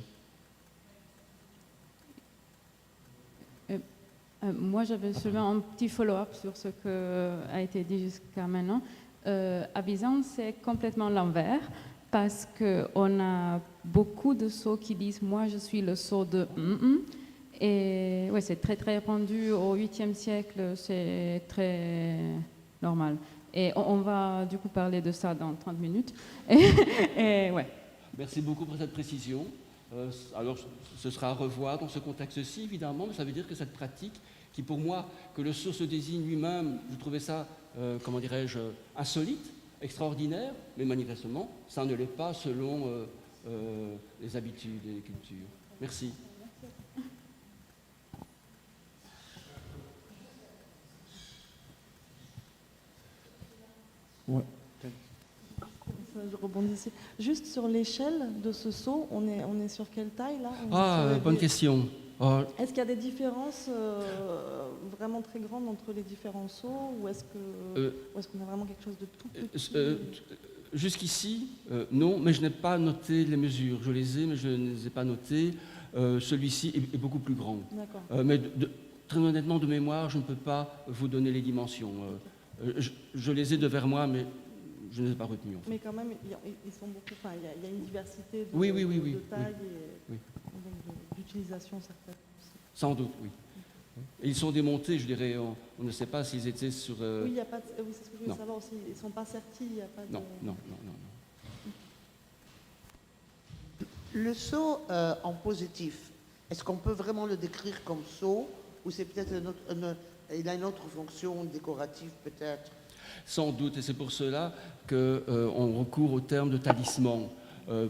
Moi, j'avais seulement un petit follow-up sur ce qui a été dit jusqu'à maintenant. À Byzance, c'est complètement l'envers, parce qu'on a beaucoup de sceaux qui disent « moi, je suis le sceau de ». Et ouais, c'est très très répandu au 8e siècle, c'est très normal. Et on va du coup parler de ça dans 30 minutes. Et ouais. Merci beaucoup pour cette précision. Alors, ce sera à revoir dans ce contexte-ci, évidemment, mais ça veut dire que cette pratique, qui pour moi, que le sceau se désigne lui-même, je trouvais ça, comment dirais-je, insolite, extraordinaire, mais manifestement, ça ne l'est pas selon les habitudes et les cultures. Merci. Ouais. Je rebondissais. Juste sur l'échelle de ce seau, on est sur quelle taille là? Bonne question. Est-ce qu'il y a des différences vraiment très grandes entre les différents seaux, ou est-ce qu'on a vraiment quelque chose de tout petit? Jusqu'ici, non, mais je n'ai pas noté les mesures. Je les ai, mais je ne les ai pas notées. Celui-ci est beaucoup plus grand. Mais très honnêtement, de mémoire, je ne peux pas vous donner les dimensions. Je les ai devers moi, mais je ne les ai pas retenus. En fait. Mais quand même, ils sont beaucoup. Enfin, il y a une diversité de, oui, de tailles et d'utilisation certaines. Sans doute, oui. Et ils sont démontés, je dirais. On ne sait pas s'ils étaient sur. Oui, il n'y a pas. Oui, c'est ce que je voulais savoir aussi. Ils ne sont pas sertis. Il n'y a pas de. Non. Le sceau en positif, est-ce qu'on peut vraiment le décrire comme sceau, ou c'est peut-être il a une autre fonction décorative peut-être? Sans doute, et c'est pour cela qu'on recourt au terme de talisman.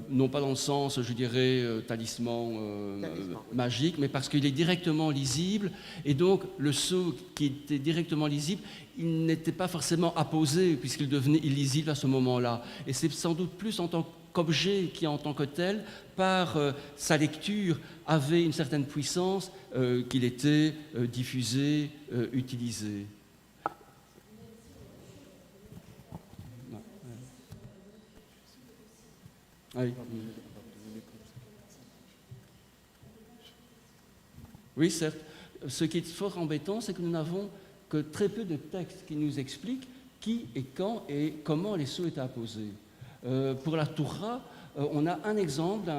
Non pas dans le sens, je dirais, talisman magique, mais parce qu'il est directement lisible, et donc le sceau qui était directement lisible, il n'était pas forcément apposé, puisqu'il devenait illisible à ce moment-là. Et c'est sans doute plus en tant qu'objet qui, en tant que tel, par sa lecture, avait une certaine puissance qu'il était diffusé, utilisé. Oui, certes. Ce qui est fort embêtant, c'est que nous n'avons que très peu de textes qui nous expliquent qui et quand et comment les sceaux étaient apposés. Pour la tourra, on a un exemple,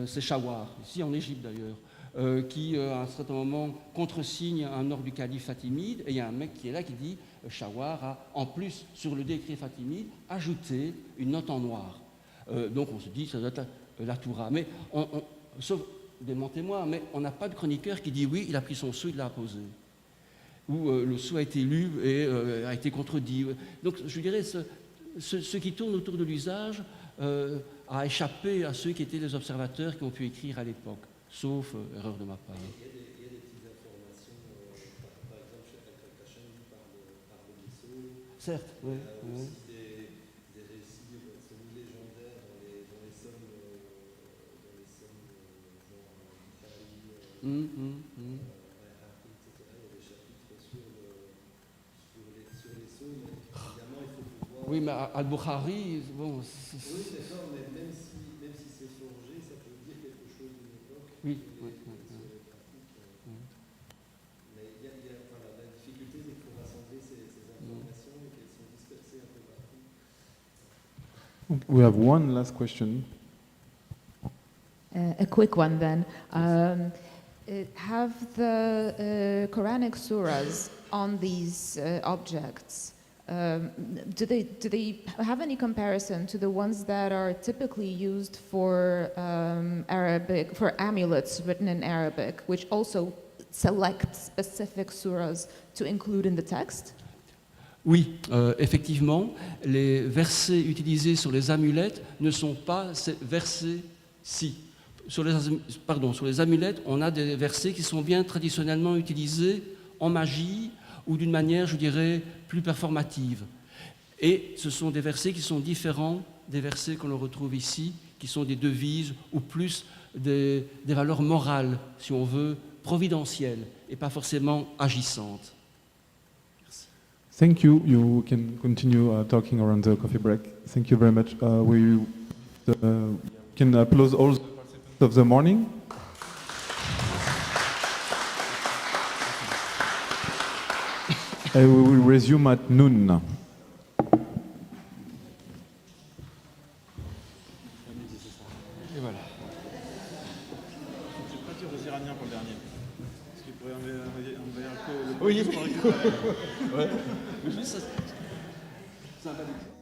c'est Shawar, ici en Égypte d'ailleurs, qui à un certain moment contresigne un ordre du calife fatimide, et il y a un mec qui est là qui dit Shawar a, en plus, sur le décret fatimide, ajouté une note en noir. Donc on se dit ça doit être la tourra. Mais sauf démentez-moi, mais on n'a pas de chroniqueur qui dit oui, il a pris son sceau, il l'a apposé. Ou le sceau a été lu et a été contredit. Donc je dirais ce qui tourne autour de l'usage a échappé à ceux qui étaient les observateurs qui ont pu écrire à l'époque, sauf erreur de ma part. Il y a des petites informations, par exemple, chez Al-Kashani parle de sceaux. Certes, oui. Aussi des récits semi-légendaires dans les sommes genre Italie, oui, mais Al-Bukhari, bon... Oui, d'accord, mais même si c'est forgé, ça peut dire quelque chose d'une époque. Oui. Mais la difficulté, c'est qu'il faut rassembler ces informations et qu'elles sont dispersées un peu partout. We have one last question. A quick one then. Have the Quranic surahs on these objects, do they have any comparison to the ones that are typically used for Arabic, for amulets written in Arabic, which also select specific surahs to include in the text? Oui, effectivement, les versets utilisés sur les amulettes ne sont pas ces versets-ci. Sur les amulettes, on a des versets qui sont bien traditionnellement utilisés en magie ou d'une manière, je dirais, plus performative. Et ce sont des versets qui sont différents des versets que l'on retrouve ici, qui sont des devises ou plus des valeurs morales, si on veut, providentielles et pas forcément agissantes. Merci. Thank you. You can continue talking around the coffee break. Thank you very much. We can applause all the participants of the morning. And we will resume at noon. Et voilà. Je vais pas dire aux Iraniens pour le dernier. Ouais, on va un peu le Oui. pour récupérer. Ouais. Juste, ça, sympathique.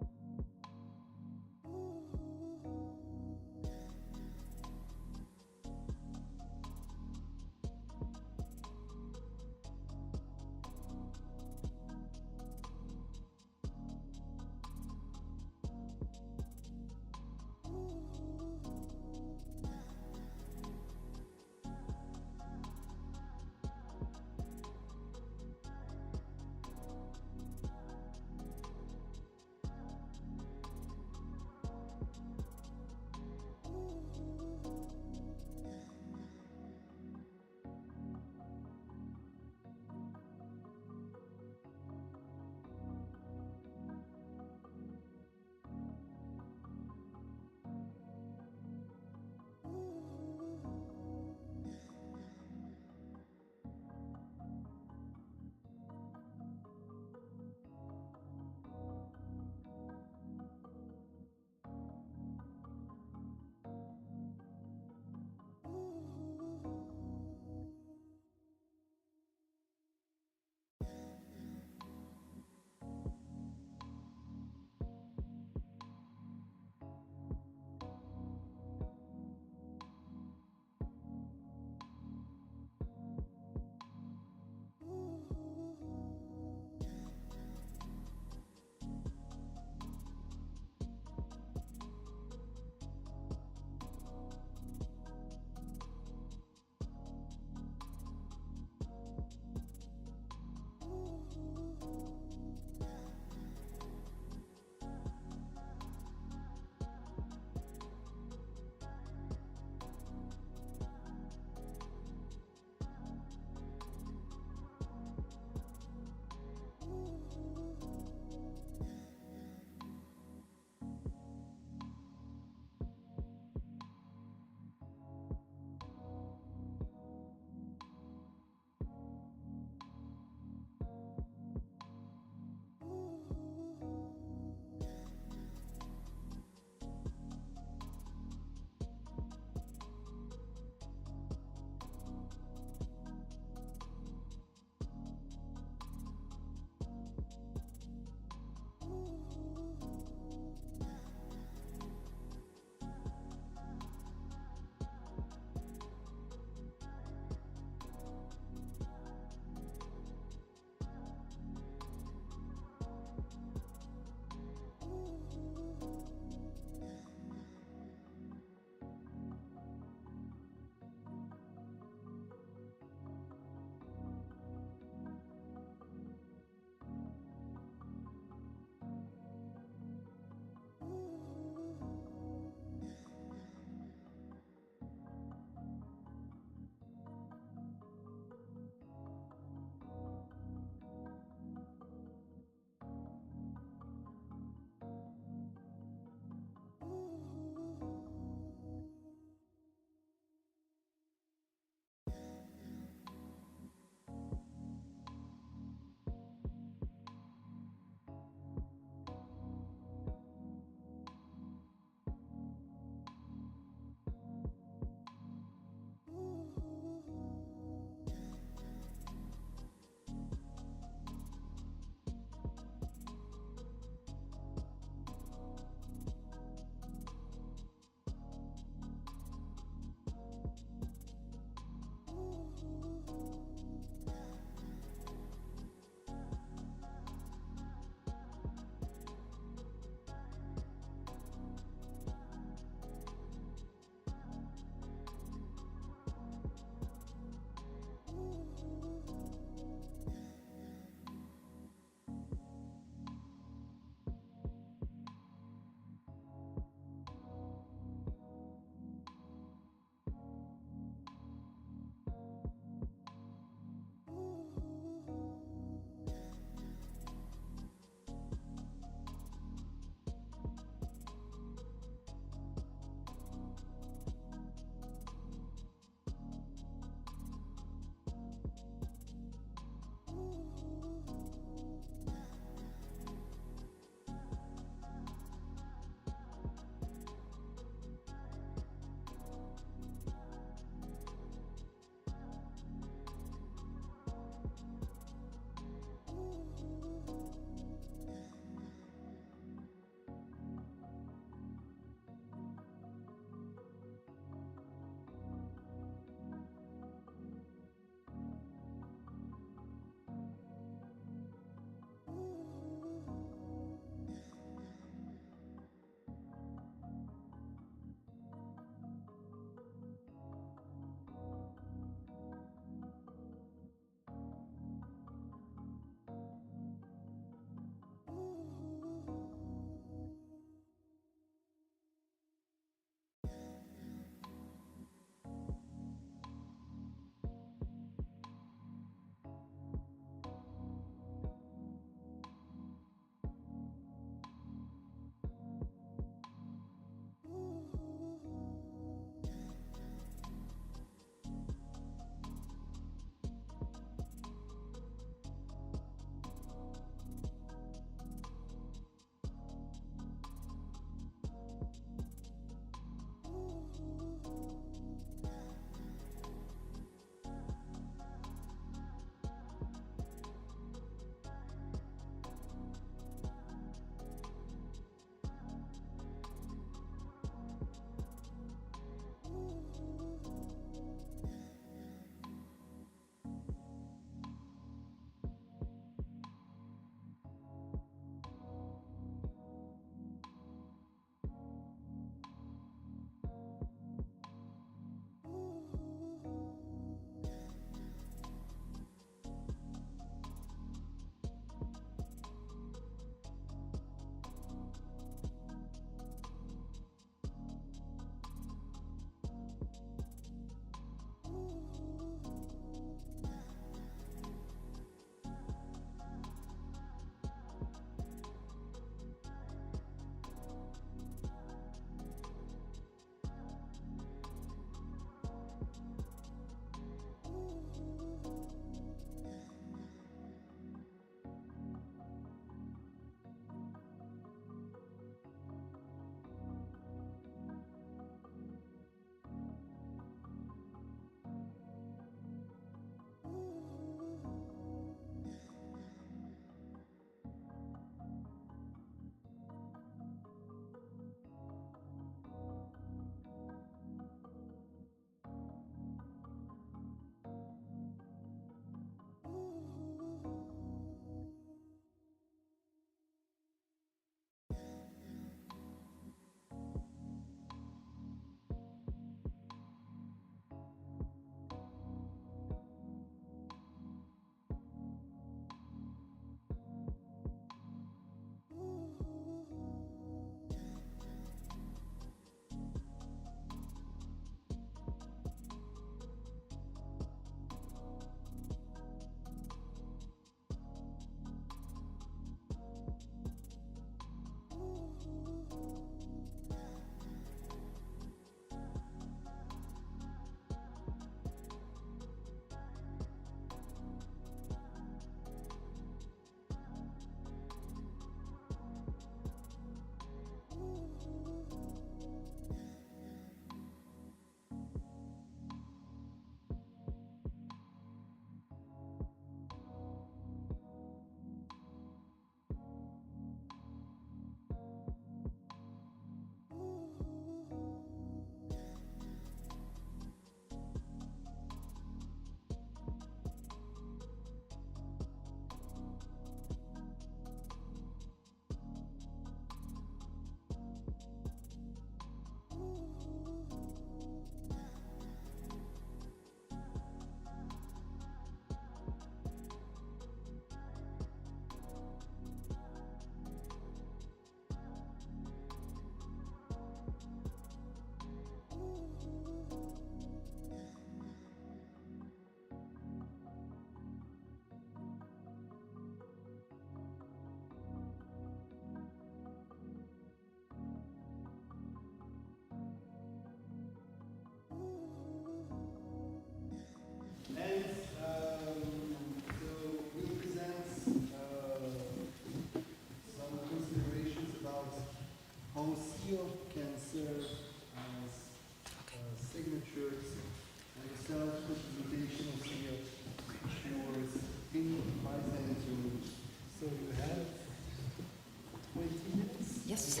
Yes.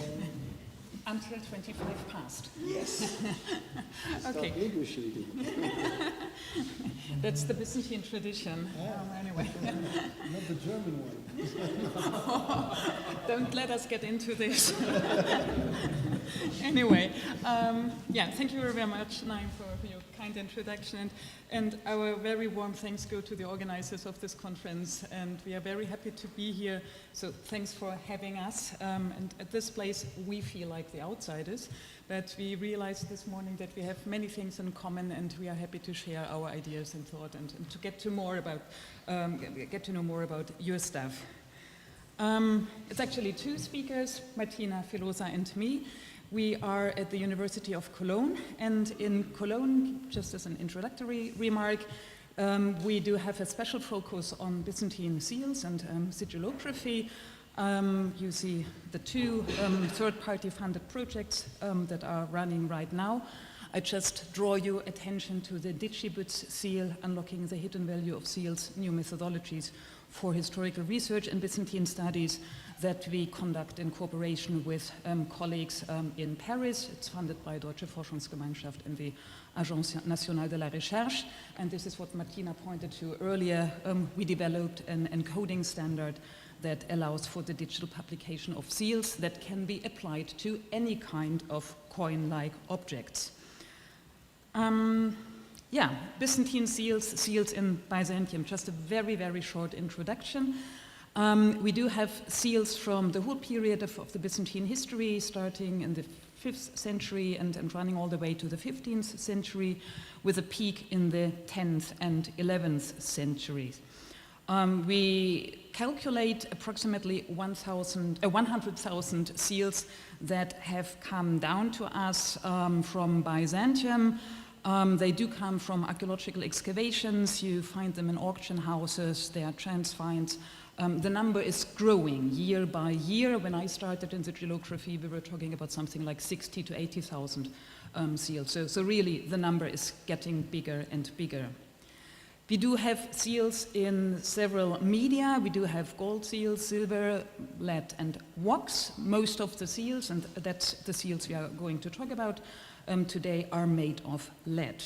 Until 25 past. Yes. Okay. Start negotiating. That's the Byzantine tradition. Anyway. Not the German one. Don't let us get into this. Anyway, yeah, thank you very much, Naim, for your kind introduction. And our very warm thanks go to the organizers of this conference. And we are very happy to be here. So thanks for having us. And at this place, we feel like the outsiders. But we realized this morning that we have many things in common, and we are happy to share our ideas and thought and to get to know more about your stuff. It's actually two speakers, Martina Filosa and me. We are at the University of Cologne, and in Cologne, just as an introductory remark, we do have a special focus on Byzantine seals and sigillography. You see the two third-party funded projects that are running right now. I just draw your attention to the Digibus seal, Unlocking the Hidden Value of Seals, New Methodologies for Historical Research and Byzantine Studies, that we conduct in cooperation with colleagues in Paris. It's funded by Deutsche Forschungsgemeinschaft and the Agence Nationale de la Recherche. And this is what Martina pointed to earlier. We developed an encoding standard that allows for the digital publication of seals that can be applied to any kind of coin-like objects. Yeah, Byzantine seals in Byzantium, just a very, very short introduction. We do have seals from the whole period of the Byzantine history, starting in the 5th century and running all the way to the 15th century, with a peak in the 10th and 11th centuries. We calculate approximately 100,000 seals that have come down to us from Byzantium. They do come from archaeological excavations. You find them in auction houses. They are transfinds. The number is growing year by year. When I started in sigillography, we were talking about something like 60 to 80,000 seals. So really, the number is getting bigger and bigger. We do have seals in several media. We do have gold seals, silver, lead, and wax. Most of the seals, and that's the seals we are going to talk about today, are made of lead.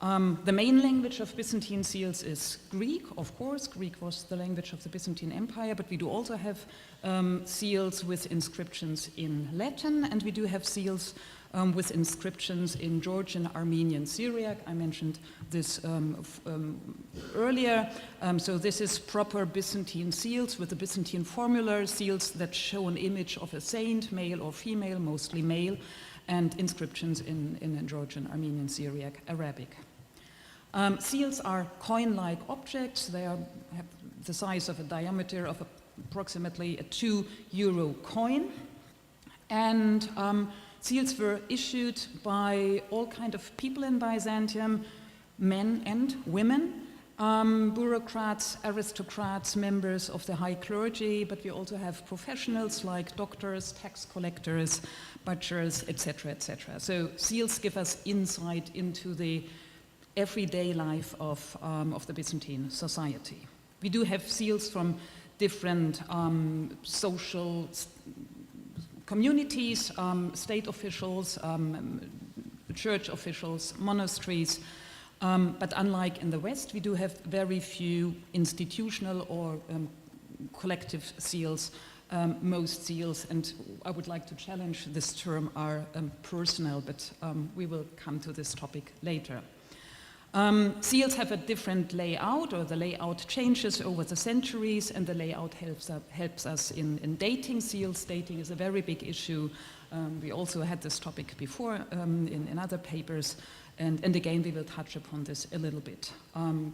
The main language of Byzantine seals is Greek, of course. Greek was the language of the Byzantine Empire, but we do also have seals with inscriptions in Latin, and we do have seals with inscriptions in Georgian, Armenian, Syriac. I mentioned this earlier. So this is proper Byzantine seals with the Byzantine formula, seals that show an image of a saint, male or female, mostly male, and inscriptions in Georgian, Armenian, Syriac, Arabic. Seals are coin-like objects. They have the size of a diameter of approximately a €2 coin. And seals were issued by all kinds of people in Byzantium, men and women, bureaucrats, aristocrats, members of the high clergy, but we also have professionals like doctors, tax collectors, butchers, etc., etc. So seals give us insight into the everyday life of the Byzantine society. We do have seals from different social communities, state officials, church officials, monasteries, but unlike in the West, we do have very few institutional or collective seals. Most seals, and I would like to challenge this term, are personal, but we will come to this topic later. Seals have a different layout, or the layout changes over the centuries, and the layout helps us in dating seals. Dating is a very big issue. We also had this topic before in other papers, and again we will touch upon this a little bit.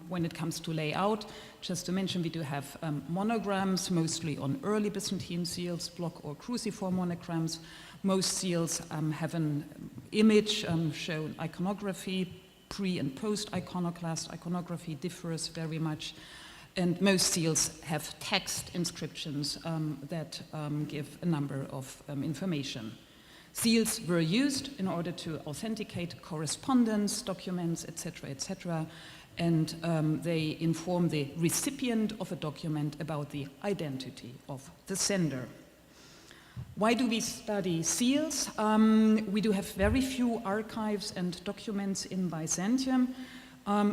When it comes to layout, just to mention, we do have monograms, mostly on early Byzantine seals, block or cruciform monograms. Most seals have an image, shown iconography. Pre- and post-iconoclast iconography differs very much, and most seals have text inscriptions that give a number of information. Seals were used in order to authenticate correspondence, documents, etc., etc., and they inform the recipient of a document about the identity of the sender. Why do we study seals? We do have very few archives and documents in Byzantium.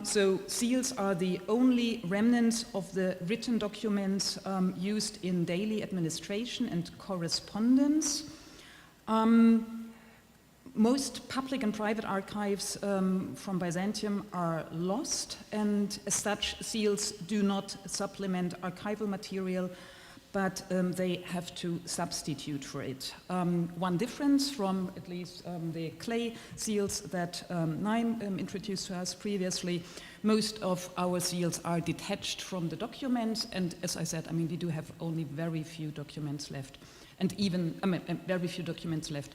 So seals are the only remnants of the written documents used in daily administration and correspondence. Most public and private archives from Byzantium are lost, and as such, seals do not supplement archival material, but they have to substitute for it. One difference from at least the clay seals that Naim introduced to us previously, most of our seals are detached from the documents, and as I said, I mean, we do have only very few documents left, and even very few documents left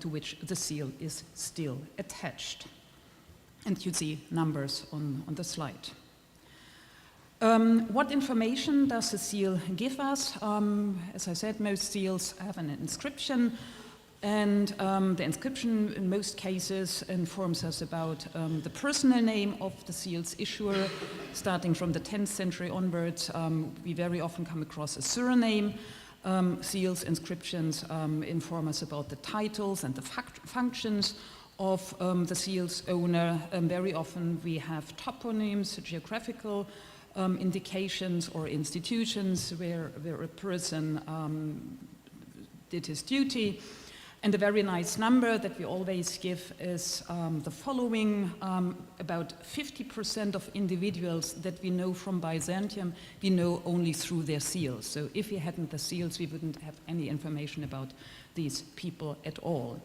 to which the seal is still attached. And you see numbers on the slide. What information does the seal give us? As I said, most seals have an inscription, and the inscription in most cases informs us about the personal name of the seal's issuer. Starting from the 10th century onwards, we very often come across a surname. Seals, inscriptions inform us about the titles and the functions of the seal's owner. Very often we have toponyms, geographical indications or institutions where a person did his duty. And a very nice number that we always give is the following. About 50% of individuals that we know from Byzantium, we know only through their seals. So if we hadn't the seals, we wouldn't have any information about these people at all.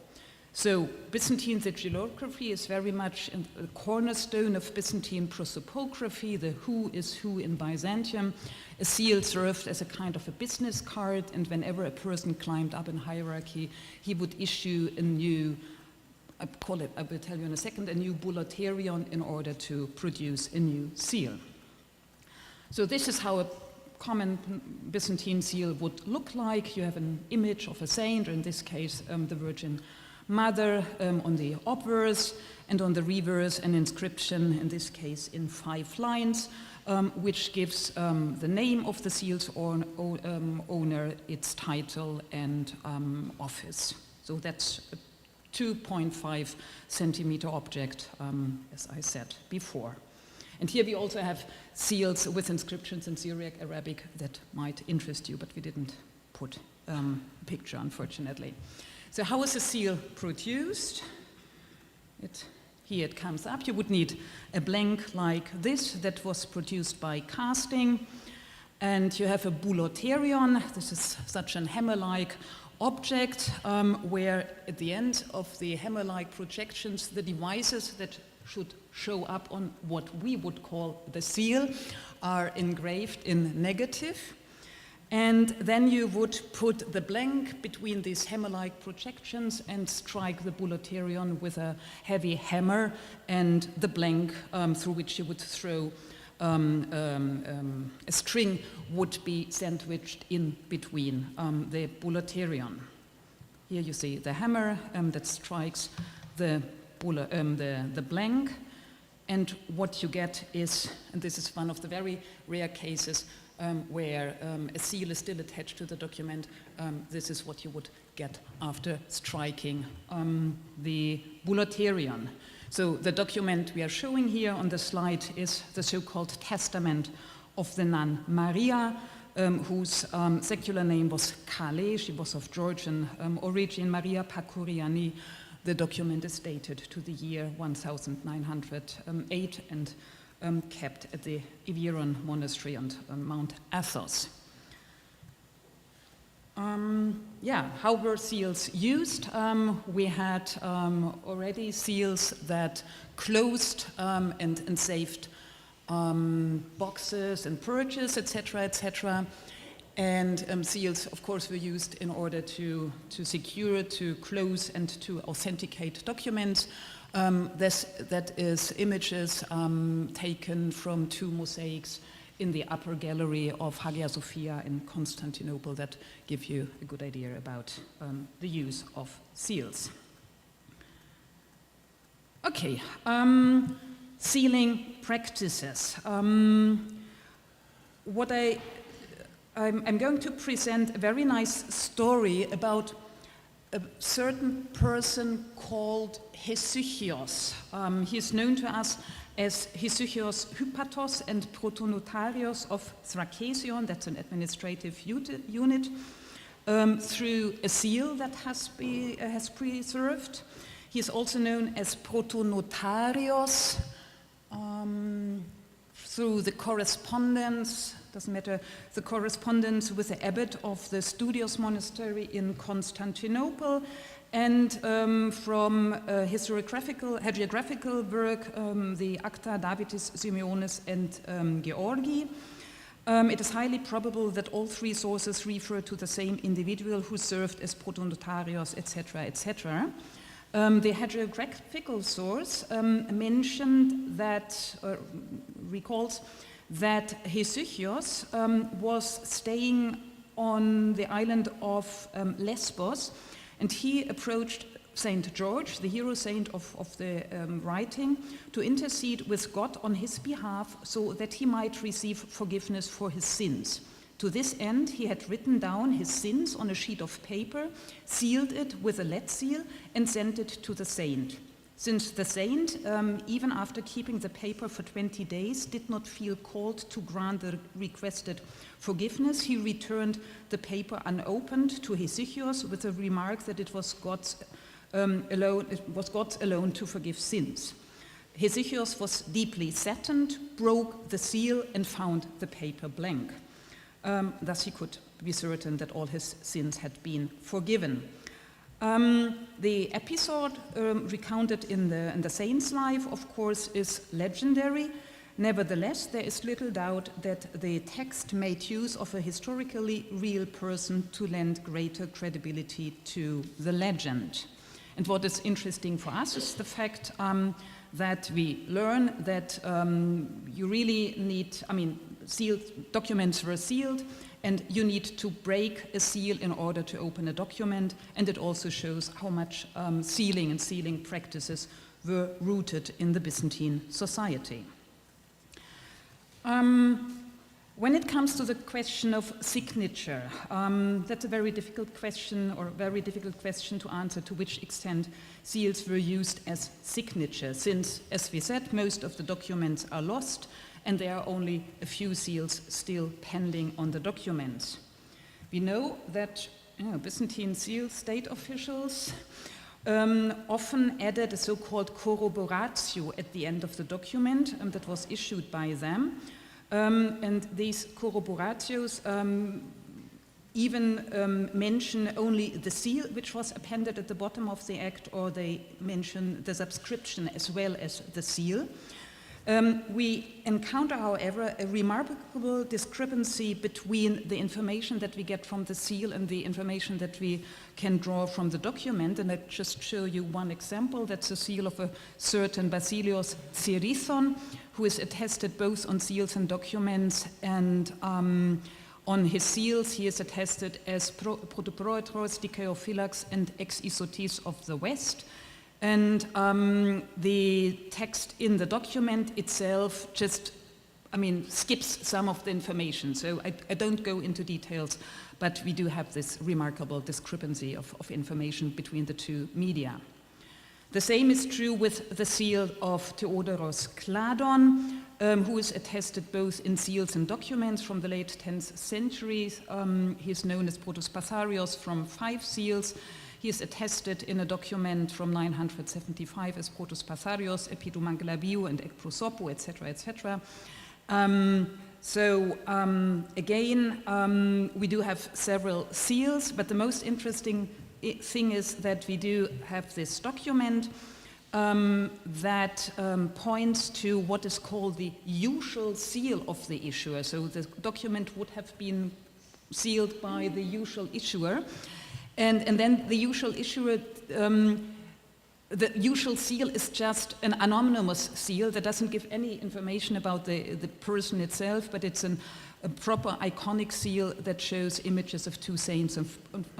So Byzantine sigillography is very much a cornerstone of Byzantine prosopography, the who is who in Byzantium. A seal served as a kind of a business card, and whenever a person climbed up in hierarchy, he would issue a new, I will tell you in a second, a new bullaterion in order to produce a new seal. So this is how a common Byzantine seal would look like. You have an image of a saint, or in this case, the Virgin Mother on the obverse, and on the reverse an inscription, in this case in 5 lines, which gives the name of the seal's owner, its title and office. So that's a 2.5 centimeter object, as I said before. And here we also have seals with inscriptions in Syriac, Arabic that might interest you, but we didn't put a picture, unfortunately. So how is a seal produced? Here it comes up. You would need a blank like this that was produced by casting. And you have a bullaterion. This is such an hammer-like object where at the end of the hammer-like projections, the devices that should show up on what we would call the seal are engraved in negative. And then you would put the blank between these hammer-like projections and strike the bullaterion with a heavy hammer, and the blank through which you would throw a string would be sandwiched in between the bullaterion. Here you see the hammer that strikes the blank, and what you get is, and this is one of the very rare cases where a seal is still attached to the document, this is what you would get after striking the bullaterion. So the document we are showing here on the slide is the so-called Testament of the nun Maria, whose secular name was Kale. She was of Georgian origin, Maria Pakuriani. The document is dated to the year 1908 and kept at the Iveron Monastery on Mount Athos. How were seals used? We had already seals that closed and saved boxes and purges, etc., etc. And seals, of course, were used in order to secure, to close, and to authenticate documents. That is images taken from 2 mosaics in the upper gallery of Hagia Sophia in Constantinople that give you a good idea about the use of seals. Okay, sealing practices. What I I'm going to present a very nice story about a certain person called Hesychios. He is known to us as Hesychios Hypatos and Protonotarios of Thrakesion, that's an administrative unit, through a seal that has preserved. He is also known as Protonotarios through the correspondence, doesn't matter, the correspondence with the abbot of the Studios monastery in Constantinople, and from his hagiographical work, the Acta Davidis, Simeonis, and Georgi. It is highly probable that all three sources refer to the same individual who served as protonotarios, etc., etc. The hagiographical source mentioned that, recalls that Hesychios was staying on the island of Lesbos, and he approached Saint George, the hero saint of the writing, to intercede with God on his behalf so that he might receive forgiveness for his sins. To this end, he had written down his sins on a sheet of paper, sealed it with a lead seal, and sent it to the saint. Since the saint, even after keeping the paper for 20 days, did not feel called to grant the requested forgiveness, he returned the paper unopened to Hesychios with the remark that it was God's alone to forgive sins. Hesychios was deeply saddened, broke the seal, and found the paper blank. Thus he could be certain that all his sins had been forgiven. The episode recounted in the saint's life, of course, is legendary. Nevertheless, there is little doubt that the text made use of a historically real person to lend greater credibility to the legend. And what is interesting for us is the fact that we learn that you really need, sealed documents were sealed, and you need to break a seal in order to open a document, and it also shows how much sealing and sealing practices were rooted in the Byzantine society. When it comes to the question of signature, that's a very difficult question, or a very difficult question to answer, to which extent seals were used as signature, since, as we said, most of the documents are lost, and there are only a few seals still pending on the documents. We know that Byzantine seal state officials often added a so-called corroboratio at the end of the document that was issued by them. And these corroboratios even mention only the seal which was appended at the bottom of the act, or they mention the subscription as well as the seal. We encounter, however, a remarkable discrepancy between the information that we get from the seal and the information that we can draw from the document. And I'll just show you one example. That's a seal of a certain Basilios Cerithon, who is attested both on seals and documents, and on his seals he is attested as Protoproetros, Dikaiophylax, and Ex-Isotis of the West. And the text in the document itself just, skips some of the information. So I don't go into details, but we do have this remarkable discrepancy of information between the two media. The same is true with the seal of Theodoros Kladon, who is attested both in seals and documents from the late 10th century. He is known as Protos Passarios from 5 seals. He is attested in a document from 975 as Protos Passarios, Epidumangalabiou, and Ekprosopo, etc., etc. Again, we do have several seals, but the most interesting thing is that we do have this document that points to what is called the usual seal of the issuer. So the document would have been sealed by the usual issuer. And then the usual issuer, the usual seal is just an anonymous seal that doesn't give any information about the person itself, but it's a proper iconic seal that shows images of 2 saints on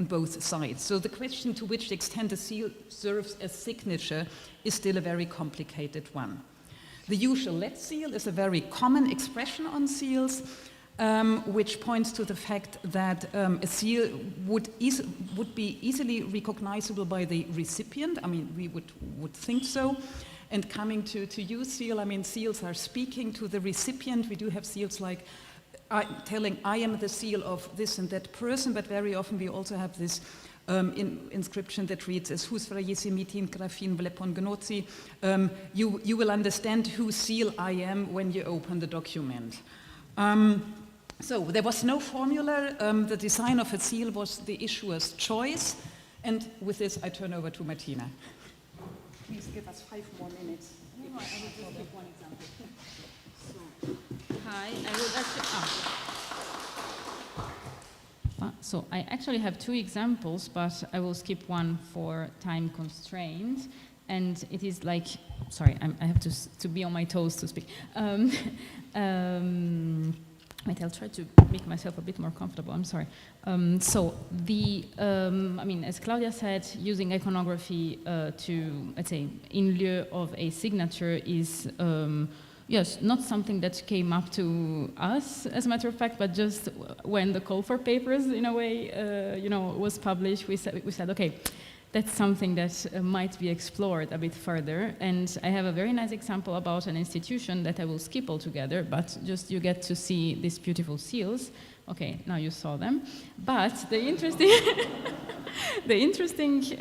both sides. So the question to which extent a seal serves as signature is still a very complicated one. The usual lead seal is a very common expression on seals. which points to the fact that a seal would be easily recognizable by the recipient. I mean, we would think so. And coming to you, seal, I mean, seals are speaking to the recipient. We do have seals like telling, I am the seal of this and that person, but very often we also have this inscription that reads as Hus Frayesimitin Grafin Vlepon Gnotzi. You will understand whose seal I am when you open the document. So there was no formula. The design of a seal was the issuer's choice. And with this, I turn over to Martina. Please give us 5 more minutes. I will just give one example. Hi, I will actually. So I actually have 2 examples, but I will skip one for time constraint. And it is like, sorry, I have to be on my toes to speak. Wait, I'll try to make myself a bit more comfortable. I'm sorry. So I mean, as Claudia said, using iconography to, let's say, in lieu of a signature is, yes, not something that came up to us, as a matter of fact, but just when the call for papers, in a way, was published, we said, okay, that's something that might be explored a bit further. And I have a very nice example about an institution that I will skip altogether, but just you get to see these beautiful seals. Okay, now you saw them. But the interesting,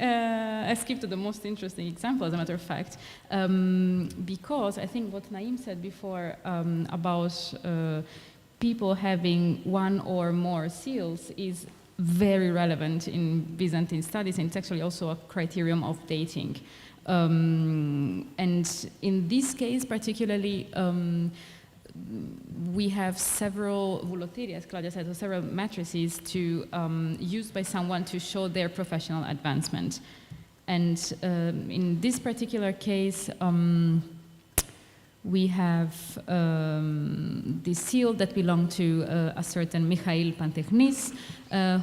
I skipped to the most interesting example, as a matter of fact, because I think what Naim said before about people having 1 or more seals is very relevant in Byzantine studies, and it's actually also a criterion of dating. And in this case particularly, we have several voulotteri, as Claudia said, so several matrices used by someone to show their professional advancement. And in this particular case, we have the seal that belonged to a certain Mikhail Pantechnis,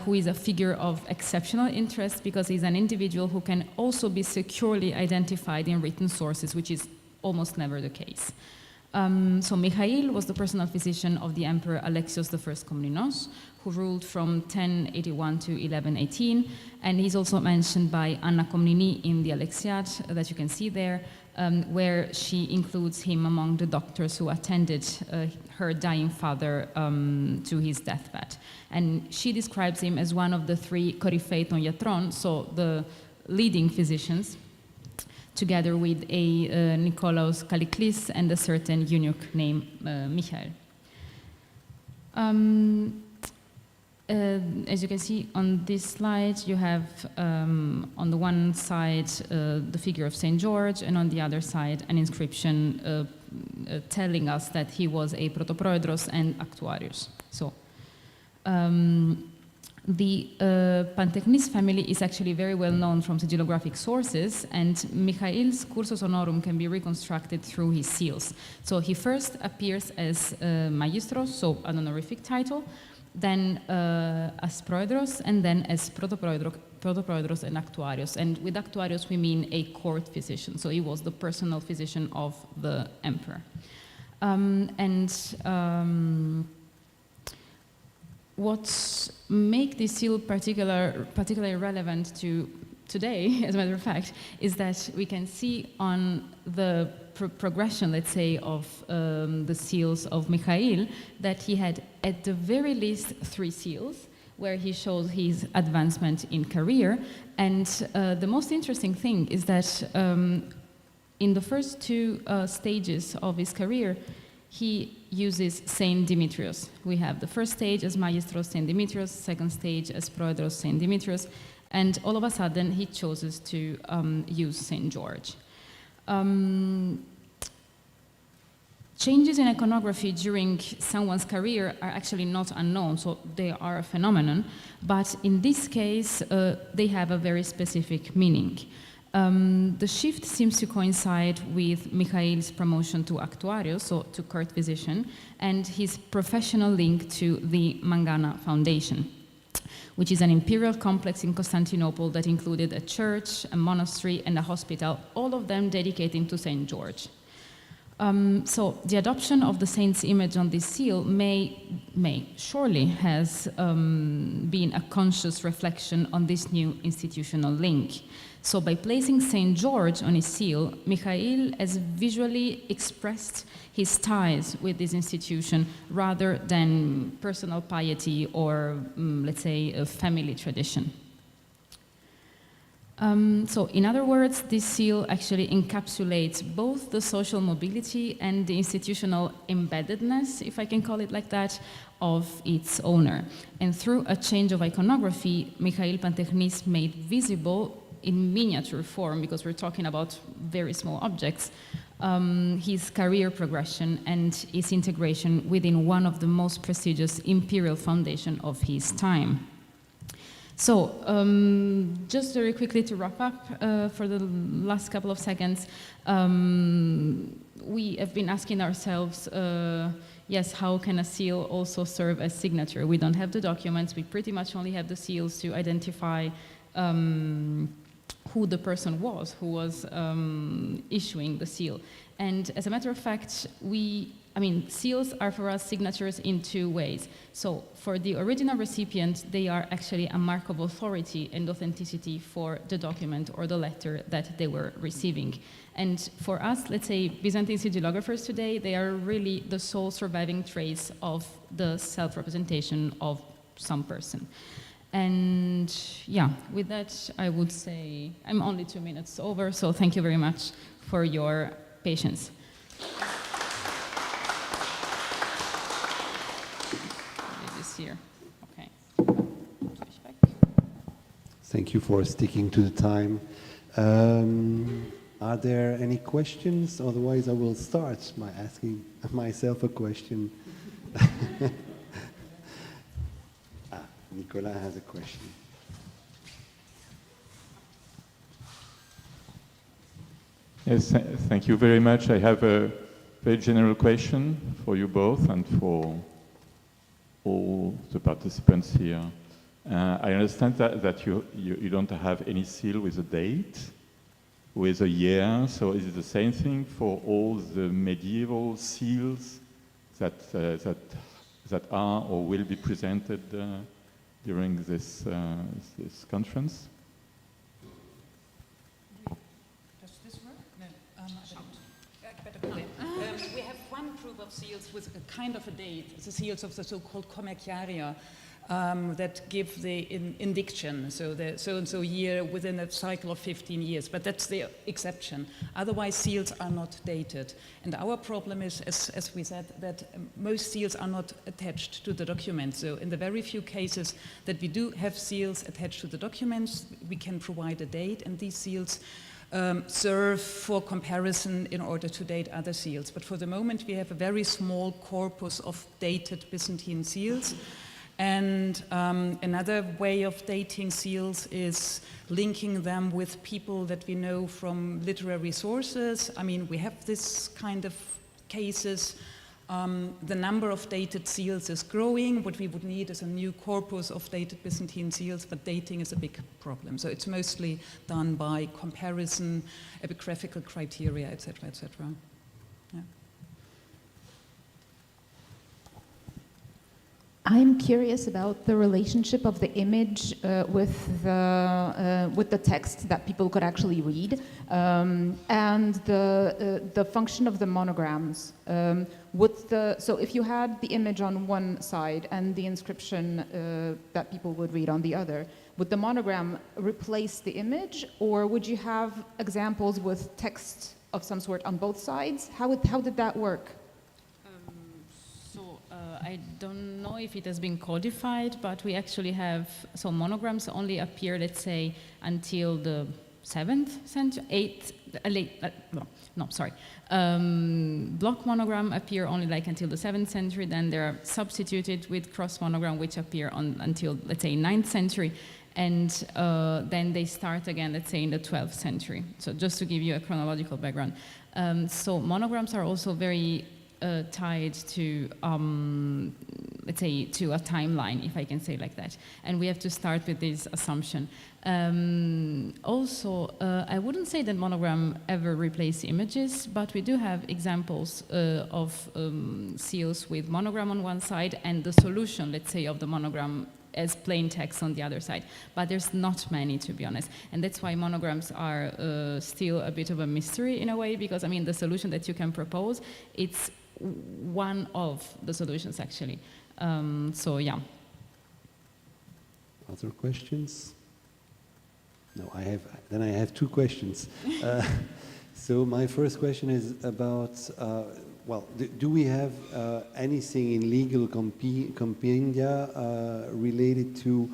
who is a figure of exceptional interest because he's an individual who can also be securely identified in written sources, which is almost never the case. So Mikhail was the personal physician of the Emperor Alexios I Komnenos, who ruled from 1081 to 1118, and he's also mentioned by Anna Komneni in the Alexiad that you can see there, where she includes him among the doctors who attended her dying father to his deathbed. And she describes him as one of the 3 Koryphei ton Iatron, so the leading physicians, together with a Nikolaos Kaliklis and a certain eunuch named Michael. As you can see on this slide, you have on the one side the figure of St. George, and on the other side an inscription telling us that he was a protoproedros and actuarius. So the Pantechnis family is actually very well known from sigillographic sources, and Mikhail's cursus honorum can be reconstructed through his seals. So he first appears as Magistros, so an honorific title, then as proedros, and then as protoproedros and actuarius. And with actuarius we mean a court physician, so he was the personal physician of the emperor. What makes this seal particularly relevant to today, as a matter of fact, is that we can see on the progression, let's say, of the seals of Mikhail, that he had at the very least 3 seals, where he shows his advancement in career. And the most interesting thing is that in the first 2 stages of his career, he uses Saint Demetrius. We have the first stage as Magistros Saint Demetrius, second stage as Proedros Saint Demetrius, and all of a sudden he chooses to use Saint George. Changes in iconography during someone's career are actually not unknown, so they are a phenomenon, but in this case they have a very specific meaning. The shift seems to coincide with Mikhail's promotion to actuarius, so to court physician, and his professional link to the Mangana Foundation, which is an imperial complex in Constantinople that included a church, a monastery, and a hospital, all of them dedicating to St. George. So the adoption of the saint's image on this seal surely has been a conscious reflection on this new institutional link. So by placing Saint George on his seal, Michael has visually expressed his ties with this institution rather than personal piety or, let's say, a family tradition. So in other words, this seal actually encapsulates both the social mobility and the institutional embeddedness, if I can call it like that, of its owner. And through a change of iconography, Michael Pantechnis made visible in miniature form, because we're talking about very small objects, his career progression and his integration within one of the most prestigious imperial foundations of his time. So, just very quickly to wrap up for the last couple of seconds, we have been asking ourselves, yes, how can a seal also serve as signature? We don't have the documents, we pretty much only have the seals to identify who the person was who was issuing the seal. And as a matter of fact, seals are for us signatures in two ways. So for the original recipient, they are actually a mark of authority and authenticity for the document or the letter that they were receiving. And for us, let's say Byzantine sigilographers today, they are really the sole surviving trace of the self-representation of some person. And yeah, with that, I would say I'm only 2 minutes over, so thank you very much for your patience. Here. Okay. Thank you for sticking to the time. Are there any questions? Otherwise, I will start by asking myself a question. Nicolas has a question. Yes, thank you very much. I have a very general question for you both and for all the participants here. I understand that you don't have any seal with a date, with a year, so is it the same thing for all the medieval seals that are or will be presented during this conference? Does this work? No, I don't. We have one group of seals with a kind of a date, the seals of the so-called commerciaria, that give the indiction, so the so-and-so year within a cycle of 15 years, but that's the exception. Otherwise, seals are not dated. And our problem is, as we said, that most seals are not attached to the document. So in the very few cases that we do have seals attached to the documents, we can provide a date, and these seals serve for comparison in order to date other seals. But for the moment, we have a very small corpus of dated Byzantine seals. And another way of dating seals is linking them with people that we know from literary sources. I mean, we have this kind of cases. The number of dated seals is growing. What we would need is a new corpus of dated Byzantine seals, but dating is a big problem. So it's mostly done by comparison, epigraphical criteria, etc., etc. Yeah. I'm curious about the relationship of the image with the text that people could actually read, and the function of the monograms. So if you had the image on one side and the inscription that people would read on the other, would the monogram replace the image, or would you have examples with text of some sort on both sides? How did that work? I don't know if it has been codified, but we actually have, so monograms only appear, let's say, until the 7th century, block monogram appear only like until the 7th century, then they're substituted with cross monogram, which appear until, let's say, 9th century, and then they start again, let's say, in the 12th century. So just to give you a chronological background. So monograms are also very tied to, let's say, to a timeline, if I can say like that. And we have to start with this assumption. Also, I wouldn't say that monogram ever replace images, but we do have examples of seals with monogram on one side and the solution, let's say, of the monogram as plain text on the other side. But there's not many, to be honest. And that's why monograms are still a bit of a mystery in a way, because, I mean, the solution that you can propose, it's one of the solutions, actually. So, yeah. Other questions? No, I have two questions. So my first question is about, well, do we have anything in legal compendia related to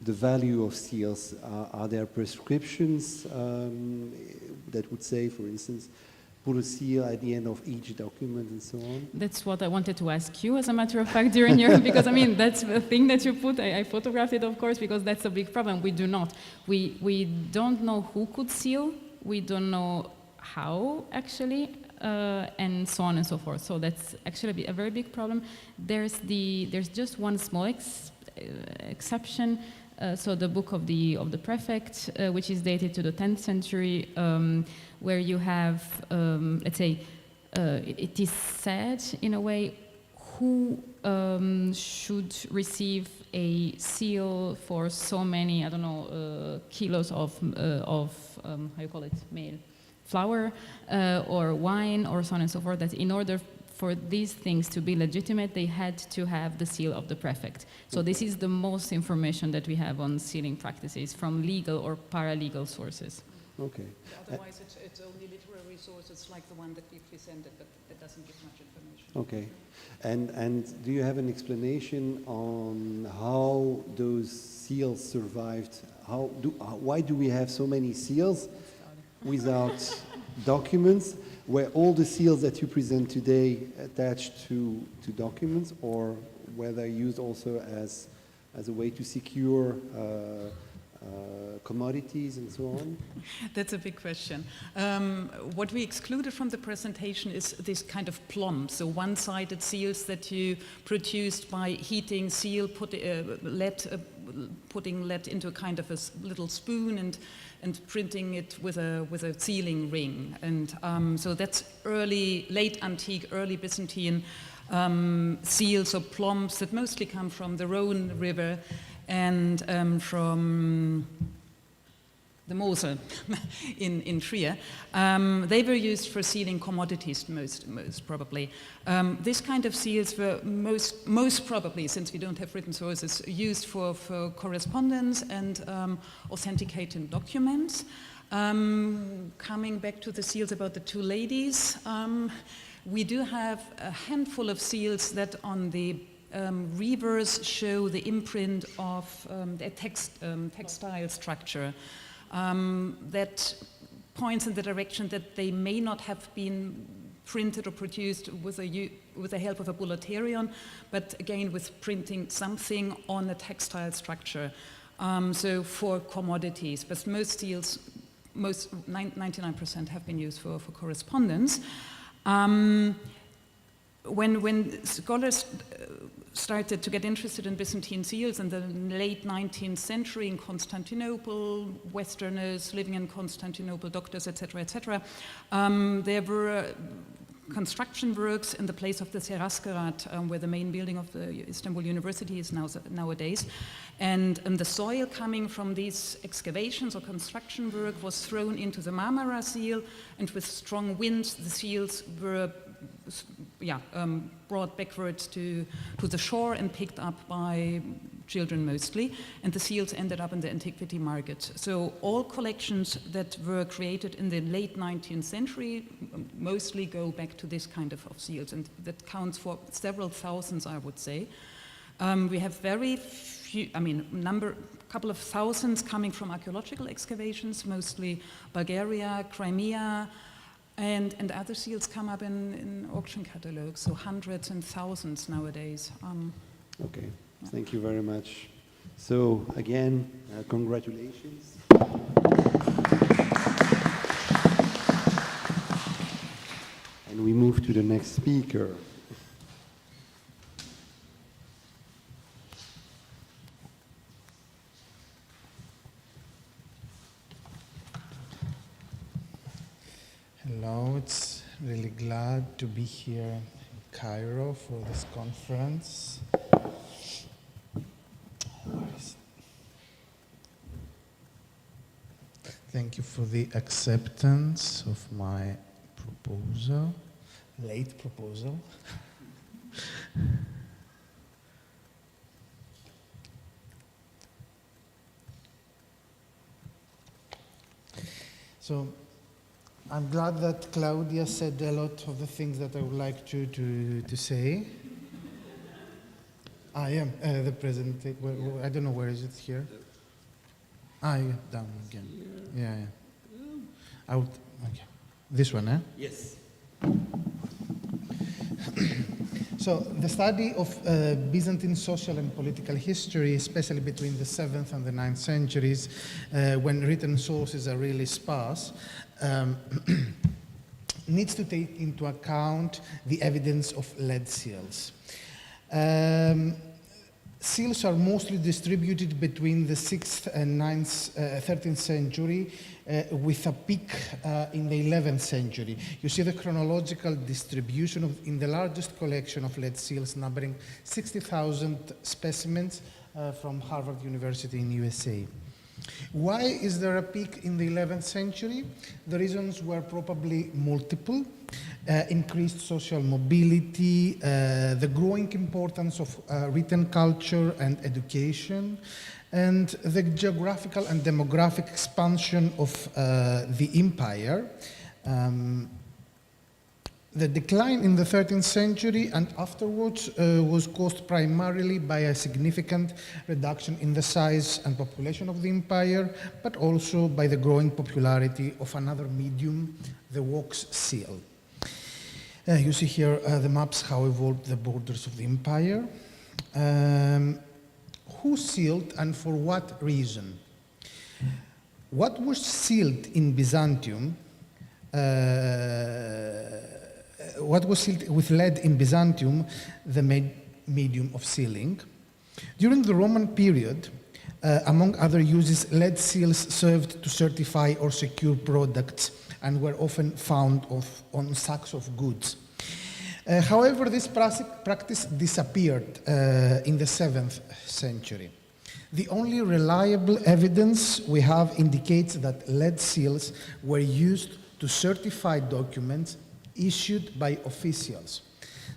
the value of seals? Are there prescriptions that would say, for instance, put a seal at the end of each document and so on? That's what I wanted to ask you, as a matter of fact, during your, because, I mean, that's the thing that you put. I photographed it, of course, because that's a big problem. We do not. We don't know who could seal. We don't know how, actually, and so on and so forth. So that's actually a very big problem. There's just one small exception. So the book of the prefect, which is dated to the 10th century, where you have, let's say, it is said in a way who should receive a seal for so many, I don't know, kilos of how you call it, meal, flour or wine or so on and so forth, that in order for these things to be legitimate, they had to have the seal of the prefect. So this is the most information that we have on sealing practices from legal or paralegal sources. Okay. Otherwise, it's only literary sources like the one that we presented, but that doesn't give much information. Okay. And do you have an explanation on how those seals survived? Why do we have so many seals without documents? Were all the seals that you present today attached to documents, or were they used also as a way to secure commodities and so on? That's a big question. What we excluded from the presentation is this kind of plomb, so one-sided seals that you produced by heating seal, putting lead into a kind of a little spoon and printing it with a sealing ring. And so that's late antique, early Byzantine seals or plombs that mostly come from the Rhone River and from the Mosel in Trier. They were used for sealing commodities most probably. This kind of seals were most probably, since we don't have written sources, used for correspondence and authenticating documents. Coming back to the seals about the two ladies, we do have a handful of seals that on the reverse show the imprint of a textile structure that points in the direction that they may not have been printed or produced with the help of a bullaterion, but again with printing something on a textile structure. So for commodities, but most seals, 99% have been used for correspondence. When scholars started to get interested in Byzantine seals in the late 19th century in Constantinople, Westerners living in Constantinople, doctors, etc., there were construction works in the place of the Seraskerat, where the main building of the Istanbul University is nowadays. And the soil coming from these excavations or construction work was thrown into the Marmara seal, and with strong winds, the seals were brought backwards to the shore and picked up by children mostly, and the seals ended up in the antiquity market. So all collections that were created in the late 19th century mostly go back to this kind of seals, and that counts for several thousands, I would say. We have very few, couple of thousands coming from archaeological excavations, mostly Bulgaria, Crimea, and other seals come up in auction catalogs, so hundreds and thousands nowadays. Okay, thank you very much. So again, congratulations. And we move to the next speaker. Hello, it's really glad to be here in Cairo for this conference. Thank you for the acceptance of my proposal, late proposal. So I'm glad that Claudia said a lot of the things that I would like to say. I am the presentation. I don't know where is it here. Yeah, down again. Yeah. Okay. This one, eh? Yes. So the study of Byzantine social and political history, especially between the 7th and the 9th centuries, when written sources are really sparse, needs to take into account the evidence of lead seals. Seals are mostly distributed between the 6th and 13th century, with a peak in the 11th century. You see the chronological distribution in the largest collection of lead seals, numbering 60,000 specimens from Harvard University in USA. Why is there a peak in the 11th century? The reasons were probably multiple. Increased social mobility, the growing importance of written culture and education, and the geographical and demographic expansion of the empire. The decline in the 13th century and afterwards was caused primarily by a significant reduction in the size and population of the empire, but also by the growing popularity of another medium, the wax seal. You see here the maps how evolved the borders of the empire. Who sealed and for what reason? What was sealed in Byzantium, what was sealed with lead in Byzantium, the medium of sealing. During the Roman period, among other uses, lead seals served to certify or secure products and were often found on sacks of goods. However, this practice disappeared in the 7th century. The only reliable evidence we have indicates that lead seals were used to certify documents issued by officials.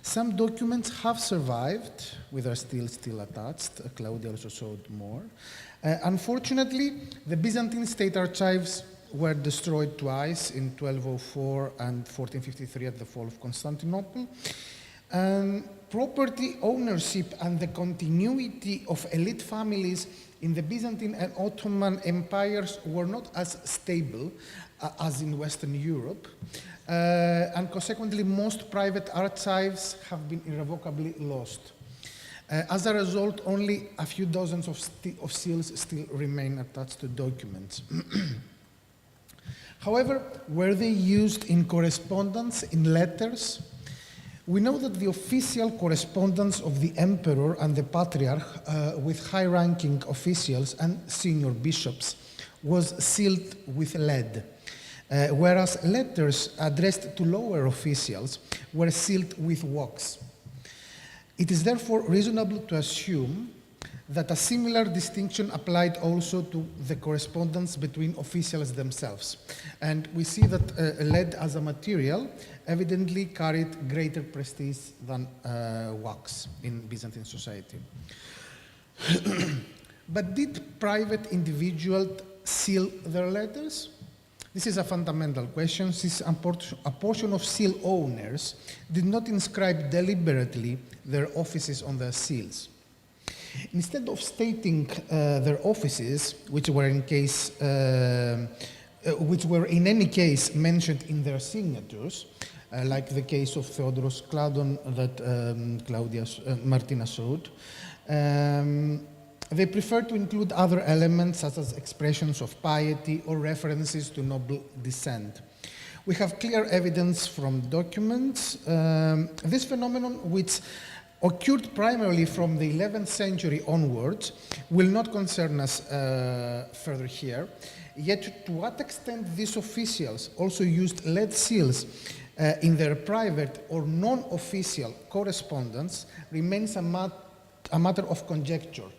Some documents have survived, with our still attached. Claudia also showed more. Unfortunately, the Byzantine state archives were destroyed twice, in 1204 and 1453 at the fall of Constantinople. Property ownership and the continuity of elite families in the Byzantine and Ottoman empires were not as stable as in Western Europe. And consequently, most private archives have been irrevocably lost. As a result, only a few dozens of seals still remain attached to documents. However, were they used in correspondence, in letters? We know that the official correspondence of the emperor and the patriarch with high-ranking officials and senior bishops was sealed with lead, whereas letters addressed to lower officials were sealed with wax. It is therefore reasonable to assume that a similar distinction applied also to the correspondence between officials themselves. And we see that lead as a material evidently carried greater prestige than wax in Byzantine society. But did private individuals seal their letters? This is a fundamental question, since a portion of seal owners did not inscribe deliberately their offices on their seals. Instead of stating their offices, which were in any case mentioned in their signatures, like the case of Theodoros Kladon that Martina showed, they prefer to include other elements such as expressions of piety or references to noble descent. We have clear evidence from documents. This phenomenon, which occurred primarily from the 11th century onwards will not concern us further here. Yet to what extent these officials also used lead seals in their private or non-official correspondence remains a matter of conjecture,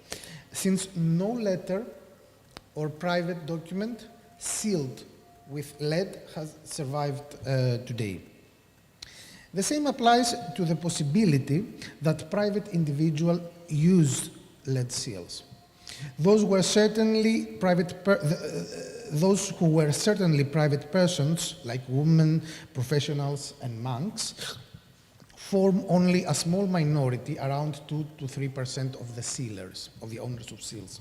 since no letter or private document sealed with lead has survived today. The same applies to the possibility that private individuals used lead seals. Those who were certainly private persons, like women, professionals, and monks, form only a small minority, around 2 to 3% of the sealers, of the owners of seals.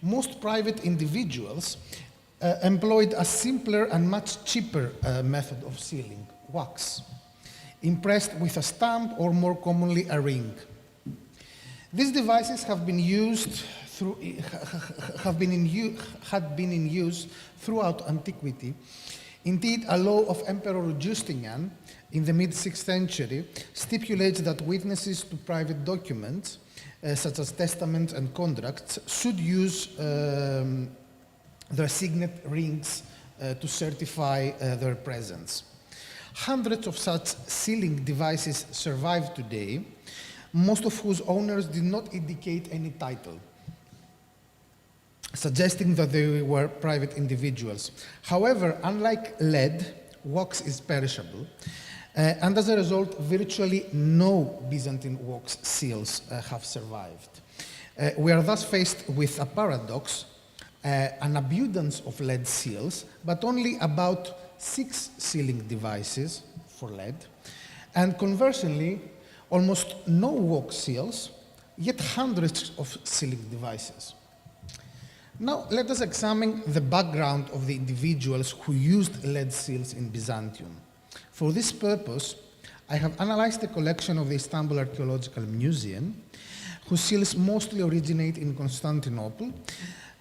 Most private individuals employed a simpler and much cheaper method of sealing, wax, impressed with a stamp or more commonly a ring. These devices had been in use throughout antiquity. Indeed, a law of Emperor Justinian in the mid-6th century stipulates that witnesses to private documents, such as testaments and contracts, should use their signet rings to certify their presence. Hundreds of such sealing devices survive today, most of whose owners did not indicate any title, suggesting that they were private individuals. However, unlike lead, wax is perishable, and as a result, virtually no Byzantine wax seals have survived. We are thus faced with a paradox, an abundance of lead seals, but only about 6 sealing devices for lead, and conversely, almost no wax seals, yet hundreds of sealing devices. Now, let us examine the background of the individuals who used lead seals in Byzantium. For this purpose, I have analyzed the collection of the Istanbul Archaeological Museum, whose seals mostly originate in Constantinople,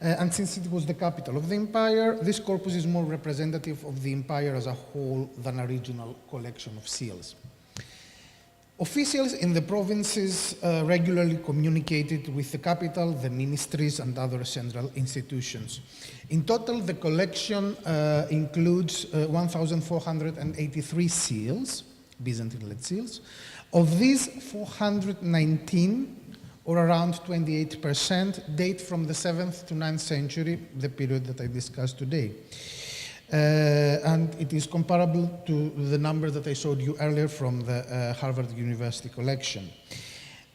and since it was the capital of the empire, this corpus is more representative of the empire as a whole than a regional collection of seals. Officials in the provinces regularly communicated with the capital, the ministries, and other central institutions. In total, the collection includes 1,483 seals, Byzantine lead seals. Of these, 419, or around 28%, date from the 7th to 9th century, the period that I discussed today. And it is comparable to the number that I showed you earlier from the Harvard University collection.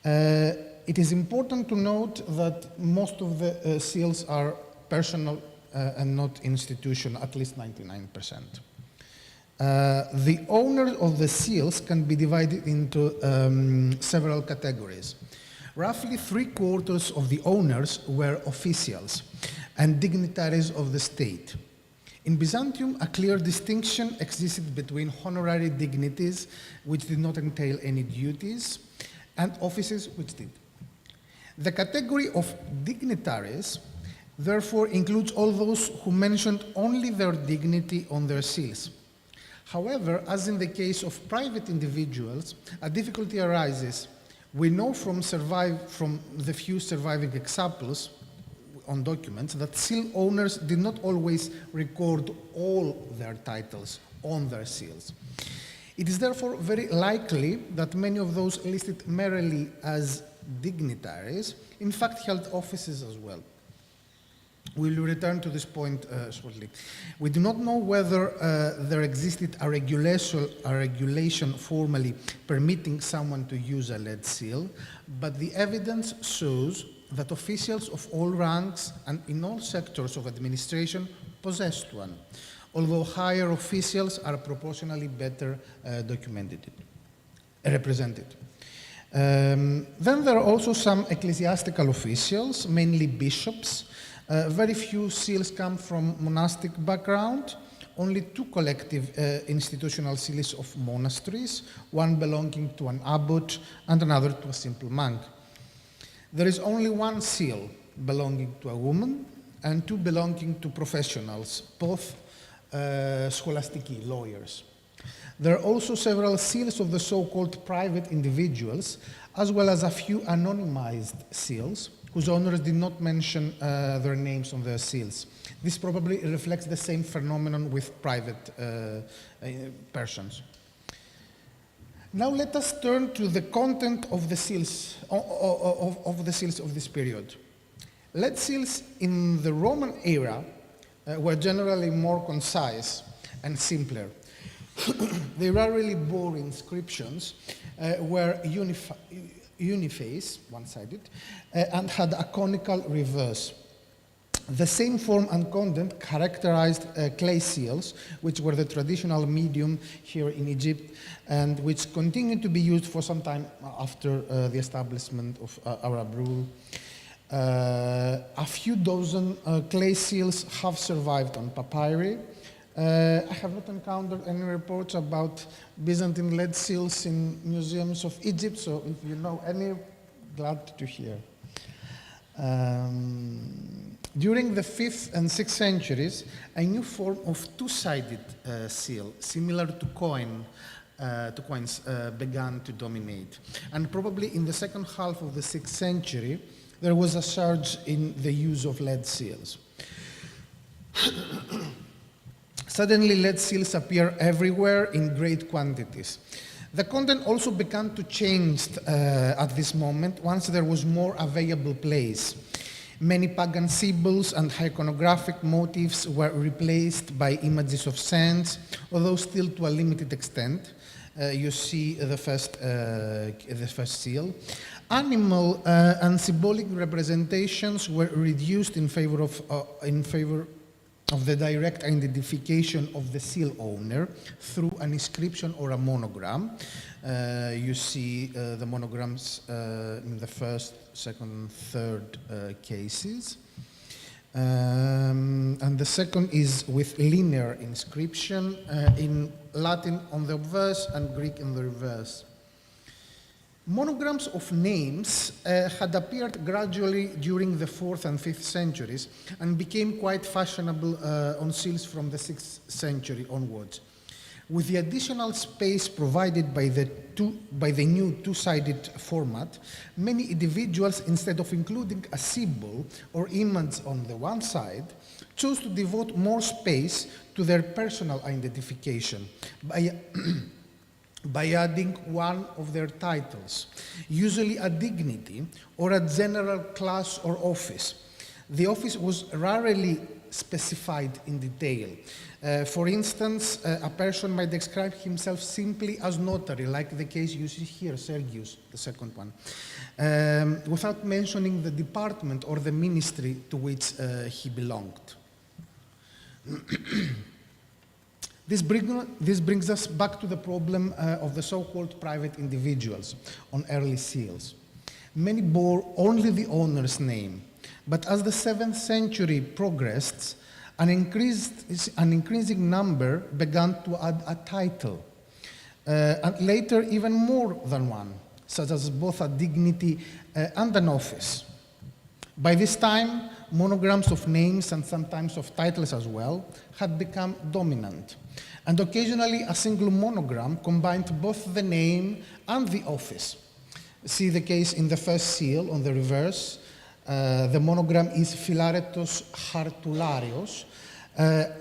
It is important to note that most of the seals are personal and not institutional, at least 99%. The owners of the seals can be divided into several categories. Roughly 3/4 of the owners were officials and dignitaries of the state. In Byzantium, a clear distinction existed between honorary dignities, which did not entail any duties, and offices, which did. The category of dignitaries, therefore, includes all those who mentioned only their dignity on their seals. However, as in the case of private individuals, a difficulty arises. We know from the few surviving examples on documents that seal owners did not always record all their titles on their seals. It is therefore very likely that many of those listed merely as dignitaries in fact held offices as well. We will return to this point shortly. We do not know whether there existed a regulation formally permitting someone to use a lead seal, but the evidence shows that officials of all ranks and in all sectors of administration possessed one, although higher officials are proportionally better represented. Then there are also some ecclesiastical officials, mainly bishops. Very few seals come from monastic background, only 2 collective institutional seals of monasteries, one belonging to an abbot and another to a simple monk. There is only 1 seal belonging to a woman and 2 belonging to professionals, both scholastiki, lawyers. There are also several seals of the so-called private individuals, as well as a few anonymized seals, whose owners did not mention their names on their seals. This probably reflects the same phenomenon with private persons. Now let us turn to the content of the seals of this period. Lead seals in the Roman era were generally more concise and simpler. They rarely bore inscriptions, were uniface, one-sided, and had a conical reverse. The same form and content characterized clay seals, which were the traditional medium here in Egypt, and which continued to be used for some time after the establishment of Arab rule. A few dozen clay seals have survived on papyri. I have not encountered any reports about Byzantine lead seals in museums of Egypt, so if you know any, glad to hear. During the 5th and 6th centuries, a new form of two-sided seal, similar to coins, began to dominate. And probably in the second half of the 6th century, there was a surge in the use of lead seals. Suddenly, lead seals appear everywhere in great quantities. The content also began to change at this moment once there was more available place. Many pagan symbols and iconographic motifs were replaced by images of saints, although still to a limited extent. You see the first seal. Animal and symbolic representations were reduced in favor of the direct identification of the seal owner through an inscription or a monogram. You see the monograms in the first, second, third cases. And the second is with linear inscription in Latin on the obverse and Greek in the reverse. Monograms of names had appeared gradually during the 4th and 5th centuries and became quite fashionable on seals from the 6th century onwards. With the additional space provided by the new two-sided format, many individuals, instead of including a symbol or image on the one side, chose to devote more space to their personal identification by adding one of their titles, usually a dignity or a general class or office. The office was rarely specified in detail. For instance, a person might describe himself simply as notary, like the case you see here, Sergius, the second one, without mentioning the department or the ministry to which he belonged. This brings us back to the problem of the so-called private individuals on early seals. Many bore only the owner's name, but as the 7th century progressed, an increasing number began to add a title, and later even more than one, such as both a dignity and an office. By this time, monograms of names and sometimes of titles as well had become dominant, and occasionally a single monogram combined both the name and the office. See the case in the first seal on the reverse. The monogram is Philaretos Hartularios.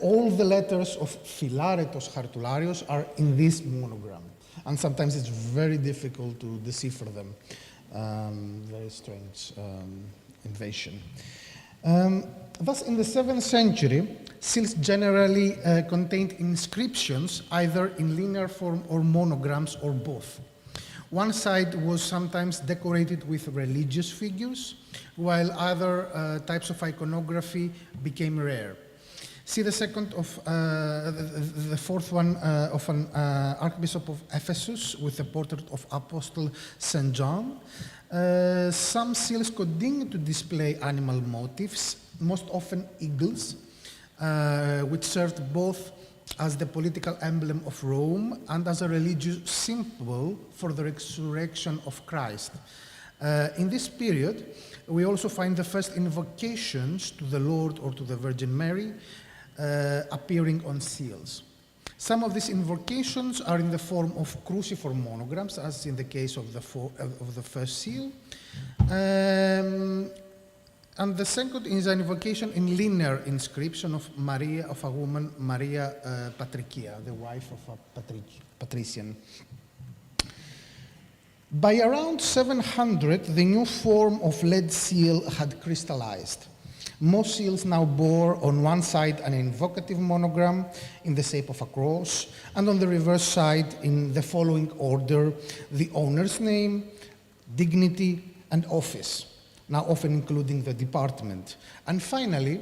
All the letters of Philaretos Hartularios are in this monogram, and sometimes it's very difficult to decipher them. Very strange invention. Thus, in the 7th century, seals generally contained inscriptions either in linear form or monograms or both. One side was sometimes decorated with religious figures, while other types of iconography became rare. See the second of the fourth one of an Archbishop of Ephesus with a portrait of Apostle St. John. Some seals continue to display animal motifs, most often eagles, which served both as the political emblem of Rome and as a religious symbol for the resurrection of Christ. In this period, we also find the first invocations to the Lord or to the Virgin Mary appearing on seals. Some of these invocations are in the form of cruciform monograms, as in the case of the first seal. And the second is an invocation in linear inscription of Maria, of a woman, Maria Patricia, the wife of a patrician. By around 700, the new form of lead seal had crystallized. Most seals now bore on one side an invocative monogram in the shape of a cross, and on the reverse side, in the following order, the owner's name, dignity, and office, now often including the department. And finally,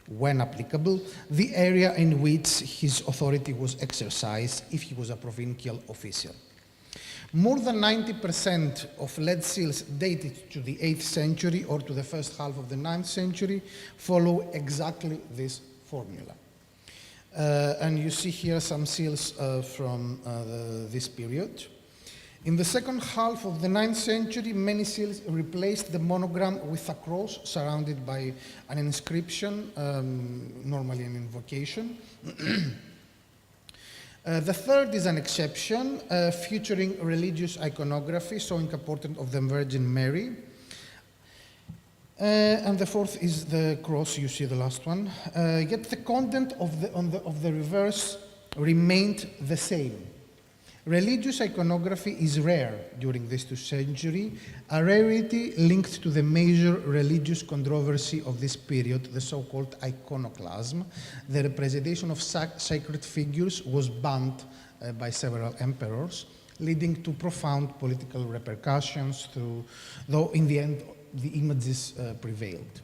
when applicable, the area in which his authority was exercised if he was a provincial official. More than 90% of lead seals dated to the 8th century or to the first half of the 9th century follow exactly this formula. And you see here some seals from this period. In the second half of the 9th century, many seals replaced the monogram with a cross surrounded by an inscription, normally an invocation. The third is an exception, featuring religious iconography showing a portrait of the Virgin Mary. And the fourth is the cross, you see the last one. Yet the content of the reverse remained the same. Religious iconography is rare during this 2nd century, a rarity linked to the major religious controversy of this period, the so-called iconoclasm. The representation of sacred figures was banned by several emperors, leading to profound political repercussions, though in the end the images prevailed.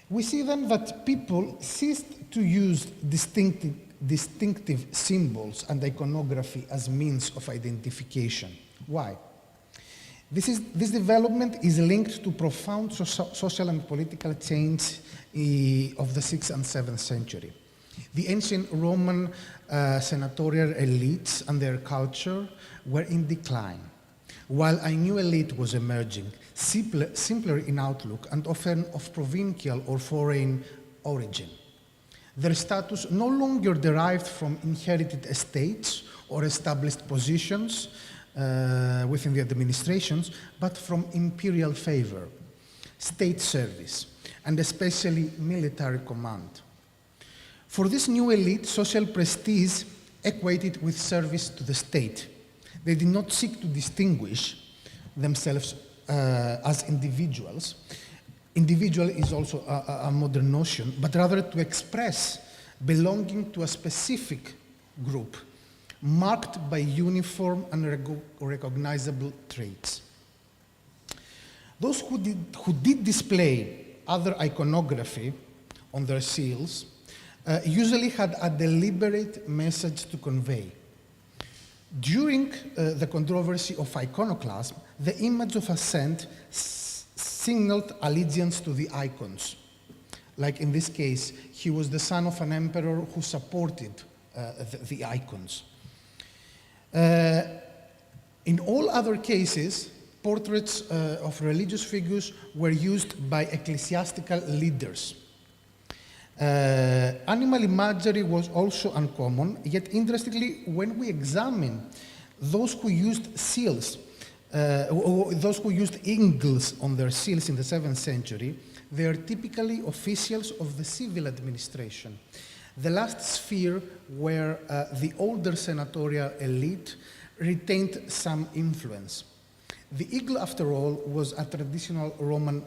We see then that people ceased to use distinctive symbols and iconography as means of identification. Why? This development is linked to profound social and political change of the 6th and 7th century. The ancient Roman senatorial elites and their culture were in decline, while a new elite was emerging, simpler in outlook and often of provincial or foreign origin. Their status no longer derived from inherited estates or established positions within the administrations, but from imperial favor, state service, and especially military command. For this new elite, social prestige equated with service to the state. They did not seek to distinguish themselves as individuals. Individual is also a modern notion, but rather to express belonging to a specific group, marked by uniform and recognizable traits. Those who did display other iconography on their seals usually had a deliberate message to convey. During the controversy of iconoclasm, the image of a saint signaled allegiance to the icons. Like in this case, he was the son of an emperor who supported the icons. In all other cases, portraits of religious figures were used by ecclesiastical leaders. Animal imagery was also uncommon, yet interestingly, when we examine those who used seals, or those who used eagles on their seals in the 7th century, they are typically officials of the civil administration, the last sphere where the older senatorial elite retained some influence. The eagle, after all, was a traditional Roman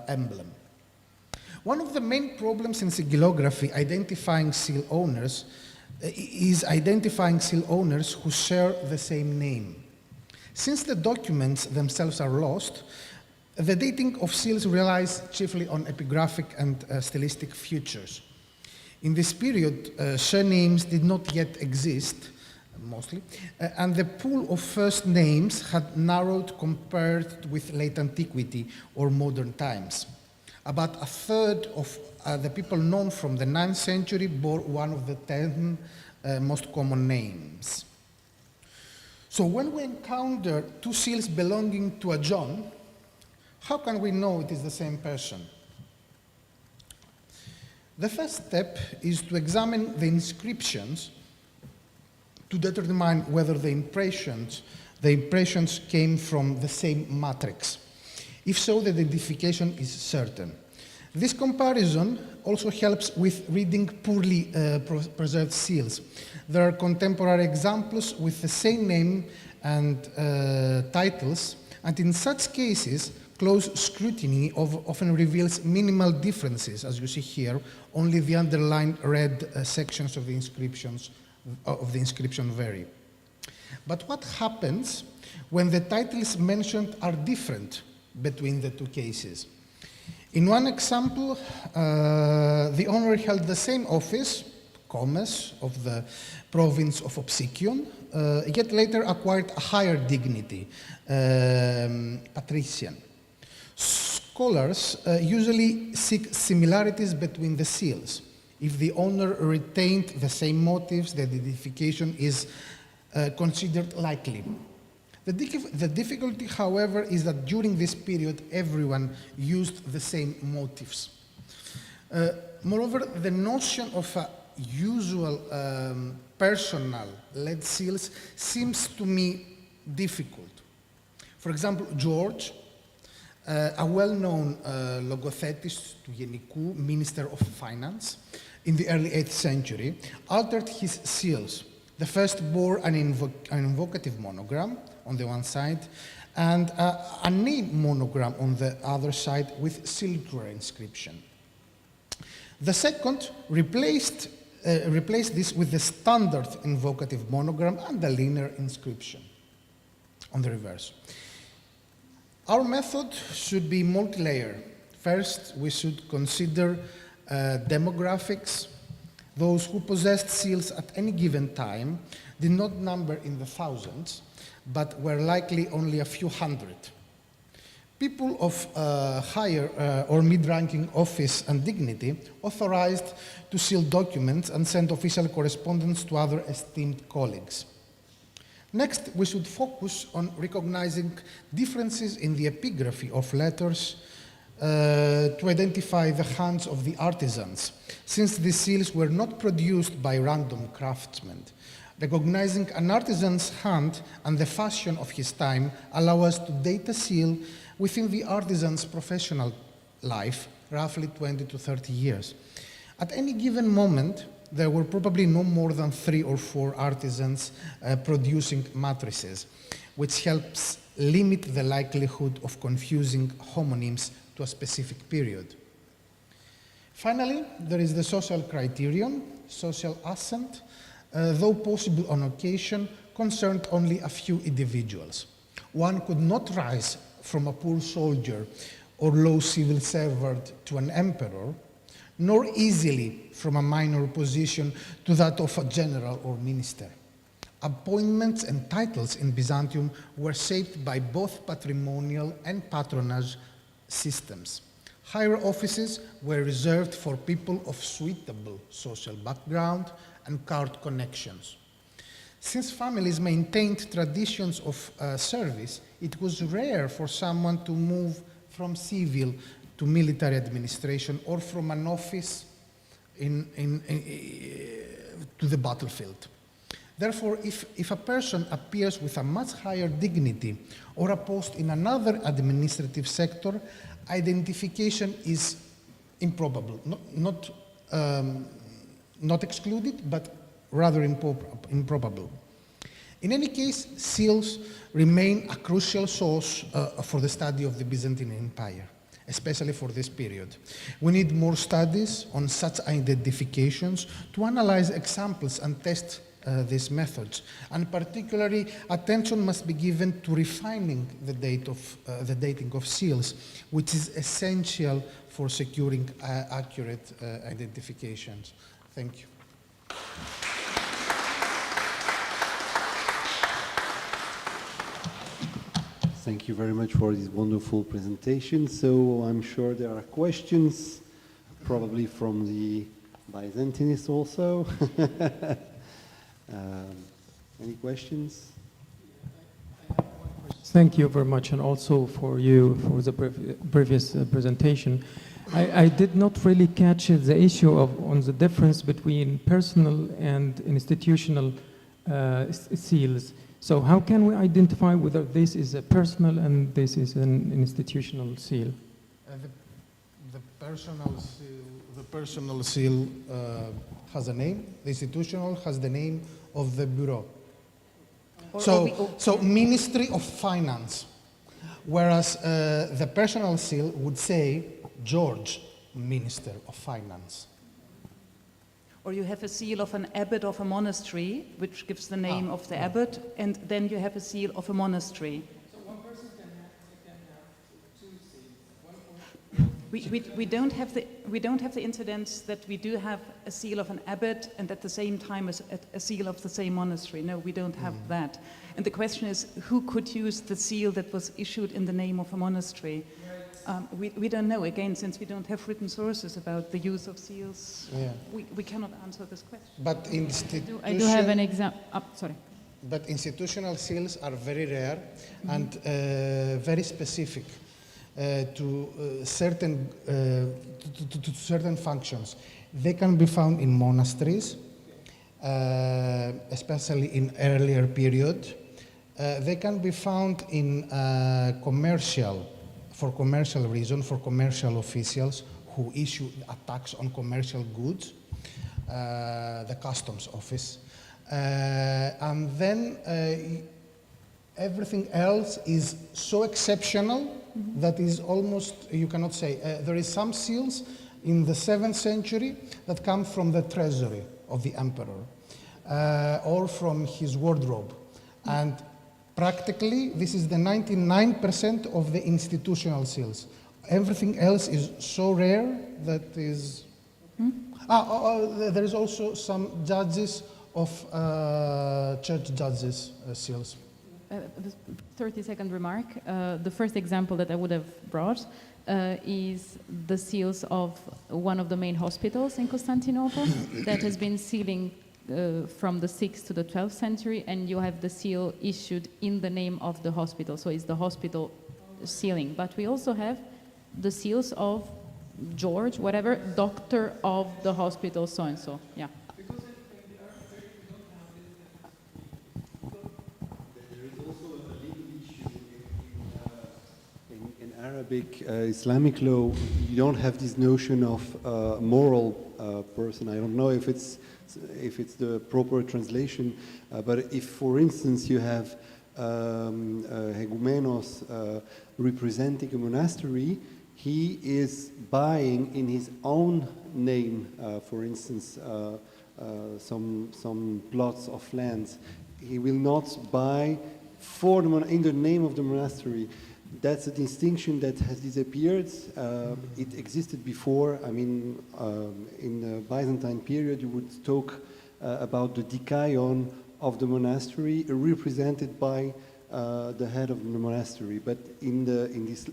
emblem. One of the main problems in sigillography identifying seal owners is identifying seal owners who share the same name. Since the documents themselves are lost, the dating of seals relies chiefly on epigraphic and stylistic features. In this period, surnames did not yet exist, mostly, and the pool of first names had narrowed compared with late antiquity or modern times. About a third of the people known from the 9th century bore one of the 10 most common names. So when we encounter two seals belonging to a John, how can we know it is the same person? The first step is to examine the inscriptions to determine whether the impressions came from the same matrix. If so, the identification is certain. This comparison also helps with reading poorly preserved seals. There are contemporary examples with the same name and titles, and in such cases, close scrutiny often reveals minimal differences, as you see here. Only the underlined red sections of the inscription vary. But what happens when the titles mentioned are different between the two cases? In one example, the owner held the same office, Comes, of the province of Obsikion, yet later acquired a higher dignity, patrician. Scholars usually seek similarities between the seals. If the owner retained the same motives, the identification is considered likely. The difficulty, however, is that during this period, everyone used the same motives. Moreover, the notion of usual personal lead seals seems to me difficult. For example, George, a well-known logothetist to Yenikou, Minister of Finance, in the early 8th century, altered his seals. The first bore an invocative monogram on the one side and a name monogram on the other side with silver inscription. The second replaced this with the standard invocative monogram and the linear inscription on the reverse. Our method should be multi-layered. First, we should consider demographics. Those who possessed seals at any given time did not number in the thousands, but were likely only a few hundred. People of higher or mid-ranking office and dignity authorized to seal documents and send official correspondence to other esteemed colleagues. Next, we should focus on recognizing differences in the epigraphy of letters to identify the hands of the artisans, since these seals were not produced by random craftsmen. Recognizing an artisan's hand and the fashion of his time allow us to date a seal within the artisan's professional life, roughly 20 to 30 years. At any given moment, there were probably no more than 3 or 4 artisans producing matrices, which helps limit the likelihood of confusing homonyms to a specific period. Finally, there is the social criterion. Social assent, though possible on occasion, concerned only a few individuals. One could not rise from a poor soldier or low civil servant to an emperor, nor easily from a minor position to that of a general or minister. Appointments and titles in Byzantium were shaped by both patrimonial and patronage systems. Higher offices were reserved for people of suitable social background and card connections. Since families maintained traditions of service, it was rare for someone to move from civil to military administration or from an office to the battlefield. Therefore, if a person appears with a much higher dignity or a post in another administrative sector, identification is improbable, not excluded, but rather improbable. In any case, seals remain a crucial source for the study of the Byzantine Empire, especially for this period. We need more studies on such identifications to analyze examples and test these methods, and particularly attention must be given to refining the dating of seals, which is essential for securing accurate identifications. Thank you. Thank you very much for this wonderful presentation. So I'm sure there are questions, probably from the Byzantinists also. Any questions? Thank you very much, and also for you for the previous presentation. I did not really catch the issue on the difference between personal and institutional seals. So how can we identify whether this is a personal and this is an institutional seal? The personal seal has a name. The institutional has the name of the bureau. So Ministry of Finance, whereas the personal seal would say George, Minister of Finance. Or you have a seal of an abbot of a monastery, which gives the name of the abbot, and then you have a seal of a monastery. So one person can have two seals. We don't have the incidents that we do have a seal of an abbot and at the same time a seal of the same monastery. No, we don't have that. And the question is, who could use the seal that was issued in the name of a monastery? We don't know, again, since we don't have written sources about the use of seals. Yeah. We cannot answer this question. But I do have an example. Sorry. But institutional seals are very rare and very specific to certain functions. They can be found in monasteries, especially in earlier period. They can be found in for commercial reasons, for commercial officials who issue attacks on commercial goods, the customs office. And then everything else is so exceptional that is almost, you cannot say. There is some seals in the 7th century that come from the treasury of the emperor or from his wardrobe. And practically, this is the 99% of the institutional seals. Everything else is so rare that is... there is also some judges of church judges seals. 30-second remark. The first example that I would have brought is the seals of one of the main hospitals in Constantinople that has been sealing from the 6th to the 12th century, and you have the seal issued in the name of the hospital, so it's the hospital sealing. But we also have the seals of George, whatever, doctor of the hospital, so-and-so, yeah. Arabic Islamic law, you don't have this notion of moral person. I don't know if it's the proper translation, but if, for instance, you have hegumenos representing a monastery, he is buying in his own name, for instance, some plots of land. He will not buy in the name of the monastery. That's a distinction that has disappeared. It existed before. I mean, in the Byzantine period, you would talk about the dikaion of the monastery, represented by the head of the monastery. But in this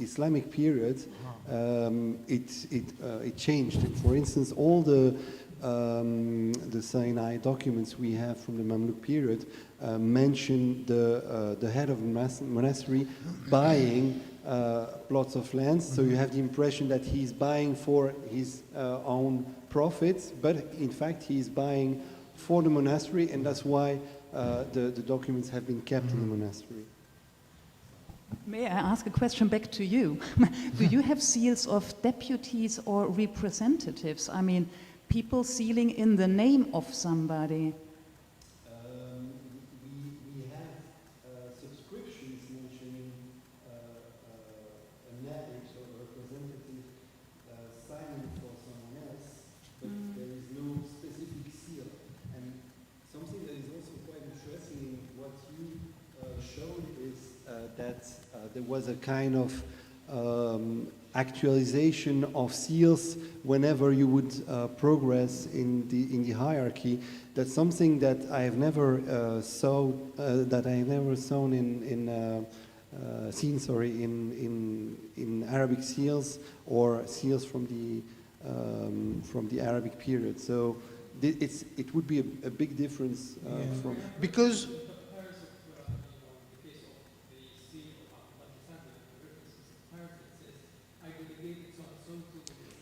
Islamic period, it changed. For instance, all the Sinai documents we have from the Mamluk period mention the head of the monastery buying plots of lands. So you have the impression that he's buying for his own profits, but in fact he's buying for the monastery, and that's why the documents have been kept in the monastery. May I ask a question back to you? Do you have seals of deputies or representatives? I mean, people sealing in the name of somebody. We have subscriptions mentioning an adept or representative signing for someone else, but there is no specific seal. And something that is also quite interesting in what you showed is that there was a kind of actualization of seals whenever you would progress in the hierarchy. That's something that I have never seen in Arabic seals or seals from the Arabic period. So it would be a big difference from because.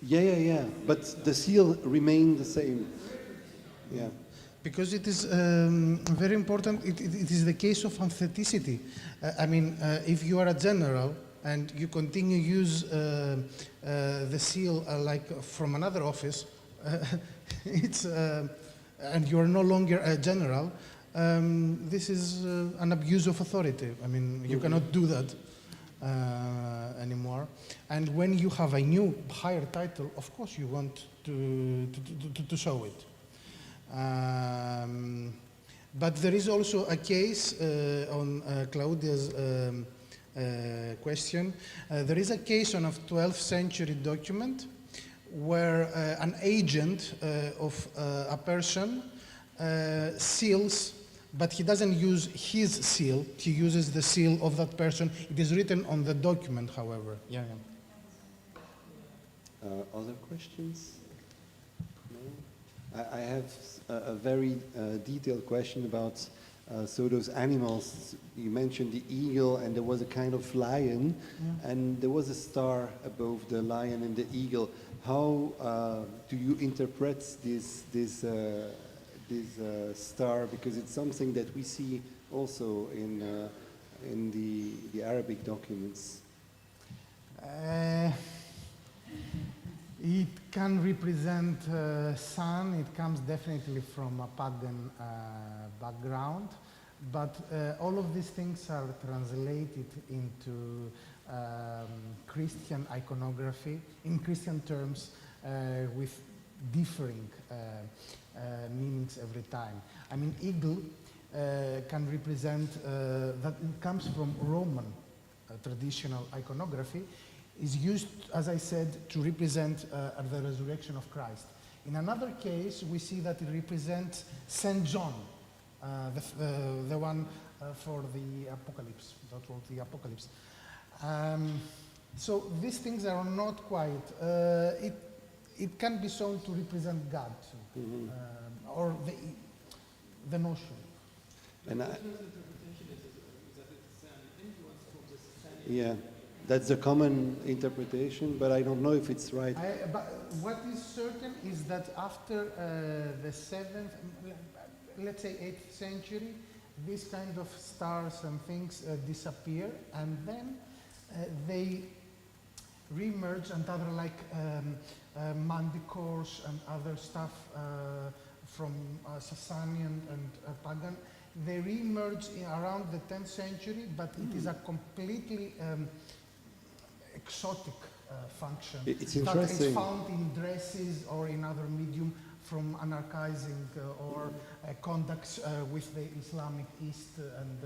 Yeah. But the seal remained the same. Yeah. because it is very important. It is the case of authenticity. I mean, if you are a general and you continue use the seal like from another office, it's and you are no longer a general. This is an abuse of authority. I mean, you cannot do that anymore. And when you have a new higher title, of course you want to show it. But there is also a case on Claudia's question. There is a case on a 12th century document where an agent of a person seals, but he doesn't use his seal, he uses the seal of that person. It is written on the document, however. Yeah. Other questions? No? I have a very detailed question about so those animals. You mentioned the eagle, and there was a kind of lion, and there was a star above the lion and the eagle. How do you interpret this star? Because it's something that we see also in the Arabic documents. It can represent sun. It comes definitely from a pagan background, but all of these things are translated into Christian iconography in Christian terms with differing meanings every time. I mean, eagle can represent that it comes from Roman traditional iconography, is used, as I said, to represent the resurrection of Christ. In another case, we see that it represents Saint John, the one for the apocalypse, that wrote the apocalypse. So these things are not quite, it can be shown to represent God, or the notion. And yeah, that's a common interpretation, but I don't know if it's right. But what is certain is that after the 7th, let's say 8th century, these kind of stars and things disappear, and then they re-emerge, and other like manticores and other stuff from Sasanian and pagan, they re-emerge around the 10th century, but it is a completely exotic function. It's that interesting. is found in dresses or in other medium from anarchizing or contacts with the Islamic East and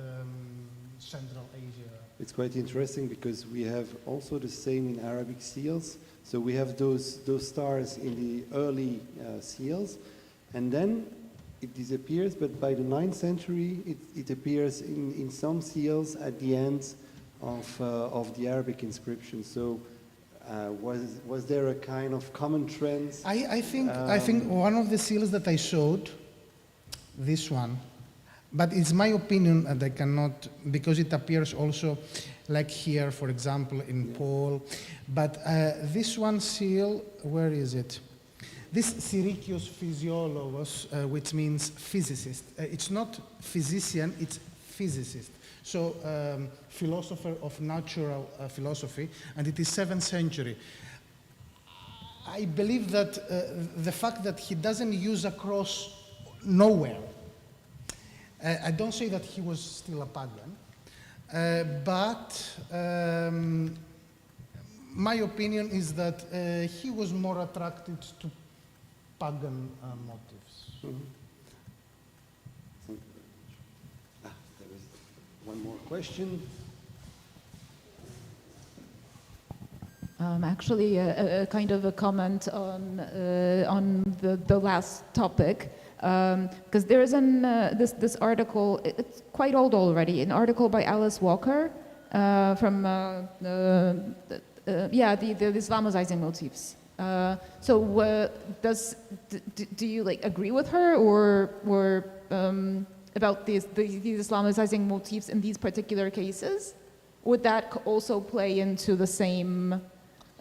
Central Asia. It's quite interesting because we have also the same in Arabic seals. So we have those stars in the early seals, and then it disappears, but by the 9th century it appears in some seals at the end of the Arabic inscription. So was there a kind of common trend? I think one of the seals that I showed, this one, but it's my opinion, and I cannot, because it appears also like here, for example, in Paul. But this one seal, where is it? This Syricius Physiologos, which means physicist. It's not physician, it's physicist. So philosopher of natural philosophy, and it is 7th century. I believe that the fact that he doesn't use a cross nowhere, I don't say that he was still a pagan, but my opinion is that he was more attracted to pagan motives. There is one more question. Actually, a kind of a comment on the last topic, because there is this article. It's quite old already. An article by Alice Walker from the Islamicizing motifs. So, do you like agree with her, or about these Islamicizing motifs in these particular cases? Would that also play into the same?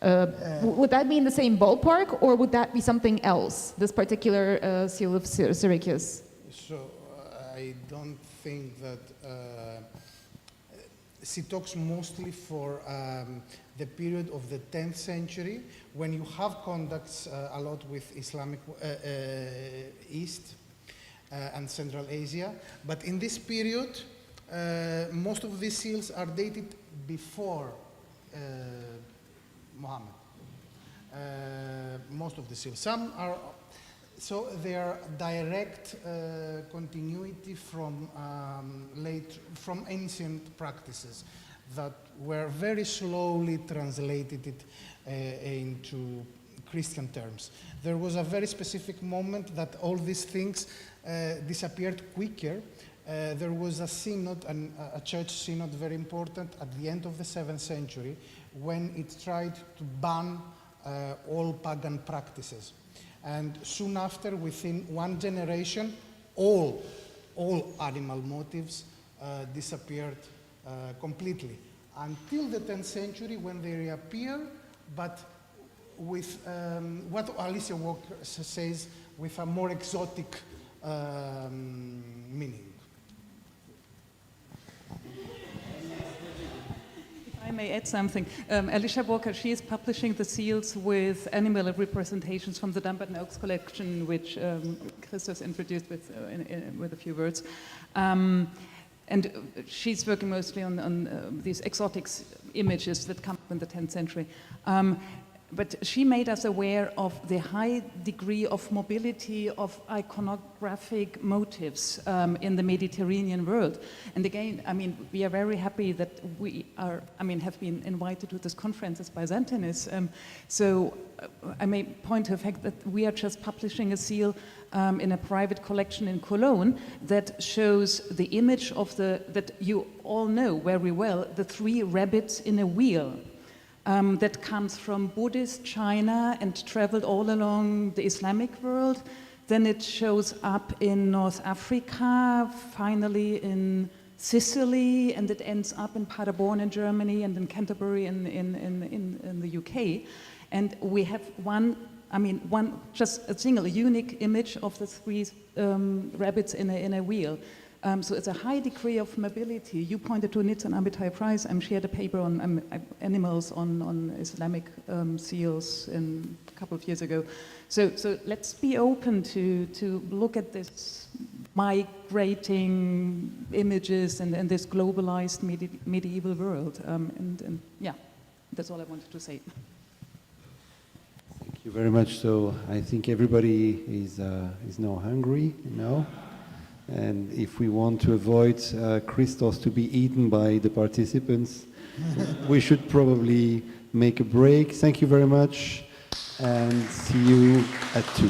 Would that be in the same ballpark, or would that be something else? This particular seal of Syracuse. So I don't think that she talks mostly for the period of the 10th century, when you have contacts a lot with Islamic East and Central Asia. But in this period, most of these seals are dated before Muhammad. Most of the seals. Some are, so they are direct continuity from from ancient practices that were very slowly translated into Christian terms. There was a very specific moment that all these things disappeared quicker. There was a synod, a church synod, very important, at the end of the 7th century, when it tried to ban all pagan practices. And soon after, within one generation, all animal motifs disappeared completely, until the 10th century, when they reappear, but with what Alicia Walker says, with a more exotic meaning. If I may add something, Alicia Walker, she is publishing the seals with animal representations from the Dumbarton Oaks collection, which Christos introduced with a few words. And she's working mostly on these exotic images that come up in the 10th century. But she made us aware of the high degree of mobility of iconographic motifs in the Mediterranean world. And again, I mean, we are very happy that we are, have been invited to this conference as Byzantinists. So I may point to the fact that we are just publishing a seal in a private collection in Cologne that shows the image of that you all know very well, the 3 rabbits in a wheel. That comes from Buddhist China and traveled all along the Islamic world. Then it shows up in North Africa, finally in Sicily, and it ends up in Paderborn in Germany and in Canterbury in the UK. And we have one just a single unique image of the 3 rabbits in a wheel. So it's a high degree of mobility. You pointed to Nitz and Amitai Price. She had a paper on animals on Islamic seals a couple of years ago. So let's be open to look at this migrating images and this globalized medieval world. And yeah, that's all I wanted to say. Thank you very much. So I think everybody is now hungry, And if we want to avoid Christos to be eaten by the participants, we should probably make a break. Thank you very much, and see you at 2.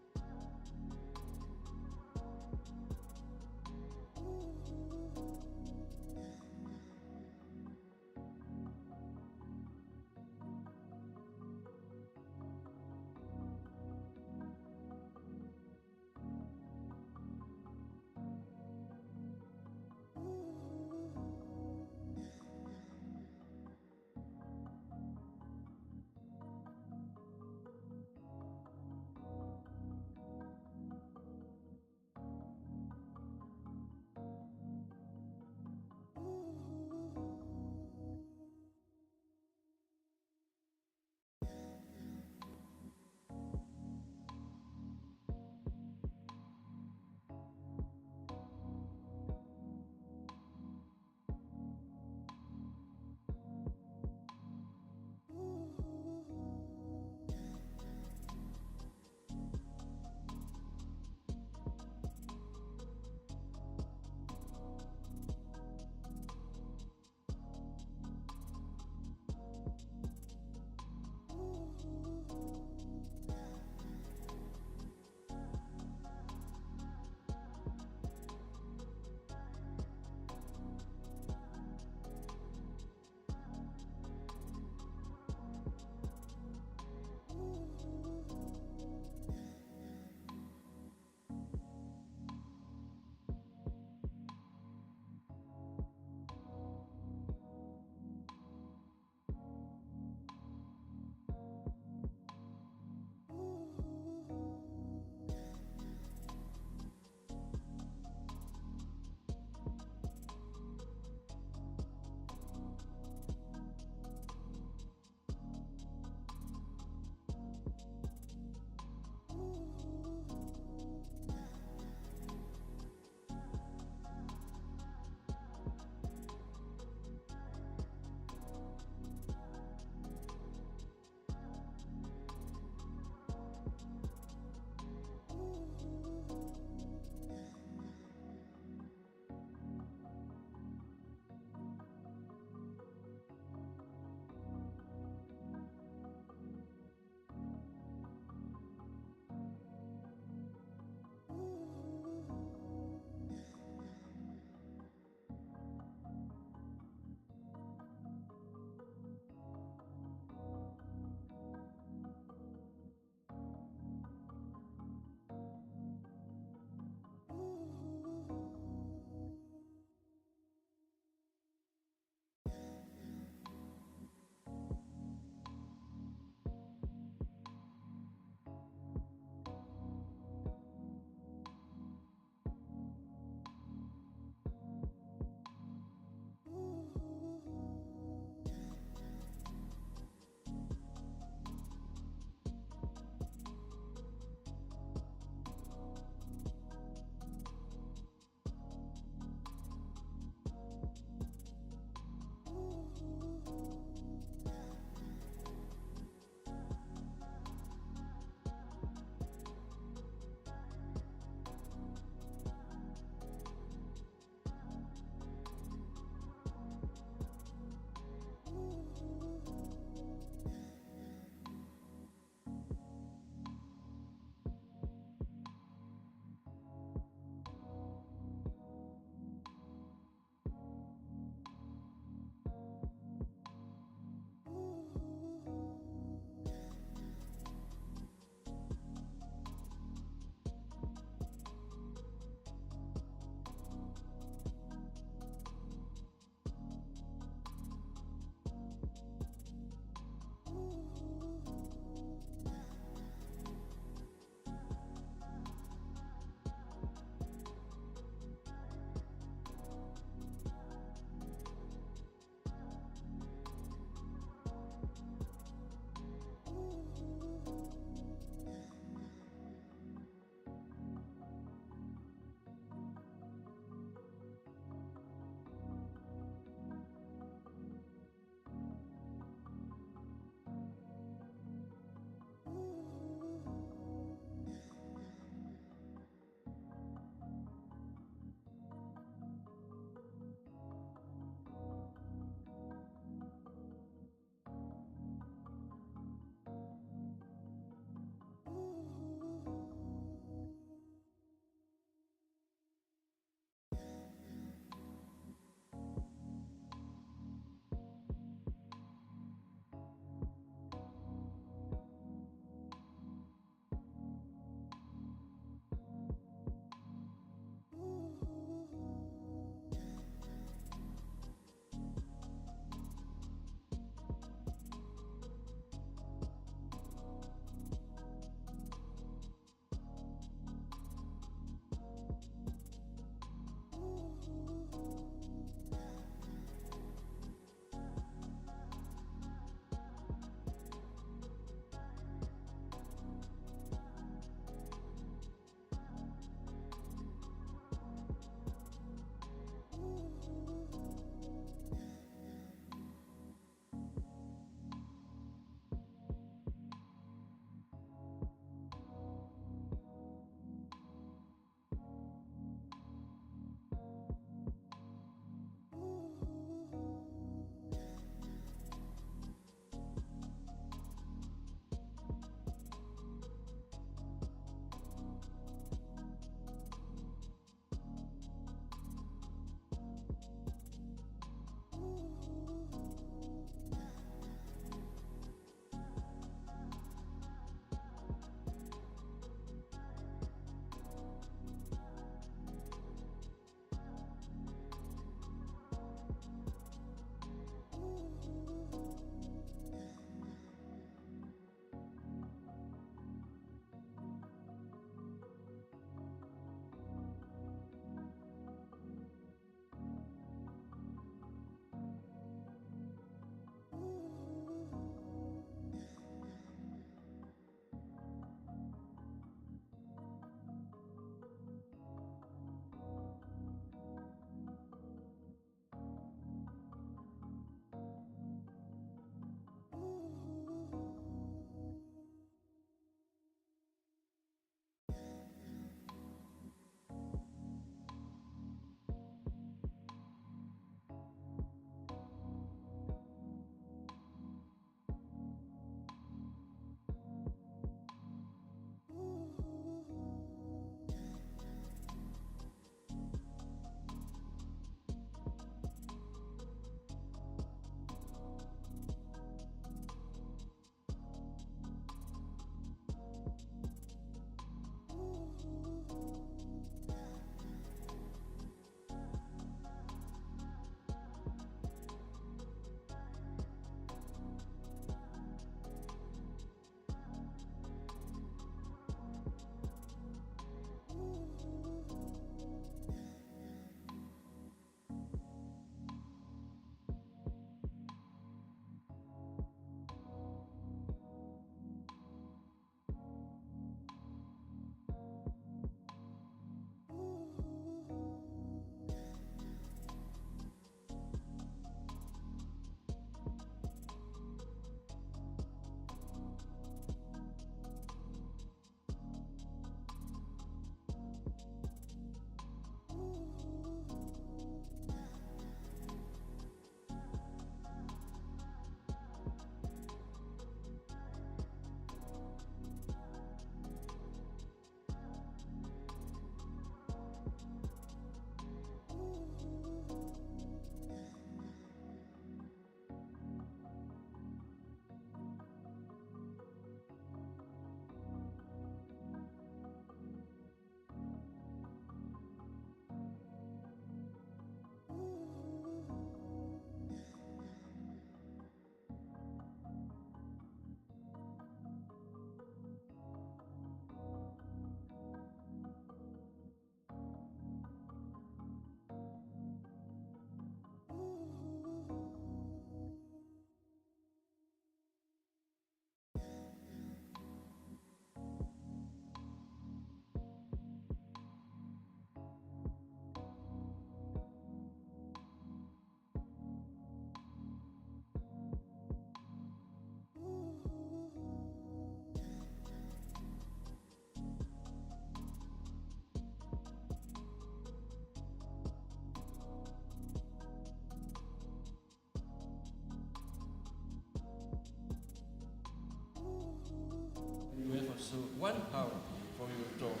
1 hour for your talk.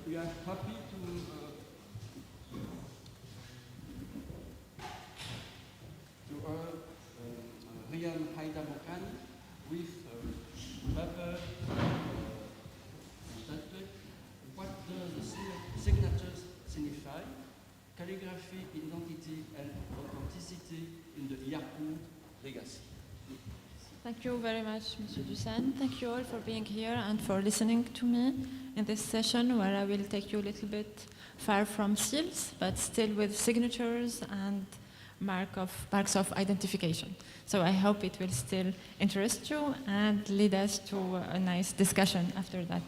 We are happy to Rian Haïdamokan with paper. What does the signatures signify? Calligraphy, identity, and authenticity in the Yaqut legacy. Thank you very much, Mr. Dusan. Thank you all for being here and for listening to me in this session where I will take you a little bit far from seals, but still with signatures and marks of identification. So I hope it will still interest you and lead us to a nice discussion after that.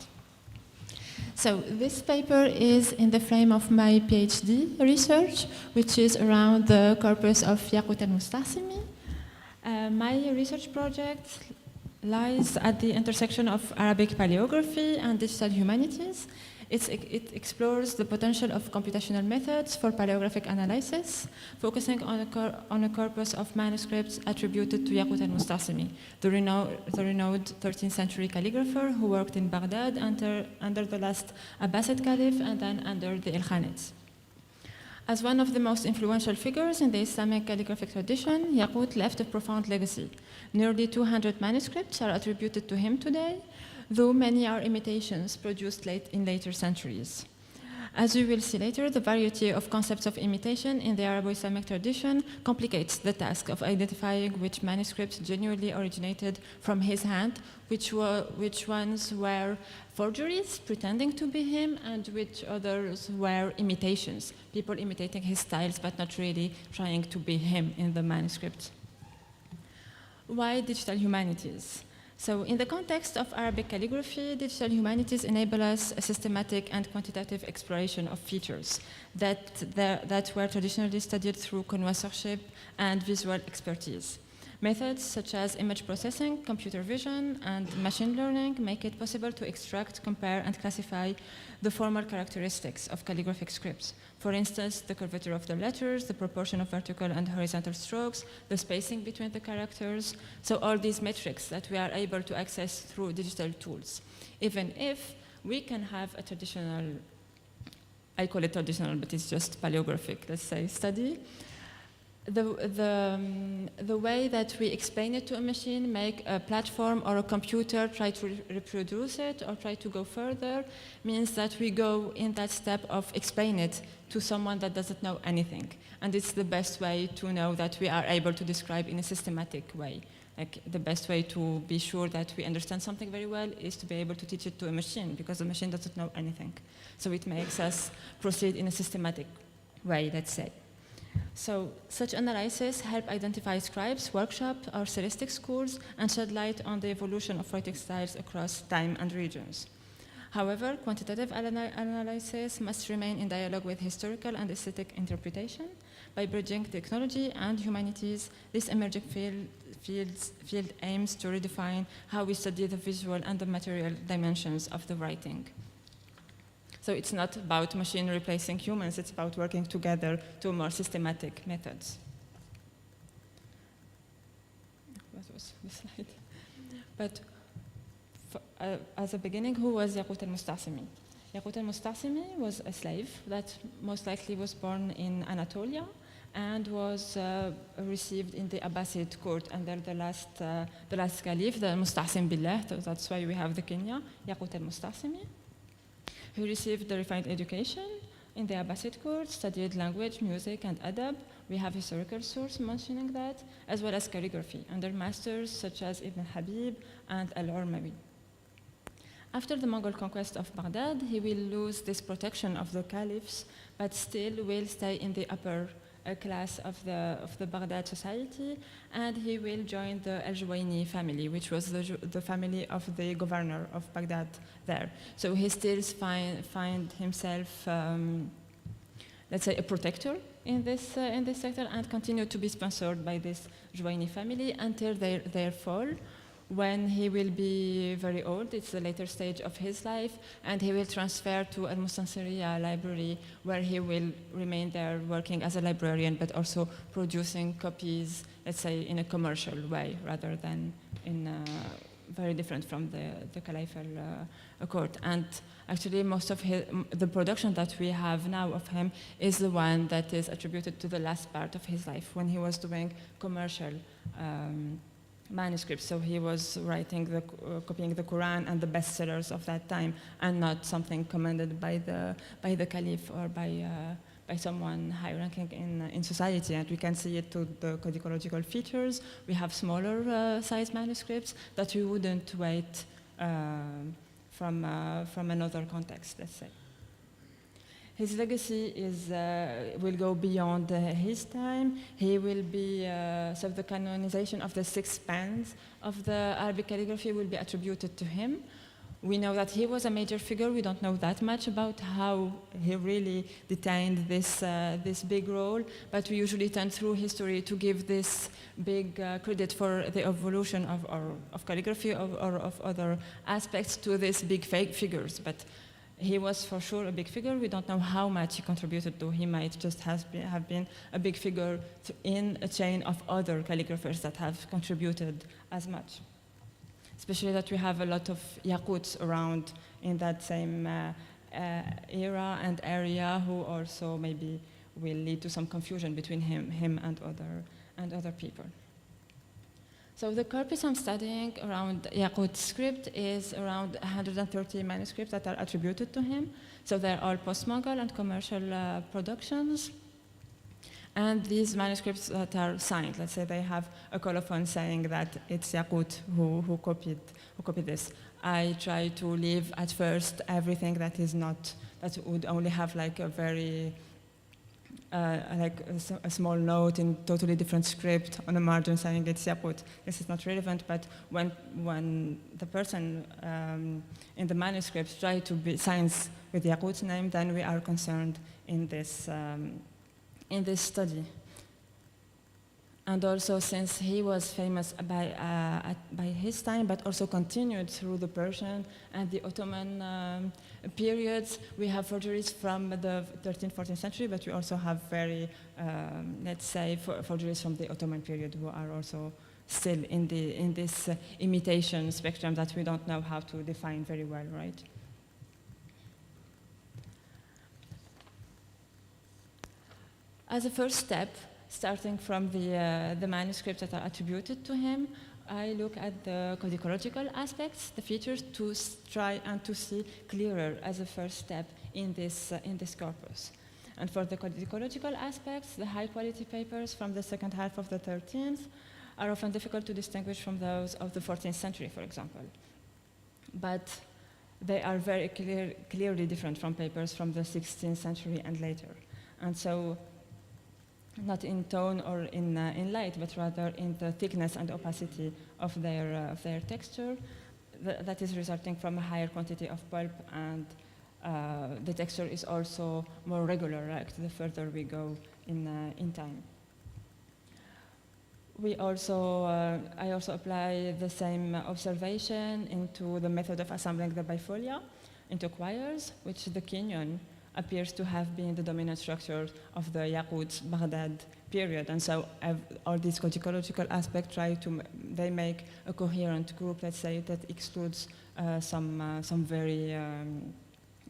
So this paper is in the frame of my PhD research, which is around the corpus of Yaqut al-Musta'simi. My research project lies at the intersection of Arabic paleography and digital humanities. It explores the potential of computational methods for paleographic analysis, focusing on a corpus of manuscripts attributed to Yaqut al-Musta'simi, the renowned 13th century calligrapher who worked in Baghdad under the last Abbasid Caliph and then under the Ilkhanids. As one of the most influential figures in the Islamic calligraphic tradition, Yaqut left a profound legacy. Nearly 200 manuscripts are attributed to him today, though many are imitations produced in later centuries. As we will see later, the variety of concepts of imitation in the Arabo-Islamic tradition complicates the task of identifying which manuscripts genuinely originated from his hand, which ones were forgeries pretending to be him, and which others were imitations, people imitating his styles but not really trying to be him in the manuscript. Why digital humanities? So in the context of Arabic calligraphy, digital humanities enable us a systematic and quantitative exploration of features that were traditionally studied through connoisseurship and visual expertise. Methods such as image processing, computer vision, and machine learning make it possible to extract, compare, and classify the formal characteristics of calligraphic scripts. For instance, the curvature of the letters, the proportion of vertical and horizontal strokes, the spacing between the characters. So all these metrics that we are able to access through digital tools. Even if we can have a traditional, I call it traditional, but it's just paleographic, let's say, study. The way that we explain it to a machine, make a platform or a computer try to reproduce it or try to go further, means that we go in that step of explain it to someone that doesn't know anything. And it's the best way to know that we are able to describe in a systematic way. Like the best way to be sure that we understand something very well is to be able to teach it to a machine, because the machine doesn't know anything. So it makes us proceed in a systematic way, let's say. So such analysis help identify scribes, workshops, or stylistic schools, and shed light on the evolution of writing styles across time and regions. However, quantitative analysis must remain in dialogue with historical and aesthetic interpretation. By bridging technology and humanities, this emerging field aims to redefine how we study the visual and the material dimensions of the writing. So it's not about machine replacing humans, it's about working together to more systematic methods. What was the slide? But as a beginning, who was Yaqut al-Musta'simi? Yaqut al-Musta'simi was a slave that most likely was born in Anatolia and was received in the Abbasid court under the last caliph, the Musta'sim Billah. So that's why we have the Kenya, Yaqut al-Musta'simi. He received the refined education in the Abbasid court, studied language, music, and adab. We have historical source mentioning that, as well as calligraphy, under masters such as Ibn Habib and Al-Urmawi. After the Mongol conquest of Baghdad, he will lose this protection of the caliphs, but still will stay in the upper class of the Baghdad society, and he will join the Al-Juwayni family, which was the family of the governor of Baghdad there. So he still find himself, let's say, a protector in this sector, and continue to be sponsored by this Juwayni family until their fall, when he will be very old. It's the later stage of his life, and he will transfer to Al-Mustansiriya library, where he will remain there working as a librarian, but also producing copies, let's say, in a commercial way, rather than in very different from the Caliphal court. And actually, most of the production that we have now of him is the one that is attributed to the last part of his life, when he was doing commercial manuscripts. So he was writing, copying the Quran and the bestsellers of that time, and not something commanded by the Caliph or by someone high-ranking in society. And we can see it to the codicological features. We have smaller size manuscripts that we wouldn't wait from another context, let's say. His legacy will go beyond his time. He will be, so the canonization of the 6 spans of the Arabic calligraphy will be attributed to him. We know that he was a major figure. We don't know that much about how he really detained this big role, but we usually turn through history to give this big credit for the evolution of calligraphy or of other aspects to these big figures. But he was for sure a big figure. We don't know how much he contributed to. He might just have been a big figure in a chain of other calligraphers that have contributed as much. Especially that we have a lot of yaquts around in that same era and area, who also maybe will lead to some confusion between him and other people. So the corpus I'm studying around Yaqut script is around 130 manuscripts that are attributed to him. So they're all post-Mughal and commercial productions. And these manuscripts that are signed, let's say they have a colophon saying that it's Yaqut who copied this. I try to leave at first everything that is not, that would only have like a very, like a small note in totally different script on a margin saying it's Yaqut. This is not relevant, but when the person in the manuscript try to be signs with Yaqut's name, then we are concerned in this study. And also, since he was famous by his time, but also continued through the Persian and the Ottoman periods, we have forgeries from the 13th, 14th century, but we also have very, let's say, forgeries from the Ottoman period who are also still in this imitation spectrum that we don't know how to define very well, right? As a first step, starting from the manuscripts that are attributed to him, I look at the codicological aspects, the features, to try and to see clearer as a first step in this corpus. And for the codicological aspects, the high-quality papers from the second half of the 13th are often difficult to distinguish from those of the 14th century, for example. But they are very clearly different from papers from the 16th century and later. And so, not in tone or in light, but rather in the thickness and opacity of their texture. That is resulting from a higher quantity of pulp, and the texture is also more regular, right, the further we go in time. I also apply the same observation into the method of assembling the bifolia into quires, which the Kenyan appears to have been the dominant structure of the Yaqut Baghdad period. And so all these codicological aspects they make a coherent group, let's say, that excludes some very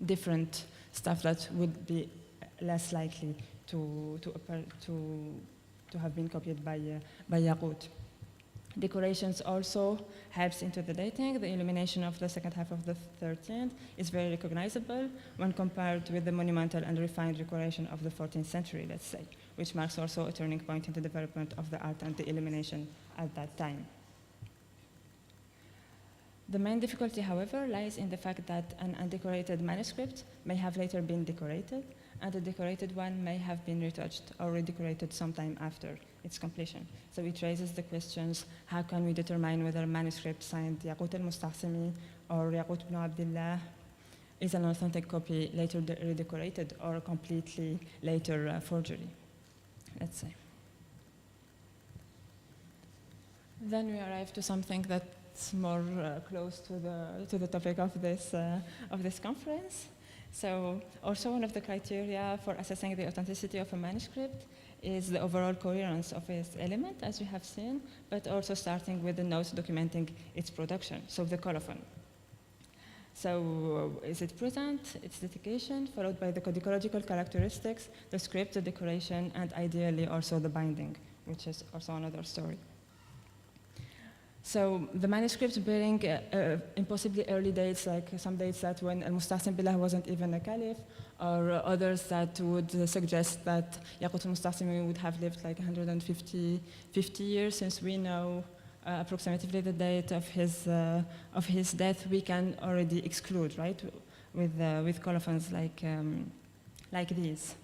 different stuff that would be less likely to have been copied by Yaqut. Decorations also helps into the dating. The illumination of the second half of the 13th is very recognizable when compared with the monumental and refined decoration of the 14th century, let's say, which marks also a turning point in the development of the art and the illumination at that time. The main difficulty, however, lies in the fact that an undecorated manuscript may have later been decorated, and a decorated one may have been retouched or redecorated sometime after its completion. So it raises the questions: how can we determine whether a manuscript signed Yaqut al-Mustahsimi or Yaqut ibn Abdullah is an authentic copy later redecorated or a completely later forgery, let's say. Then we arrive to something that's more close to the topic of this conference. So also one of the criteria for assessing the authenticity of a manuscript is the overall coherence of its element, as you have seen, but also starting with the notes documenting its production, so the colophon. So is it present, its dedication, followed by the codicological characteristics, the script, the decoration, and ideally also the binding, which is also another story. So the manuscripts bearing impossibly early dates, like some dates that when al-Mustahsim Billah wasn't even a caliph, or others that would suggest that Yaqut al-Mustahsimi would have lived like 150 years, since we know approximately the date of his death, we can already exclude, right, with colophons like these.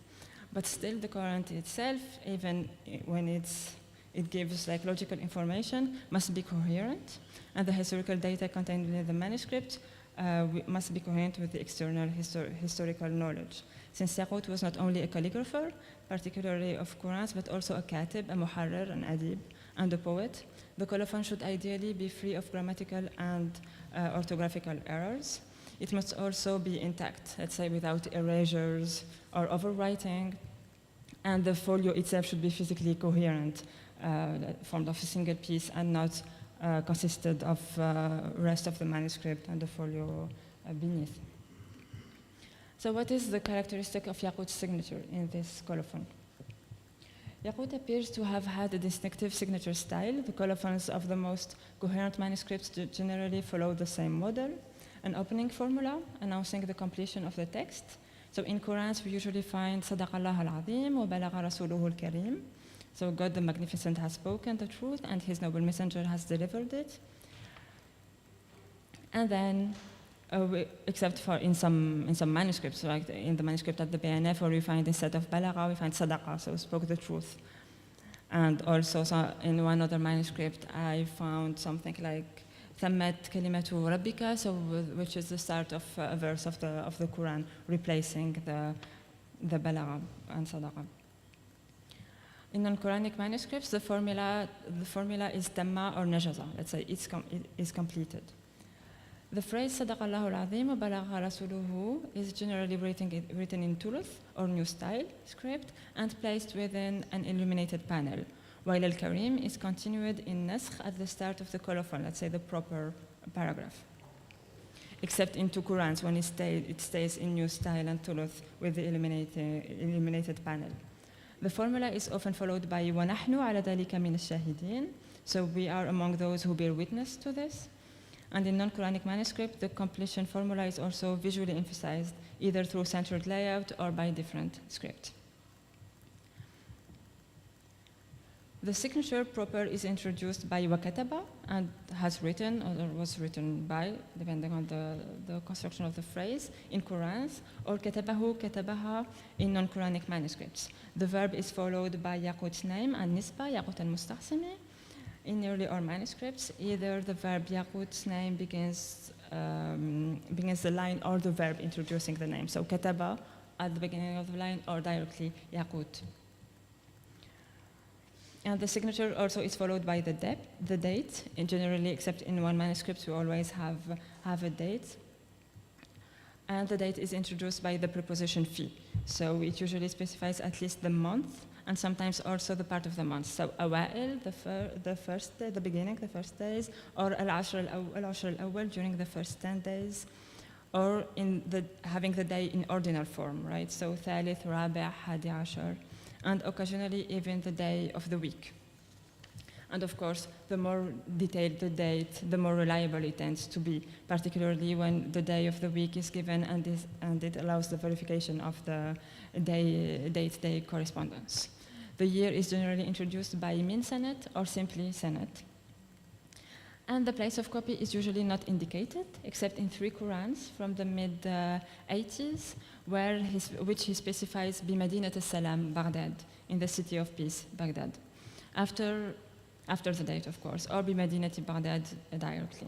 But still, the Quran itself, even when it gives like logical information, must be coherent, and the historical data contained within the manuscript must be coherent with the external historical knowledge. Since Yaqut was not only a calligrapher, particularly of Qurans, but also a katib, a muharrir, an adib, and a poet, the colophon should ideally be free of grammatical and orthographical errors. It must also be intact, let's say without erasures or overwriting, and the folio itself should be physically coherent, formed of a single piece and not consisted of rest of the manuscript and the folio beneath. So what is the characteristic of Yaqut's signature in this colophon? Yaqut appears to have had a distinctive signature style. The colophons of the most coherent manuscripts generally follow the same model, an opening formula announcing the completion of the text. So in Qurans, we usually find Sadaqallah al-Azim wa balagha rasuluhu al-Karim. So God the Magnificent has spoken the truth and his noble messenger has delivered it. And then, except for in some manuscripts, like in the manuscript at the BNF, where we find instead of balagha, we find sadaqa, so spoke the truth. And also in one other manuscript, I found something like ثمت كلمة ربك, so which is the start of a verse of the Quran, replacing the balagha and sadaqa. In non-Quranic manuscripts, the formula is tamma or najaza. Let's say it is completed. The phrase Sadaqallahu al-Azim wa balagha rasuluhu is generally written in thuluth or new style script and placed within an illuminated panel, while al-Karim is continued in naskh at the start of the colophon, let's say the proper paragraph. Except in two Qurans when it stays in new style and thuluth with the illuminated panel. The formula is often followed by وَنَحْنُ عَلَى ذَلِكَ مِنَ الشَّاهِدِينَ, so we are among those who bear witness to this. And in non-Quranic manuscript, the completion formula is also visually emphasized, either through centered layout or by different script. The signature proper is introduced by wakataba and has written or was written by, depending on the construction of the phrase, in Qurans, or katabahu, katabaha in non-Quranic manuscripts. The verb is followed by Yaqut's name and nisba, Yaqut al-Mustahsimi. In nearly all manuscripts, either the verb Yaqut's name begins the line or the verb introducing the name. So kataba at the beginning of the line or directly Yaqut. And the signature also is followed by the date. And generally, except in one manuscript, we always have a date. And the date is introduced by the preposition fi. So it usually specifies at least the month, and sometimes also the part of the month. So awa'il, the first day, the beginning, the first days, or al-ashr al-awwal during the first 10 days, or having the day in ordinal form, right? So thalith, rabi', hadi ashar, and occasionally even the day of the week. And of course, the more detailed the date, the more reliable it tends to be, particularly when the day of the week is given and it allows the verification of the date-day correspondence. The year is generally introduced by min sanat or simply sanat. And the place of copy is usually not indicated, except in 3 Qurans from the mid-80s, which he specifies Bimadinat al-Salam, Baghdad, in the city of peace, Baghdad, after the date, of course, or Bimadinati Baghdad directly.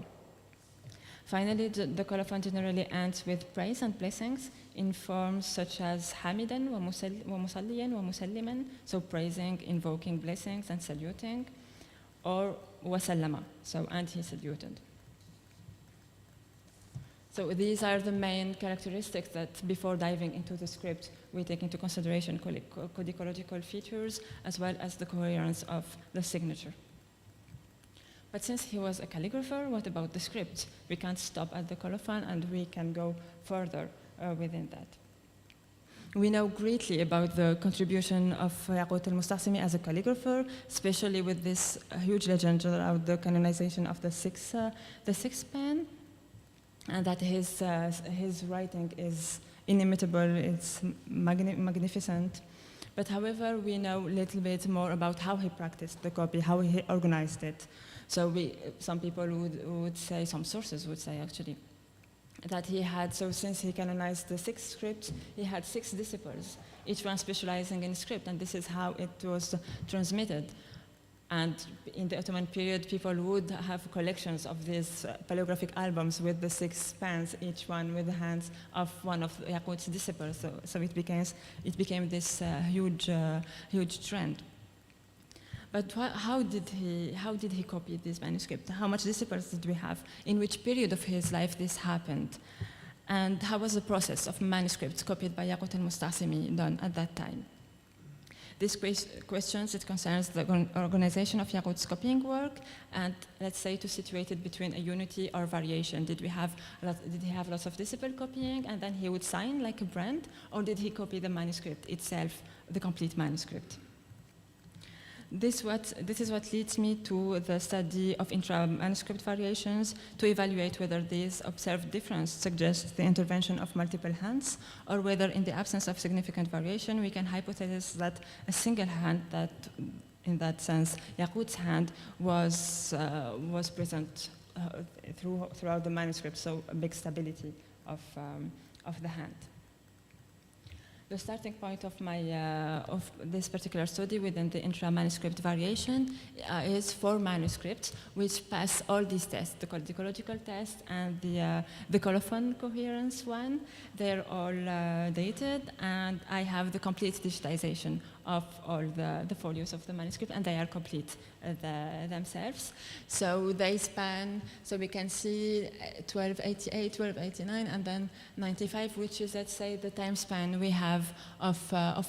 Finally, the colophon generally ends with praise and blessings in forms such as Hamidan wa Musalliyan wa Musalliman, so praising, invoking blessings and saluting, or wasallama, so and he saluted. So these are the main characteristics that before diving into the script, we take into consideration codicological features as well as the coherence of the signature. But since he was a calligrapher, what about the script? We can't stop at the colophon and we can go further within that. We know greatly about the contribution of Yaqut al-Mustasimi as a calligrapher, especially with this huge legend about the canonization of the sixth pen, and that his writing is inimitable, it's magnificent. But however, we know a little bit more about how he practiced the copy, how he organized it. So some people would say, some sources would say actually, that he had, so since he canonized the 6 scripts, he had 6 disciples, each one specializing in script, and this is how it was transmitted. And in the Ottoman period, people would have collections of these paleographic albums with the 6 pens, each one with the hands of one of Yaqut's disciples. So it became this huge trend. But how did he copy this manuscript? How much disciples did we have? In which period of his life this happened? And how was the process of manuscripts copied by Yaqut al-Mustasimi done at that time? These questions, it concerns the organization of Yaqut's copying work, and let's say to situate it between a unity or variation. Did he have lots of disciple copying and then he would sign like a brand, or did he copy the manuscript itself, the complete manuscript? This is what leads me to the study of intra-manuscript variations to evaluate whether this observed difference suggests the intervention of multiple hands, or whether in the absence of significant variation we can hypothesize that a single hand, that in that sense Yaqut's hand, was present throughout the manuscript, so a big stability of the hand. The starting point of of this particular study within the intra-manuscript variation is 4 manuscripts which pass all these tests, the codicological test and the colophon coherence one. They're all dated, and I have the complete digitization of all the folios of the manuscript, and they are complete themselves. So they span, so we can see 1288, 1289, and then 95, which is, let's say, the time span we have of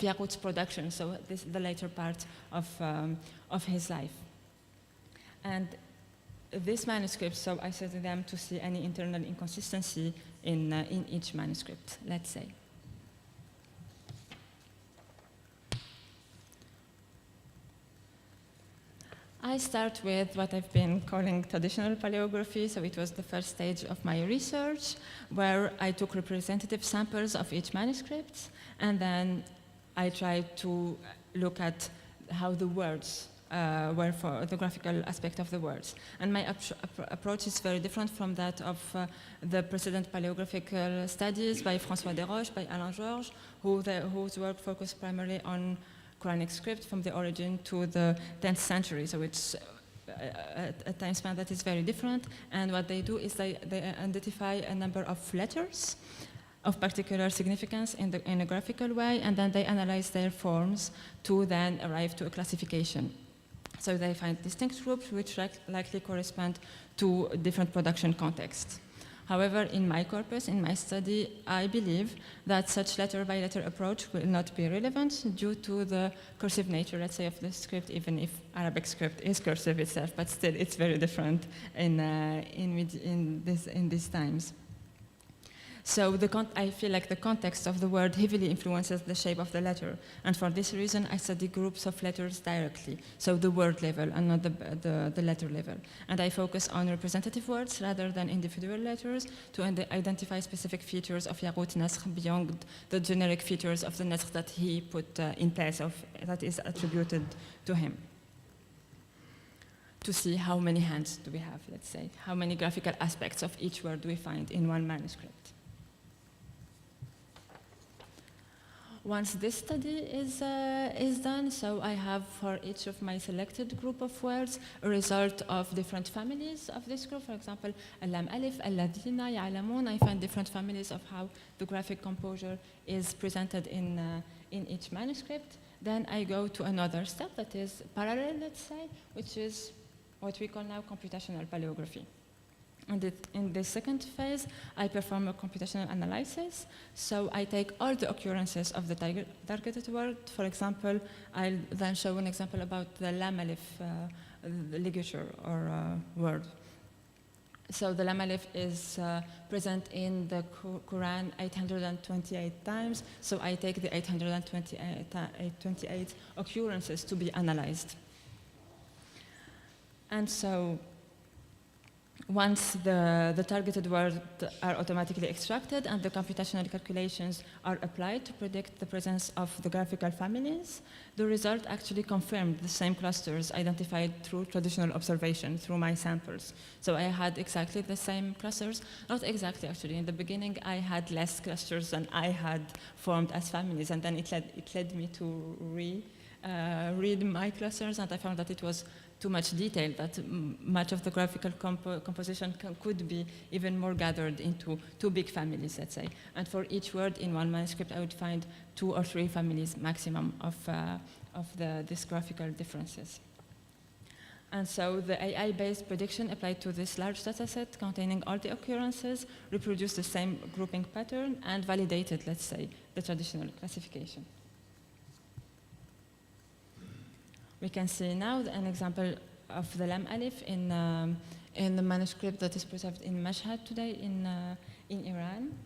Yaqut's production, so this the later part of his life. And these manuscripts, so I studied them to see any internal inconsistency in each manuscript, let's say. I start with what I've been calling traditional paleography, so it was the first stage of my research, where I took representative samples of each manuscript, and then I tried to look at how the words were, for the graphical aspect of the words. And my approach is very different from that of the precedent paleographical studies by François Desroches, by Alain Georges, whose work focused primarily on Quranic script from the origin to the 10th century, so it's a time span that is very different. And what they do is they identify a number of letters of particular significance in a graphical way, and then they analyze their forms to then arrive to a classification. So they find distinct groups which likely correspond to different production contexts. However, in my corpus, in my study, I believe that such letter-by-letter approach will not be relevant due to the cursive nature, let's say, of the script, even if Arabic script is cursive itself, but still it's very different in these times. So I feel like the context of the word heavily influences the shape of the letter, and for this reason I study groups of letters directly, so the word level and not the letter level. And I focus on representative words rather than individual letters to identify specific features of Yaqut Nasr beyond the generic features of the Nasr that he put in place, that is attributed to him. To see how many hands do we have, let's say, how many graphical aspects of each word do we find in one manuscript. Once this study is done, so I have for each of my selected group of words a result of different families of this group. For example, Al-Lam Alif, Al-Ladina, Ya'lamun. I find different families of how the graphic composure is presented in each manuscript. Then I go to another step that is parallel, let's say, which is what we call now computational paleography. And in the second phase, I perform a computational analysis. So I take all the occurrences of the targeted word. For example, I'll then show an example about the lam alif ligature or word. So the lam alif is present in the Quran 828 times. So I take the 828 occurrences to be analyzed. And so once the targeted words are automatically extracted and the computational calculations are applied to predict the presence of the graphical families, the result actually confirmed the same clusters identified through traditional observation, through my samples. So I had exactly the same clusters, not exactly actually. In the beginning, I had less clusters than I had formed as families, and then it led me to read my clusters, and I found that it was too much detail, that much of the graphical composition could be even more gathered into two big families, let's say. And for each word in one manuscript, I would find 2 or 3 families maximum of these graphical differences. And so the AI-based prediction applied to this large dataset containing all the occurrences reproduced the same grouping pattern and validated, let's say, the traditional classification. We can see now an example of the lam alif in the manuscript that is preserved in Mashhad today in Iran.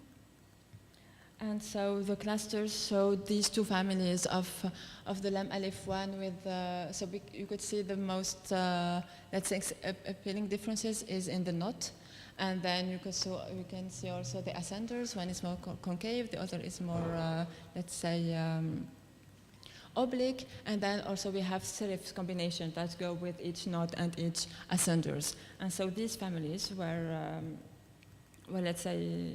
And so the clusters show these 2 families of the lam alif one with, so you could see the most, let's say, appealing differences is in the knot. And then you can see also the ascenders. One is more concave, the other is more, let's say, oblique, and then also we have serifs combination that go with each knot and each ascenders. And so these families were, well, let's say,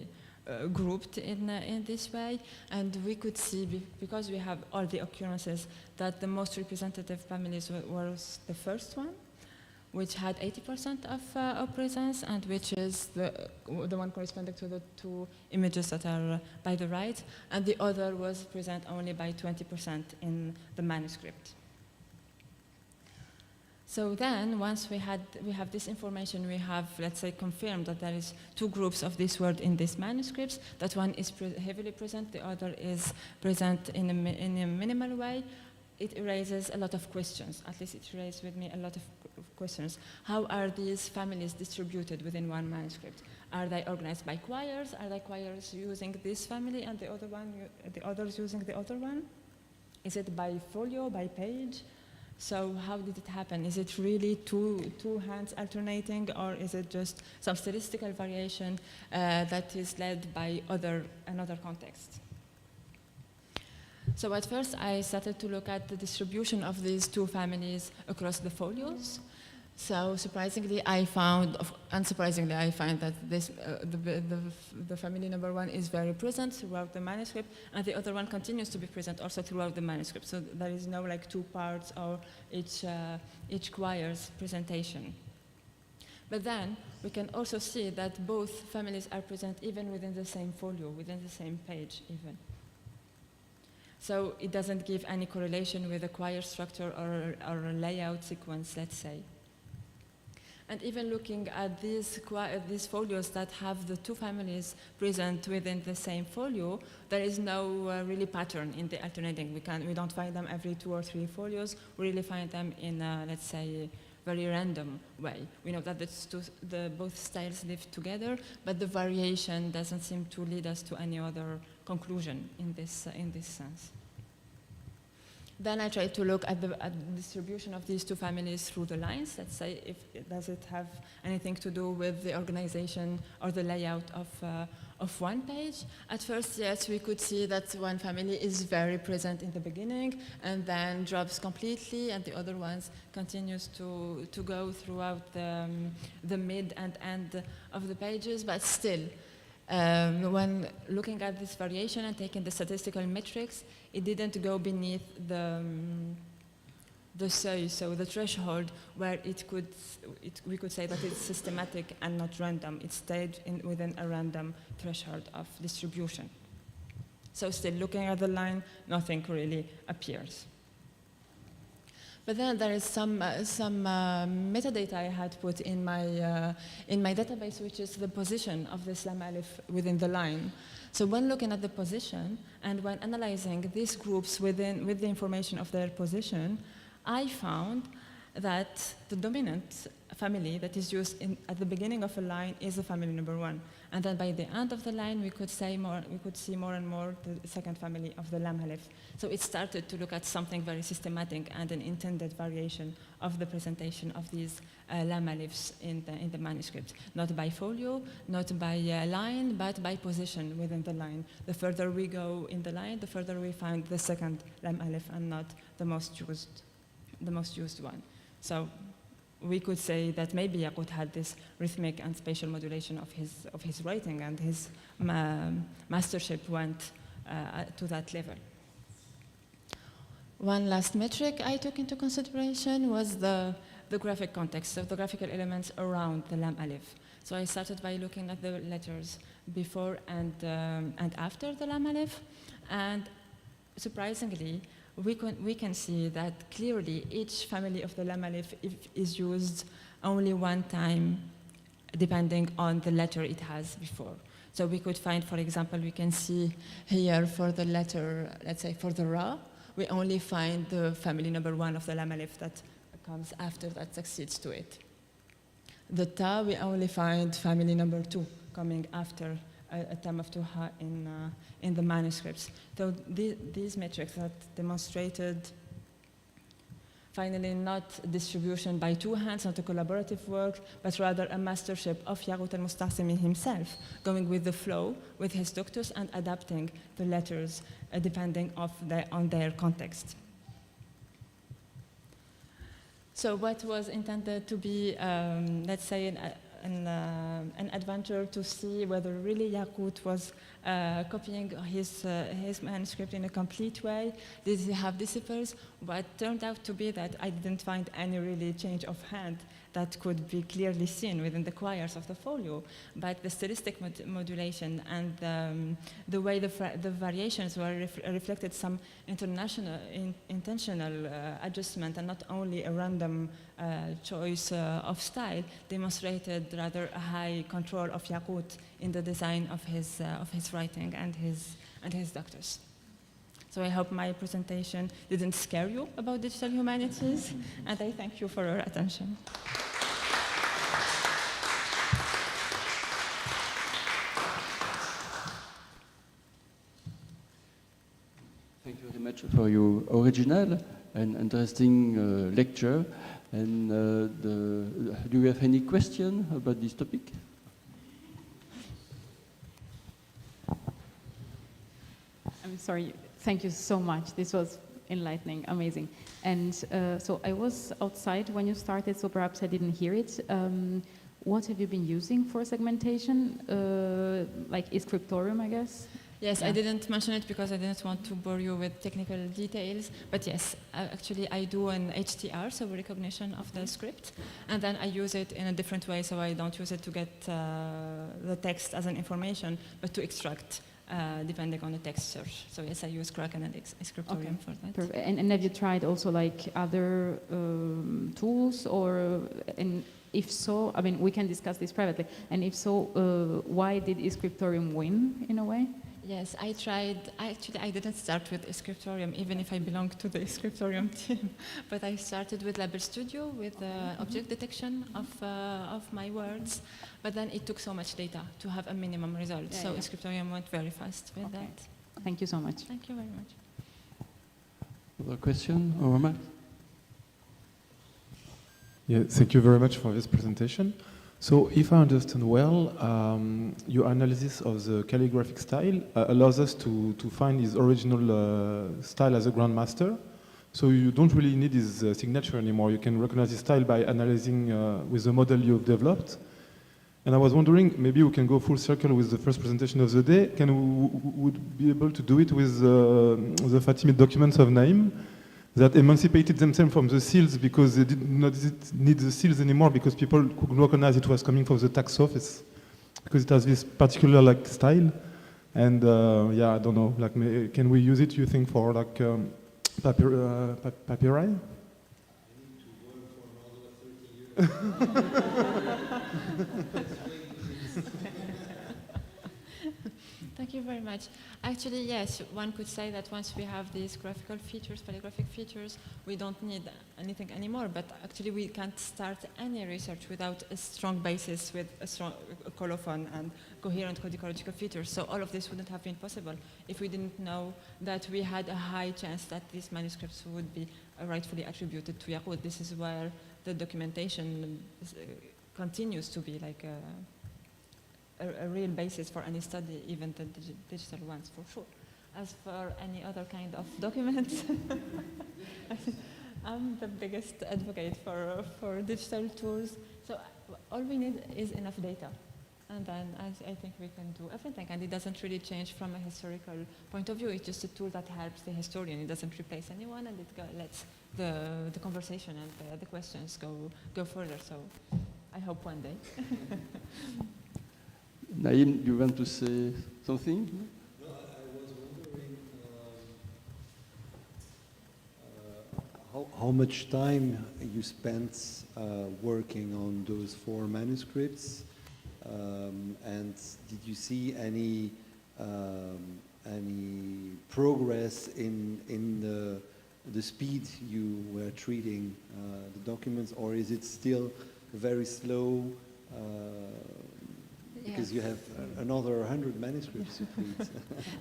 grouped in this way, and we could see, because we have all the occurrences, that the most representative families was the first one, which had 80% of presence, and which is the one corresponding to the 2 images that are by the right, and the other was present only by 20% in the manuscript. So then, once we have this information, we have, let's say, confirmed that there is 2 groups of this word in these manuscripts, that one is heavily present, the other is present in a minimal way. It raises a lot of questions, at least it raised with me a lot of questions. How are these families distributed within one manuscript? Are they organized by choirs? Are they choirs using this family and the others using the other one? Is it by folio, by page? So how did it happen? Is it really two hands alternating, or is it just some statistical variation that is led by another context? So at first I started to look at the distribution of these 2 families across the folios. So unsurprisingly, I find that this, the family number 1 is very present throughout the manuscript, and the other one continues to be present also throughout the manuscript. So there is no like 2 parts or each choir's presentation. But then we can also see that both families are present even within the same folio, within the same page even. So it doesn't give any correlation with the choir structure or a layout sequence, let's say. And even looking at these folios that have the 2 families present within the same folio, there is no really pattern in the alternating. We don't find them every 2 or 3 folios. We really find them in, let's say, very random way. We know that both styles live together, but the variation doesn't seem to lead us to any other conclusion in this sense. Then I tried to look at the distribution of these 2 families through the lines. Let's say, does it have anything to do with the organization or the layout of one page? At first, yes, we could see that one family is very present in the beginning and then drops completely, and the other ones continues to go throughout the mid and end of the pages, but still, when looking at this variation and taking the statistical metrics, it didn't go beneath the seuil, so the threshold where we could say that it's systematic and not random. It stayed within a random threshold of distribution. So still looking at the line, nothing really appears. But then there is some metadata I had put in my database, which is the position of the Islam alif within the line. So when looking at the position and when analyzing these groups with the information of their position, I found that the dominant family that is used at the beginning of a line is the family number 1. And then by the end of the line, we could see more and more the second family of the lam alif. So it started to look at something very systematic and an intended variation of the presentation of these lam alifs in the manuscript. Not by folio, not by line, but by position within the line. The further we go in the line, the further we find the second lam alif and not the most used one. So we could say that maybe Yaqut had this rhythmic and spatial modulation of his writing, and his mastership went to that level. One last metric I took into consideration was the graphic context, so the graphical elements around the lam alif. So I started by looking at the letters before and after the lam alif, and surprisingly, we can see that clearly each family of the lam alif is used only one time, depending on the letter it has before. So we could find, for example, we can see here for the letter, let's say for the ra, we only find the family number 1 of the lam alif that comes after, that succeeds to it. The ta, we only find family number 2 coming after a tam of tuha in the manuscripts. So these metrics that demonstrated finally not distribution by 2 hands, not a collaborative work, but rather a mastership of Yaqut al-Musta'simi himself, going with the flow with his doctors and adapting the letters depending on their context. So what was intended to be, let's say, an adventure to see whether really Yaqut was copying his manuscript in a complete way. Did he have disciples? What turned out to be that I didn't find any really change of hand that could be clearly seen within the quires of the folio, but the stylistic modulation and the way the variations were reflected some intentional adjustment and not only a random choice of style, demonstrated rather a high control of Yaqut in the design of his writing and his doctors. So I hope my presentation didn't scare you about digital humanities, and I thank you for your attention. Thank you very much for your original and interesting lecture. And do you have any question about this topic? I'm sorry. Thank you so much. This was enlightening, amazing. And so I was outside when you started, so perhaps I didn't hear it. What have you been using for segmentation? Like Scriptorium, I guess? Yes, yeah. I didn't mention it because I didn't want to bore you with technical details. But yes, actually I do an HTR, so recognition of the script. And then I use it in a different way, so I don't use it to get the text as an information, but to extract. Depending on the text search. So yes, I use Kraken and Scriptorium for that. Perfect. And have you tried also like other tools, or and if so, I mean, we can discuss this privately. And if so, why did Scriptorium win in a way? Yes, I tried. I didn't start with Scriptorium, even if I belong to the Scriptorium team. But I started with Label Studio, with object detection of my words. But then it took so much data to have a minimum result. Yeah, so yeah. Scriptorium went very fast with that. Thank you so much. Thank you very much. Other question or remark? Yeah, thank you very much for this presentation. So if I understand well, your analysis of the calligraphic style allows us to find his original style as a grandmaster. So you don't really need his signature anymore. You can recognize his style by analyzing with the model you've developed. And I was wondering, maybe we can go full circle with the first presentation of the day. Would be able to do it with the Fatimid documents of Naim that emancipated themselves from the seals because they did not need the seals anymore because people could recognize it was coming from the tax office because it has this particular like style. And yeah, I don't know, like, can we use it, you think, for like papyri? Thank you very much. Actually, yes, one could say that once we have these graphical features, polygraphic features, we don't need anything anymore, but actually we can't start any research without a strong basis with a strong colophon and coherent codicological features. So all of this wouldn't have been possible if we didn't know that we had a high chance that these manuscripts would be rightfully attributed to Yaqut. This is where the documentation continues to be like a real basis for any study, even the digital ones, for sure. As for any other kind of documents, I'm the biggest advocate for digital tools. So all we need is enough data. And then I think we can do everything. And it doesn't really change from a historical point of view. It's just a tool that helps the historian. It doesn't replace anyone, and it lets the conversation and the questions go further. So I hope one day. Naïm, you want to say something? No, I was wondering how much time you spent working on those 4 manuscripts, and did you see any progress in the speed you were treating the documents, or is it still very slow? Because you have another 100 manuscripts to read.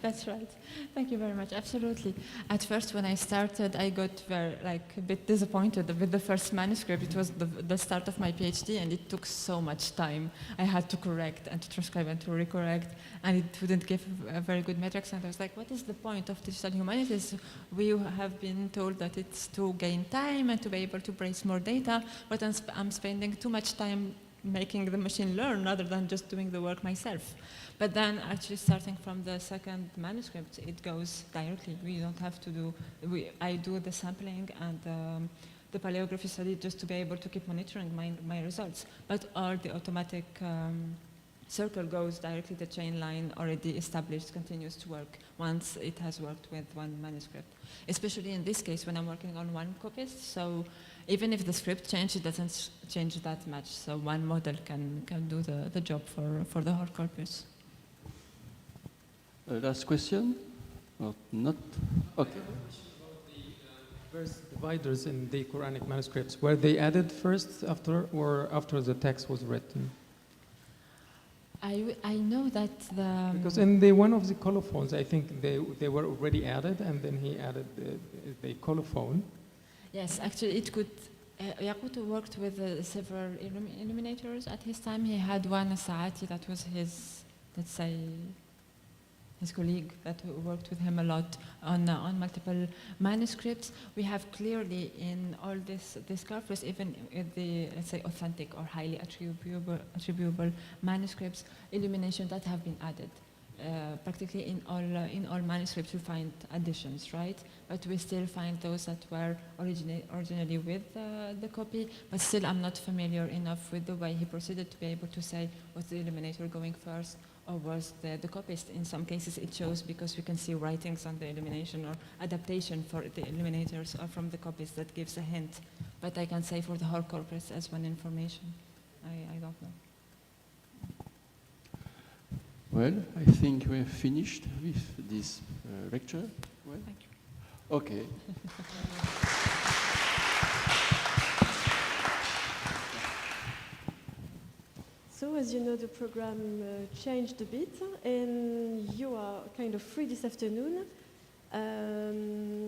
That's right. Thank you very much. Absolutely. At first, when I started, I got a bit disappointed with the first manuscript. It was the start of my PhD, and it took so much time. I had to correct and to transcribe and to recorrect, and it wouldn't give a very good metrics. And I was like, what is the point of digital humanities? We have been told that it's to gain time and to be able to brace more data, but I'm spending too much time making the machine learn rather than just doing the work myself. But then actually starting from the second manuscript, it goes directly. We don't have to do, I do the sampling and the paleography study just to be able to keep monitoring my results. But all the automatic circle goes directly, the chain line already established continues to work once it has worked with one manuscript. Especially in this case when I'm working on one copist, so even if the script changes, it doesn't change that much. So one model can do the job for the whole corpus. Last question? Or not? Okay. Verse dividers in the Quranic manuscripts, were they added first after the text was written? I know that because in one of the colophons, I think they were already added, and then he added the colophon. Yes, actually it could. Yaqut worked with several illuminators at his time. He had one Saati that was his, let's say, his colleague that worked with him a lot on multiple manuscripts. We have clearly in all this corpus, even with the, let's say, authentic or highly attributable manuscripts, illumination that have been added. Practically in all manuscripts we find additions, right? But we still find those that were originally with the copy, but still I'm not familiar enough with the way he proceeded to be able to say, was the illuminator going first or was the copyist? In some cases it shows because we can see writings on the illumination or adaptation for the illuminators or from the copyist that gives a hint. But I can say for the whole corpus as one information. I don't know. Well, I think we have finished with this lecture. Well, thank you. Okay. So, as you know, the program changed a bit, and you are kind of free this afternoon.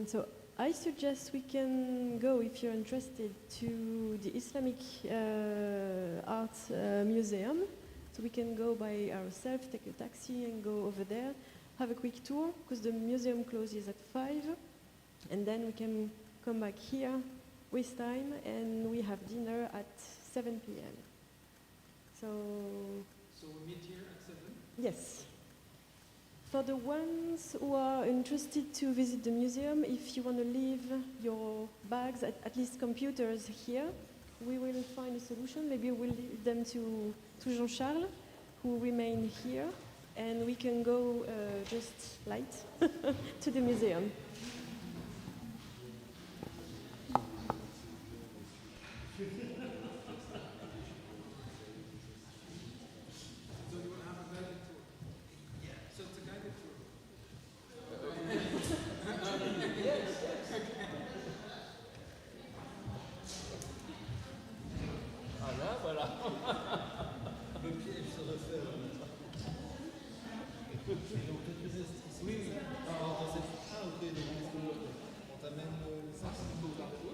So I suggest we can go, if you're interested, to the Islamic Art Museum. So we can go by ourselves, take a taxi and go over there, have a quick tour, because the museum closes at 5, and then we can come back here with time, and we have dinner at 7 p.m. So we meet here at 7? Yes. For the ones who are interested to visit the museum, if you want to leave your bags, at least computers here, we will find a solution. Maybe we'll leave them to Jean-Charles, who remain here, and we can go just light to the museum. Voilà. Le piège se referme. Oui, oui. Ah, ok, donc on t'amène 5 minutes.